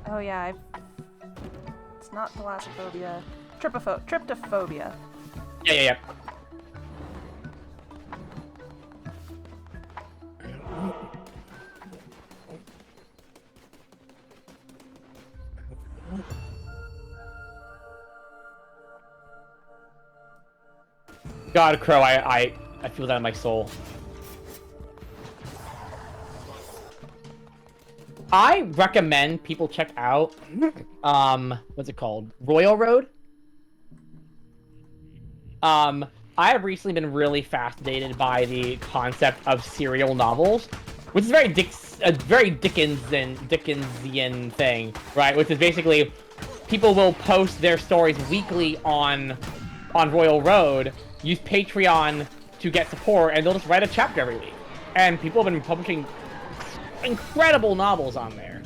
Oh yeah, it's not thalassophobia. Tryptophobia. Yeah. God, Crow, I feel that in my soul. I recommend people check out, what's it called? Royal Road? I have recently been really fascinated by the concept of serial novels, which is a very Dickensian thing, right? Which is basically, people will post their stories weekly on Royal Road, use Patreon to get support, and they'll just write a chapter every week. And people have been publishing incredible novels on there.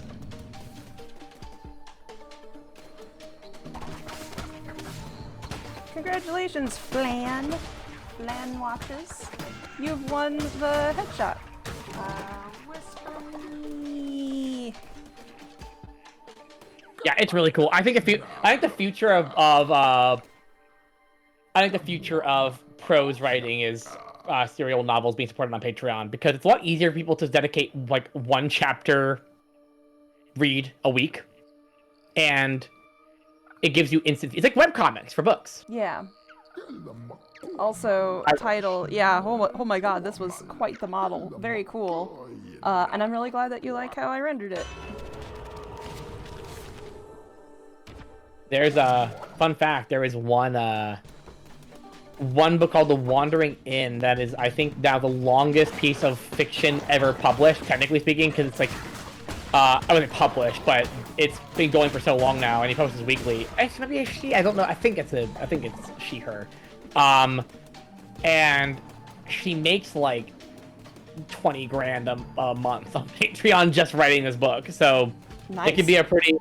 Congratulations, Flan. Flan watches. You've won the headshot. Whisper me. Yeah, it's really cool. I think the future of prose writing is serial novels being supported on Patreon, because it's a lot easier for people to dedicate like one chapter read a week, and it gives you instant. It's like webcomics for books. Yeah. Also, title. Yeah. Oh my God, this was quite the model. Very cool. And I'm really glad that you like how I rendered it. There's a fun fact. There is one book called The Wandering Inn that is, I think, now the longest piece of fiction ever published, technically speaking, because it's like, I wasn't published, but it's been going for so long now, and he posts weekly. Maybe a she, I don't know. I think it's she, her. And she makes like 20 grand a month on Patreon just writing this book. So Nice. It could be a pretty,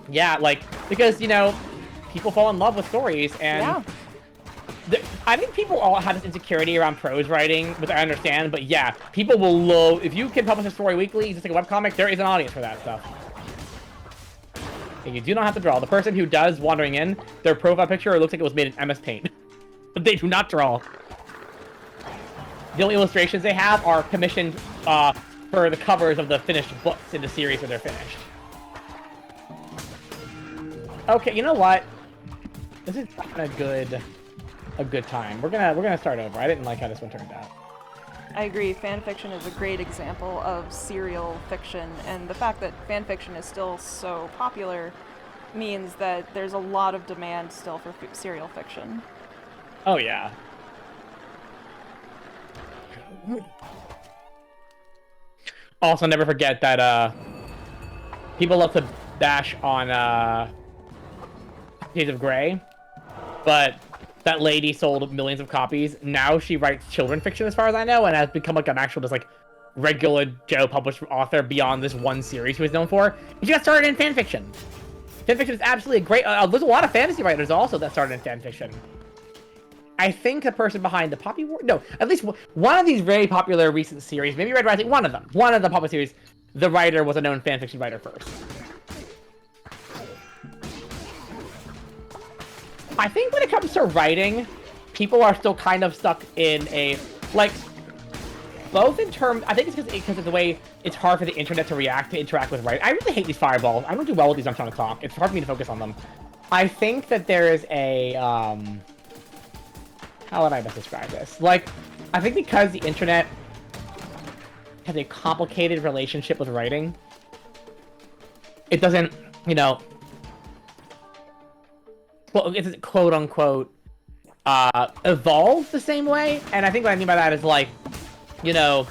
yeah, like, because, you know, people fall in love with stories, and Yeah. I think people all have this insecurity around prose writing, which I understand, but yeah, people will love, if you can publish a story weekly, just like a webcomic, there is an audience for that stuff. And you do not have to draw. The person who does Wandering In, their profile picture looks like it was made in MS Paint. But they do not draw. The only illustrations they have are commissioned for the covers of the finished books in the series where they're finished. Okay, you know what? This is not a good time. We're gonna start over. I didn't like how this one turned out. I agree. Fanfiction is a great example of serial fiction, and the fact that fanfiction is still so popular means that there's a lot of demand still for serial fiction. Oh yeah. Also, never forget that people love to bash on Shades of Grey, but that lady sold millions of copies. Now she writes children fiction, as far as I know, and has become like an actual just like regular Joe published author beyond this one series she was known for. And she got started in fanfiction. Fanfiction is absolutely great. There's a lot of fantasy writers also that started in fanfiction. I think the person behind the Poppy War, no, at least one of these very popular recent series, maybe Red Rising, one of the popular series, the writer was a known fanfiction writer first. I think when it comes to writing, people are still kind of stuck in a, like, both in terms, I think it's because of the way it's hard for the internet to interact with writing. I really hate these fireballs. I don't do well with these when I'm trying to talk. It's hard for me to focus on them. I think that there is a, how would I best describe this? Like, I think because the internet has a complicated relationship with writing, it doesn't, you know, it's quote-unquote, evolve the same way. And I think what I mean by that is, like, you know,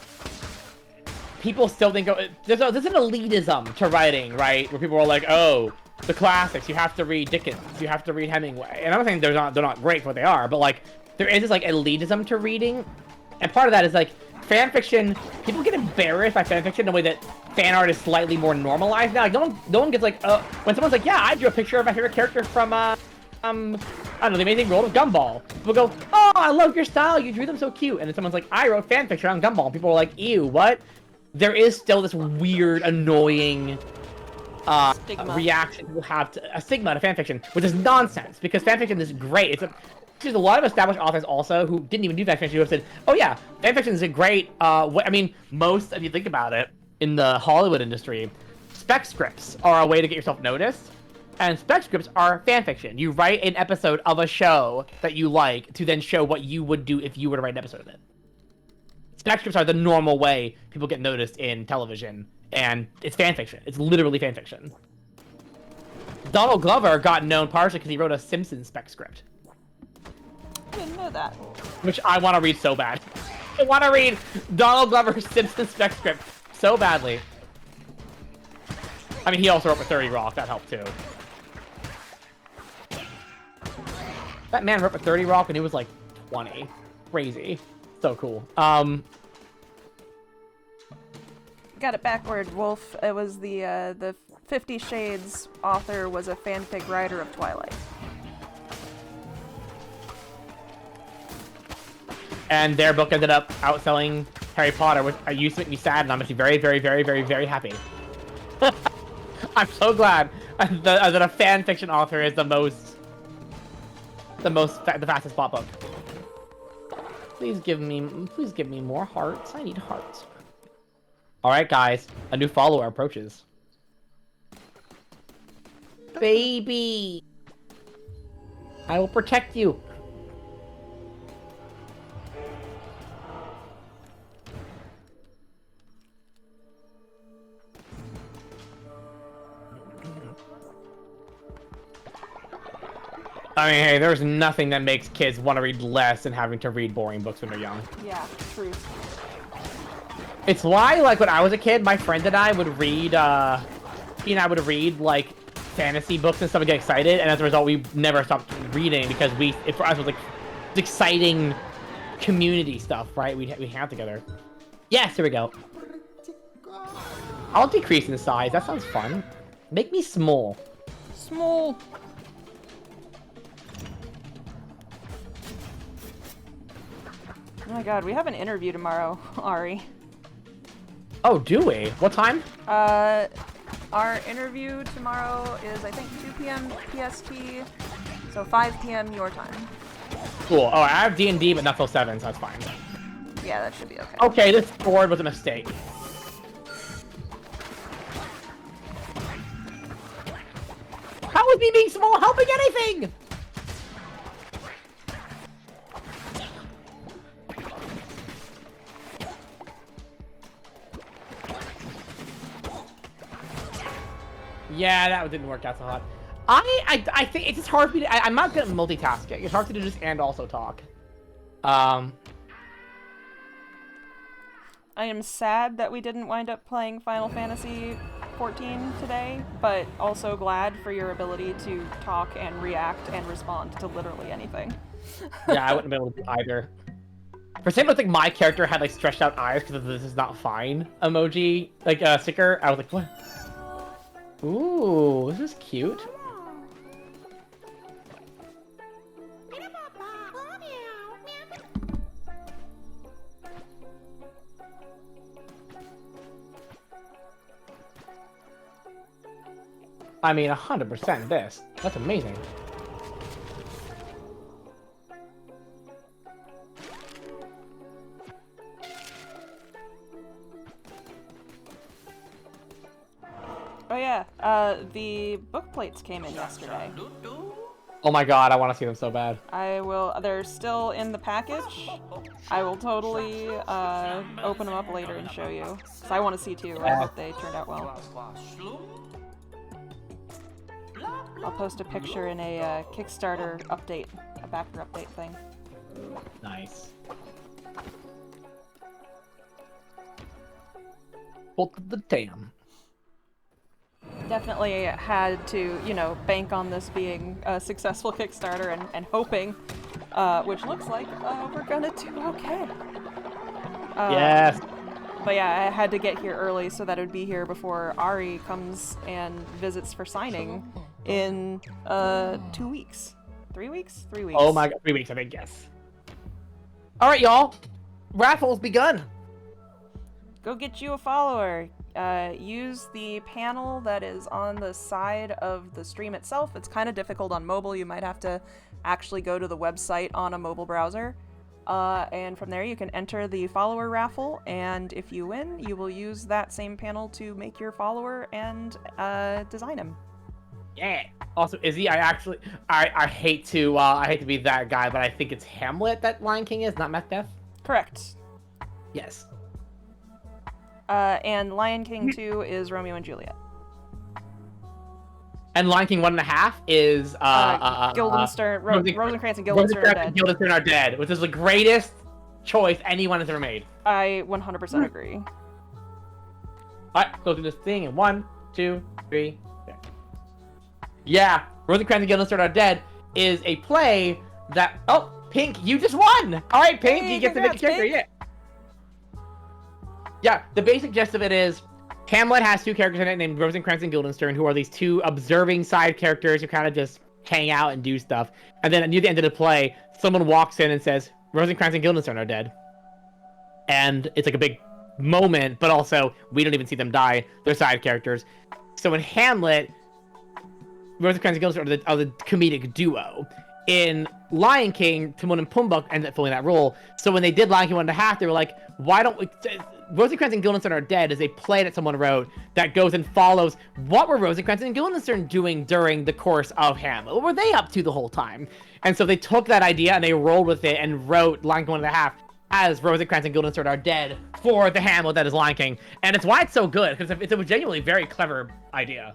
people still think, there's an elitism to writing, right? Where people are like, oh, the classics, you have to read Dickens, you have to read Hemingway. And I'm not saying they're not great for what they are, but, like, there is this, like, elitism to reading. And part of that is, like, fanfiction, people get embarrassed by fanfiction in a way that fan art is slightly more normalized now. Like, no one gets, like, when someone's like, yeah, I drew a picture of my favorite character from, I don't know, The Amazing World of Gumball. People go, oh, I love your style, you drew them so cute. And then someone's like, I wrote fanfiction on Gumball. And people are like, ew, what? There is still this weird, annoying reaction people have to a stigma to fanfiction, which is nonsense, because fanfiction is great. There's a lot of established authors also who didn't even do fanfiction who have said, oh yeah, fanfiction is a great, I mean, most, if you think about it, in the Hollywood industry, spec scripts are a way to get yourself noticed. And spec scripts are fanfiction. You write an episode of a show that you like to then show what you would do if you were to write an episode of it. Spec scripts are the normal way people get noticed in television, and it's fanfiction. It's literally fanfiction. Donald Glover got known partially because he wrote a Simpsons spec script. I didn't know that. Which I want to read so bad. I want to read Donald Glover's Simpsons spec script so badly. I mean, he also wrote for 30 Rock. That helped too. That man wrote for 30 Rock when he was like 20. Crazy. So cool. Got it backward, Wolf. It was the 50 Shades author was a fanfic writer of Twilight. And their book ended up outselling Harry Potter, which used to make me sad, and I'm actually very, very, very, very, very happy. I'm so glad that a fan fiction author is the fastest pop book. Please give me more hearts. I need hearts. All right, guys, a new follower approaches. Baby, I will protect you. I mean, hey, there's nothing that makes kids want to read less than having to read boring books when they're young. Yeah, true. It's why, like, when I was a kid, my friend and I would read, he and I would read, like, fantasy books and stuff and get excited, and as a result, we never stopped reading because for us, it was, like, exciting community stuff, right? We'd hang out together. Yes, here we go. I'll decrease in size. That sounds fun. Make me small. Small. Oh my god, we have an interview tomorrow, Ari. Oh, do we? What time? Our interview tomorrow is, I think, 2 p.m. PST, so 5 p.m. your time. Cool. Oh, I have D&D, but not till 7, so that's fine. Yeah, that should be okay. Okay, this board was a mistake. How is me being small helping anything? Yeah, that didn't work out so hot. I think it's just hard for me to, I'm not good at multitasking. It's hard to do this and also talk. I am sad that we didn't wind up playing Final Fantasy 14 today, but also glad for your ability to talk and react and respond to literally anything. Yeah, I wouldn't be able to do either. For some reason, I think my character had like stretched out eyes because of the "this is not fine" emoji, like sticker. I was like, what? Ooh, this is cute. I mean, 100% this. That's amazing. Oh yeah, the book plates came in yesterday. Oh my god, I want to see them so bad. They're still in the package. I will totally open them up later and show you. Because I want to see too. I hope they turned out well. I'll post a picture in a Kickstarter update, a backer update thing. Nice. Bolt of the Dam. Definitely had to, you know, bank on this being a successful Kickstarter and hoping, which looks like we're gonna do okay. Yes. But yeah, I had to get here early so that it would be here before Ari comes and visits for signing in 2 weeks. 3 weeks? 3 weeks. Oh my god, 3 weeks, I think, yes. Alright, y'all. Raffle's begun. Go get you a follower. Use the panel that is on the side of the stream itself. It's kind of difficult on mobile. You might have to actually go to the website on a mobile browser. And from there you can enter the follower raffle, and if you win, you will use that same panel to make your follower and design him. Yeah. Also, Izzy, I hate to be that guy, but I think it's Hamlet that Lion King is, not Macbeth. Correct. Yes. And Lion King 2 is Romeo and Juliet. And Lion King 1.5 is Guildenstern, Rosencrantz and Guildenstern are dead. Guildenstern are dead, which is the greatest choice anyone has ever made. I 100% agree. Alright, go through this thing in 1, 2, 3. There. Yeah, Rosencrantz and Guildenstern are dead is a play that. Oh, Pink, you just won! Alright, Pink, Hey, you get to make a character, Pink. yeah. Yeah, the basic gist of it is Hamlet has two characters in it named Rosencrantz and Guildenstern, who are these two observing side characters who kind of just hang out and do stuff. And then near the end of the play, someone walks in and says, Rosencrantz and Guildenstern are dead. And it's like a big moment, but also we don't even see them die. They're side characters. So in Hamlet, Rosencrantz and Guildenstern are the comedic duo. In Lion King, Timon and Pumbaa ended up filling that role. So when they did Lion King 1.5, they were like, why don't we... Rosencrantz and Guildenstern are dead is a play that someone wrote that goes and follows what were Rosencrantz and Guildenstern doing during the course of Hamlet. What were they up to the whole time? And so they took that idea and they rolled with it and wrote Lion King 1.5 as Rosencrantz and Guildenstern are dead for the Hamlet that is Lion King. And it's why it's so good, because it's a genuinely very clever idea.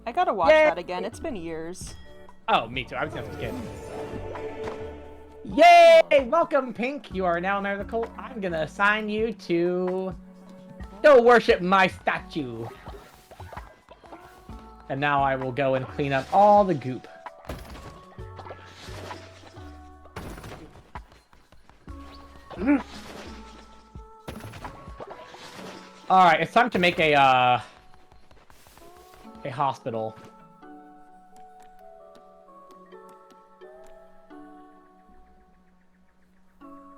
I gotta watch that again. It's been years. Oh, me too. I was a kid. Yay! Welcome, Pink. You are now a member of the cult. I'm gonna assign you to go worship my statue. And now I will go and clean up all the goop. Alright, it's time to make a hospital.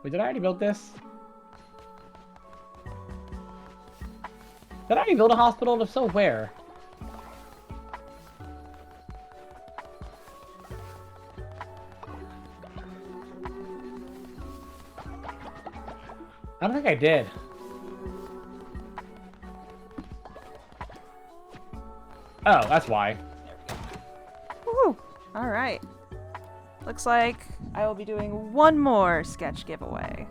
Wait, did I already build this? Did I already build a hospital? If so, where? I don't think I did. Oh, that's why. Woo! Alright. Looks like I will be doing one more sketch giveaway.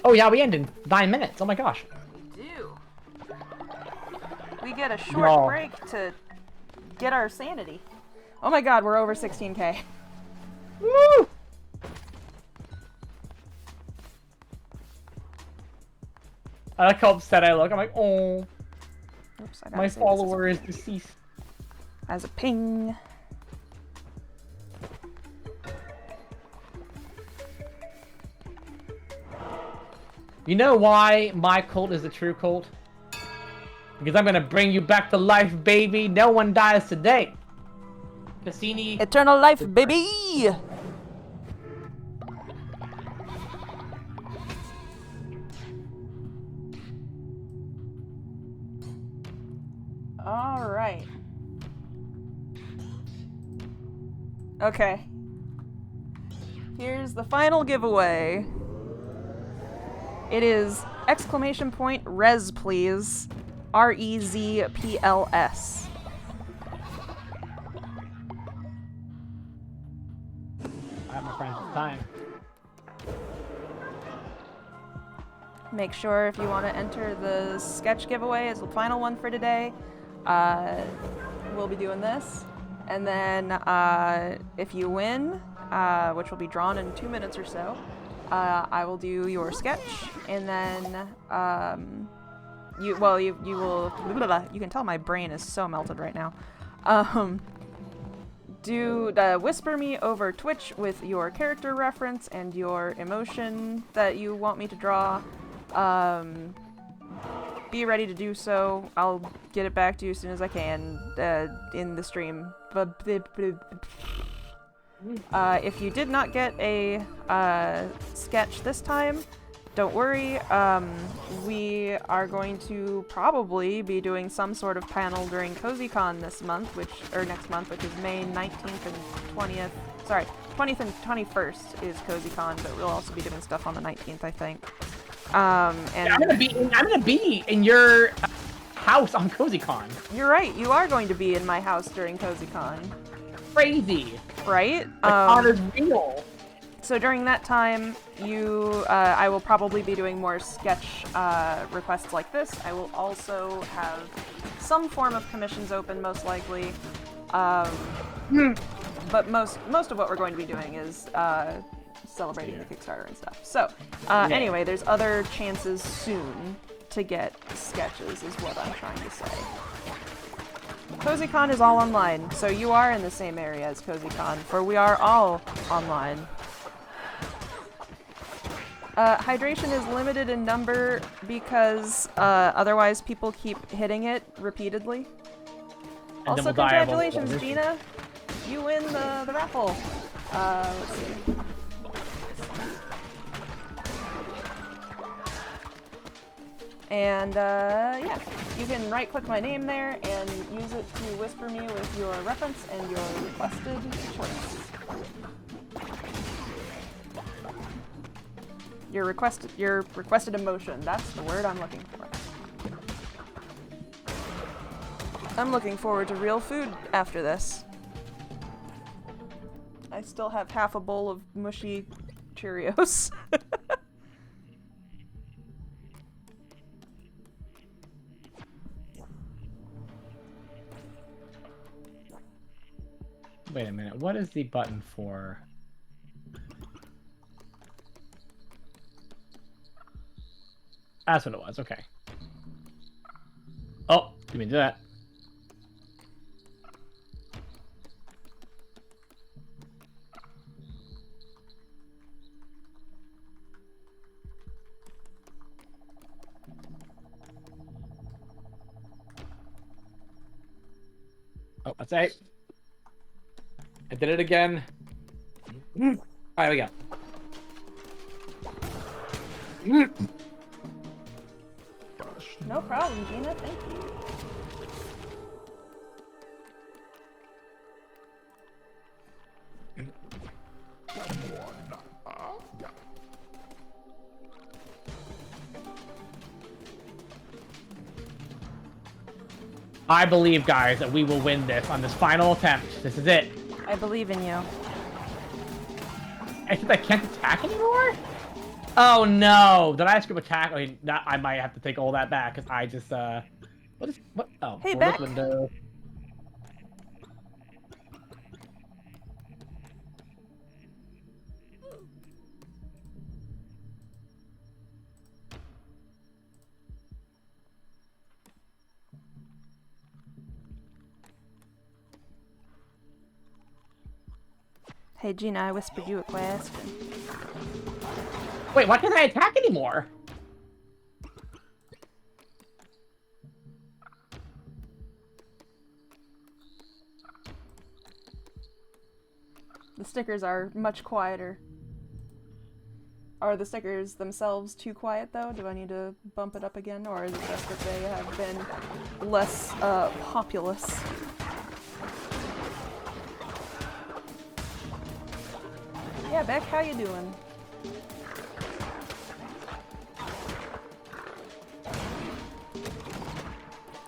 Oh yeah, we end in 9 minutes. Oh my gosh. We do. We get a short No. break to get our sanity. Oh my god, we're over 16k. Woo! I like how upset I look. I'm like, oh, Oops, I gotta my save this follower is deceased. as a ping. You know why my cult is a true cult? Because I'm gonna bring you back to life, baby. No one dies today. Cassini. Eternal life, baby! All right. Okay. Here's the final giveaway. It is !res please. REZPLS. Alright, my friends, it's time. Make sure if you want to enter the sketch giveaway as the final one for today, we'll be doing this. And then if you win, which will be drawn in 2 minutes or so, I will do your sketch, and then you will, you can tell my brain is so melted right now. Whisper me over Twitch with your character reference and your emotion that you want me to draw. Be ready to do so. I'll get it back to you as soon as I can in the stream. If you did not get a sketch this time, don't worry. We are going to probably be doing some sort of panel during CozyCon this month, next month, which is May 19th and 20th. Sorry, 20th and 21st is CozyCon, but we'll also be doing stuff on the 19th, I think. And I'm gonna be in your house on CozyCon. You're right. You are going to be in my house during CozyCon. Crazy, right? Connor's real. So during that time, I will probably be doing more sketch requests like this. I will also have some form of commissions open, most likely. But most of what we're going to be doing is celebrating the Kickstarter and stuff. So anyway, there's other chances soon to get sketches, is what I'm trying to say. CozyCon is all online, so you are in the same area as CozyCon, for we are all online. Hydration is limited in number because otherwise people keep hitting it repeatedly. And also, congratulations, Gina! You win the raffle. Let's see. And yeah, you can right-click my name there and use it to whisper me with your reference and your requested choice. Your requested emotion. That's the word I'm looking for. I'm looking forward to real food after this. I still have half a bowl of mushy Cheerios. Wait a minute, what is the button for? That's what it was, okay. Oh, you mean do that. Oh, that's it. I did it again. Alright, we go. No problem, Gina. Thank you. I believe, guys, that we will win this on this final attempt. This is it. I believe in you. I think I can't attack anymore? Oh no! Did I skip attack? I mean, I might have to take all that back because I just what? Oh, hey, Beck. Window. Hey, Gina, I whispered you a question. Wait, why can't I attack anymore? The stickers are much quieter. Are the stickers themselves too quiet though? Do I need to bump it up again, or is it just that they have been less populous? Yeah, Beck, how you doing?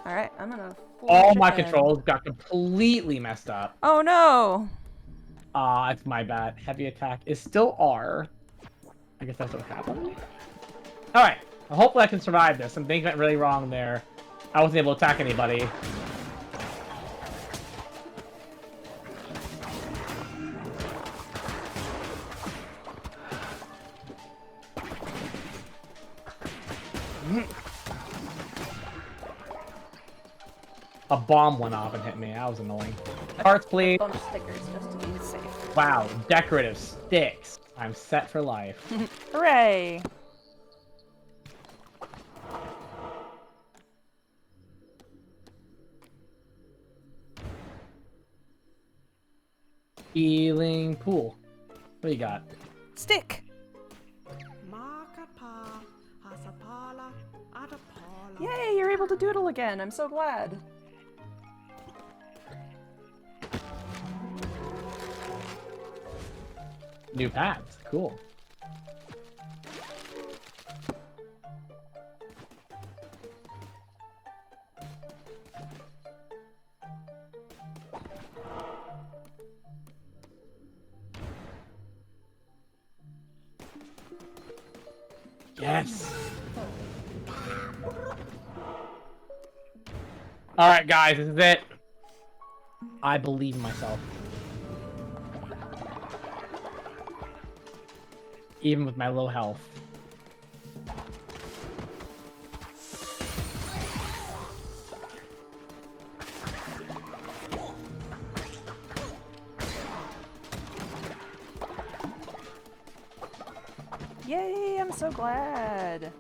Alright, I'm gonna All flush my it in. controls got completely messed up. Oh no! It's my bad. Heavy attack is still R. I guess that's what happened. Alright. Well, hopefully I can survive this. Some things went really wrong there. I wasn't able to attack anybody. A bomb went off and hit me. That was annoying. Hearts, please. A bunch of stickers just to be safe. Wow, decorative sticks. I'm set for life. Hooray! Healing pool. What do you got? Stick! Yay, you're able to doodle again. I'm so glad. New pads. Cool. Yes. All right, guys, this is it. I believe in myself. Even with my low health. Yay, I'm so glad.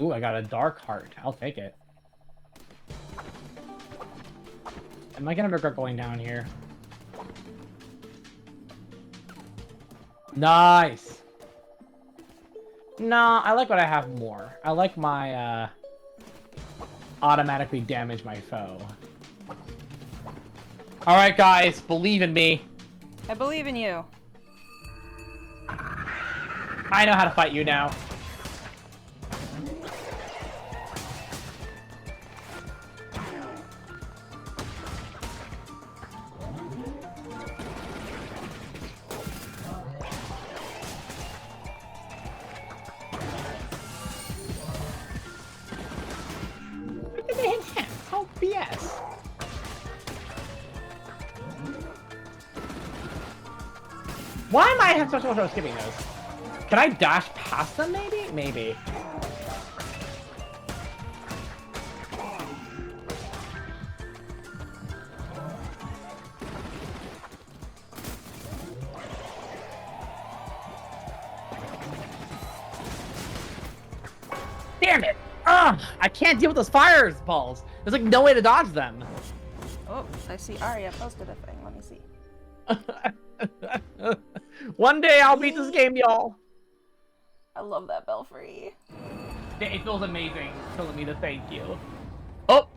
Ooh, I got a dark heart. I'll take it. Am I gonna regret going down here? Nice! Nah, I like what I have more. I like my, automatically damage my foe. Alright, guys, believe in me. I believe in you. I know how to fight you now. Oh, BS. Why am I so trouble skipping those? Can I dash past them, maybe? Maybe. Damn it! Ugh! I can't deal with those fireballs! There's like no way to dodge them. Oh, I see Aria posted a thing. Let me see. One day I'll beat this game, y'all. I love that belfry. It feels amazing telling me to thank you. Oh!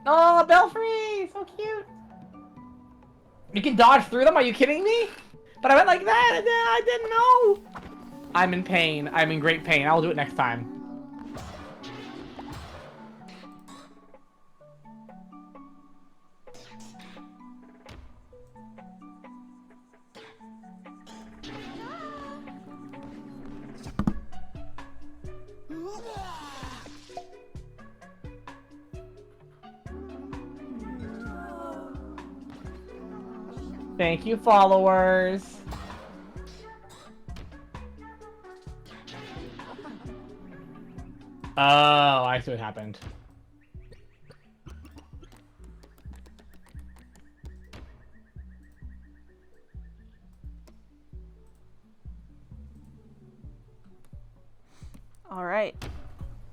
Oh, belfry! So cute! You can dodge through them? Are you kidding me? But I went like that, and I didn't know! I'm in pain. I'm in great pain. I'll do it next time. Thank you, followers. Oh, I see what happened. All right.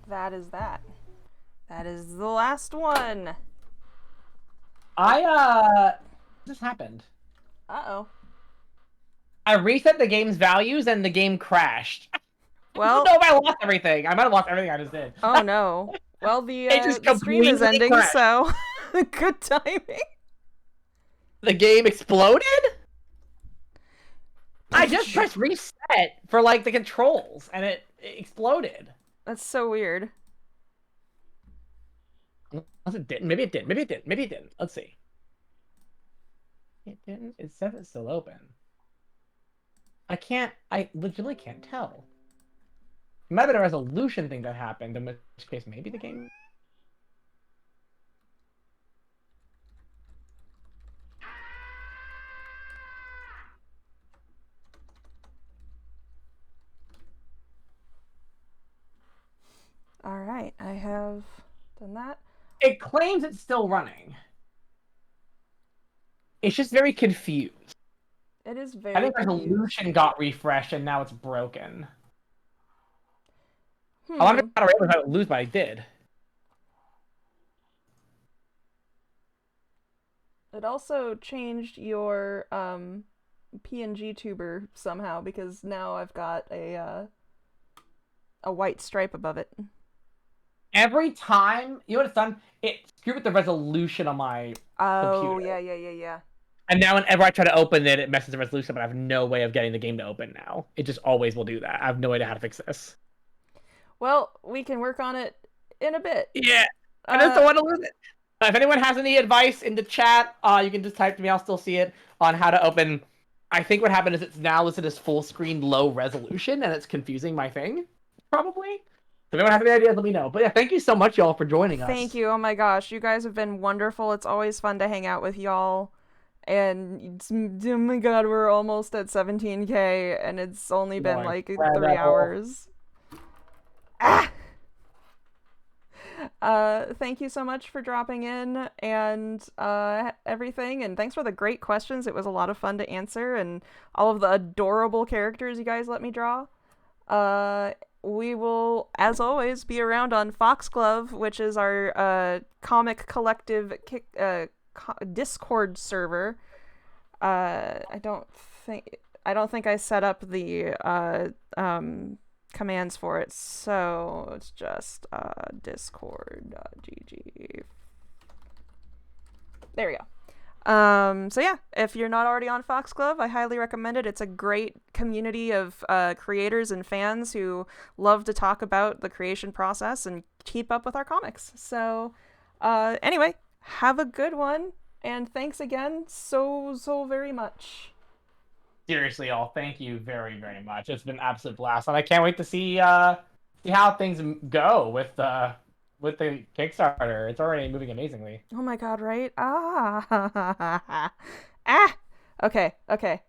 That is that. That is the last one. This happened. Uh-oh. I reset the game's values and the game crashed. Well, I don't know if I lost everything. I might have lost everything I just did. oh no. Well, the just the stream is completely ending, crashed. so good timing. The game exploded? I just pressed reset for like the controls and it exploded. That's so weird. Unless it didn't. Maybe it did. Maybe it did. Maybe it didn't. Let's see. It didn't. It says it's still open. I legitimately can't tell. It might have been a resolution thing that happened, in which case maybe the game... All right, I have done that. It claims it's still running. It's just very confused. It is very I think confused. resolution got refreshed and now it's broken. I wonder if I was able to lose, but I did. It also changed your PNG tuber somehow because now I've got a white stripe above it. Every time, you know what it's done? It screwed with the resolution on my Oh, computer. yeah. And now whenever I try to open it, it messes the resolution, but I have no way of getting the game to open now. It just always will do that. I have no idea how to fix this. Well, we can work on it in a bit. Yeah, I just don't want to lose it. If anyone has any advice in the chat, you can just type to me. I'll still see it on how to open. I think what happened is it's now listed as full screen low resolution, and it's confusing my thing, probably. So if anyone has any ideas, let me know. But yeah, thank you so much, y'all, for joining us. Thank you. Oh my gosh, you guys have been wonderful. It's always fun to hang out with y'all. And oh my god, we're almost at 17K, and it's only been like 3 hours. Ah! Thank you so much for dropping in and everything, and thanks for the great questions. It was a lot of fun to answer, and all of the adorable characters you guys let me draw. We will, as always, be around on Foxglove, which is our comic collective Discord server. I don't think I set up the commands for it, so it's just discord.gg. There we go. So yeah, if you're not already on Foxglove, I highly recommend it. It's a great community of creators and fans who love to talk about the creation process and keep up with our comics. So anyway, have a good one, and thanks again so very much. Seriously, y'all, thank you very, very much. It's been an absolute blast, and I can't wait to see how things go with the Kickstarter. It's already moving amazingly. Oh my god, right? Okay.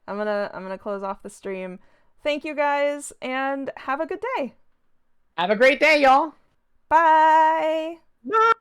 I'm gonna close off the stream. Thank you guys, and have a good day. Have a great day, y'all. Bye. Bye.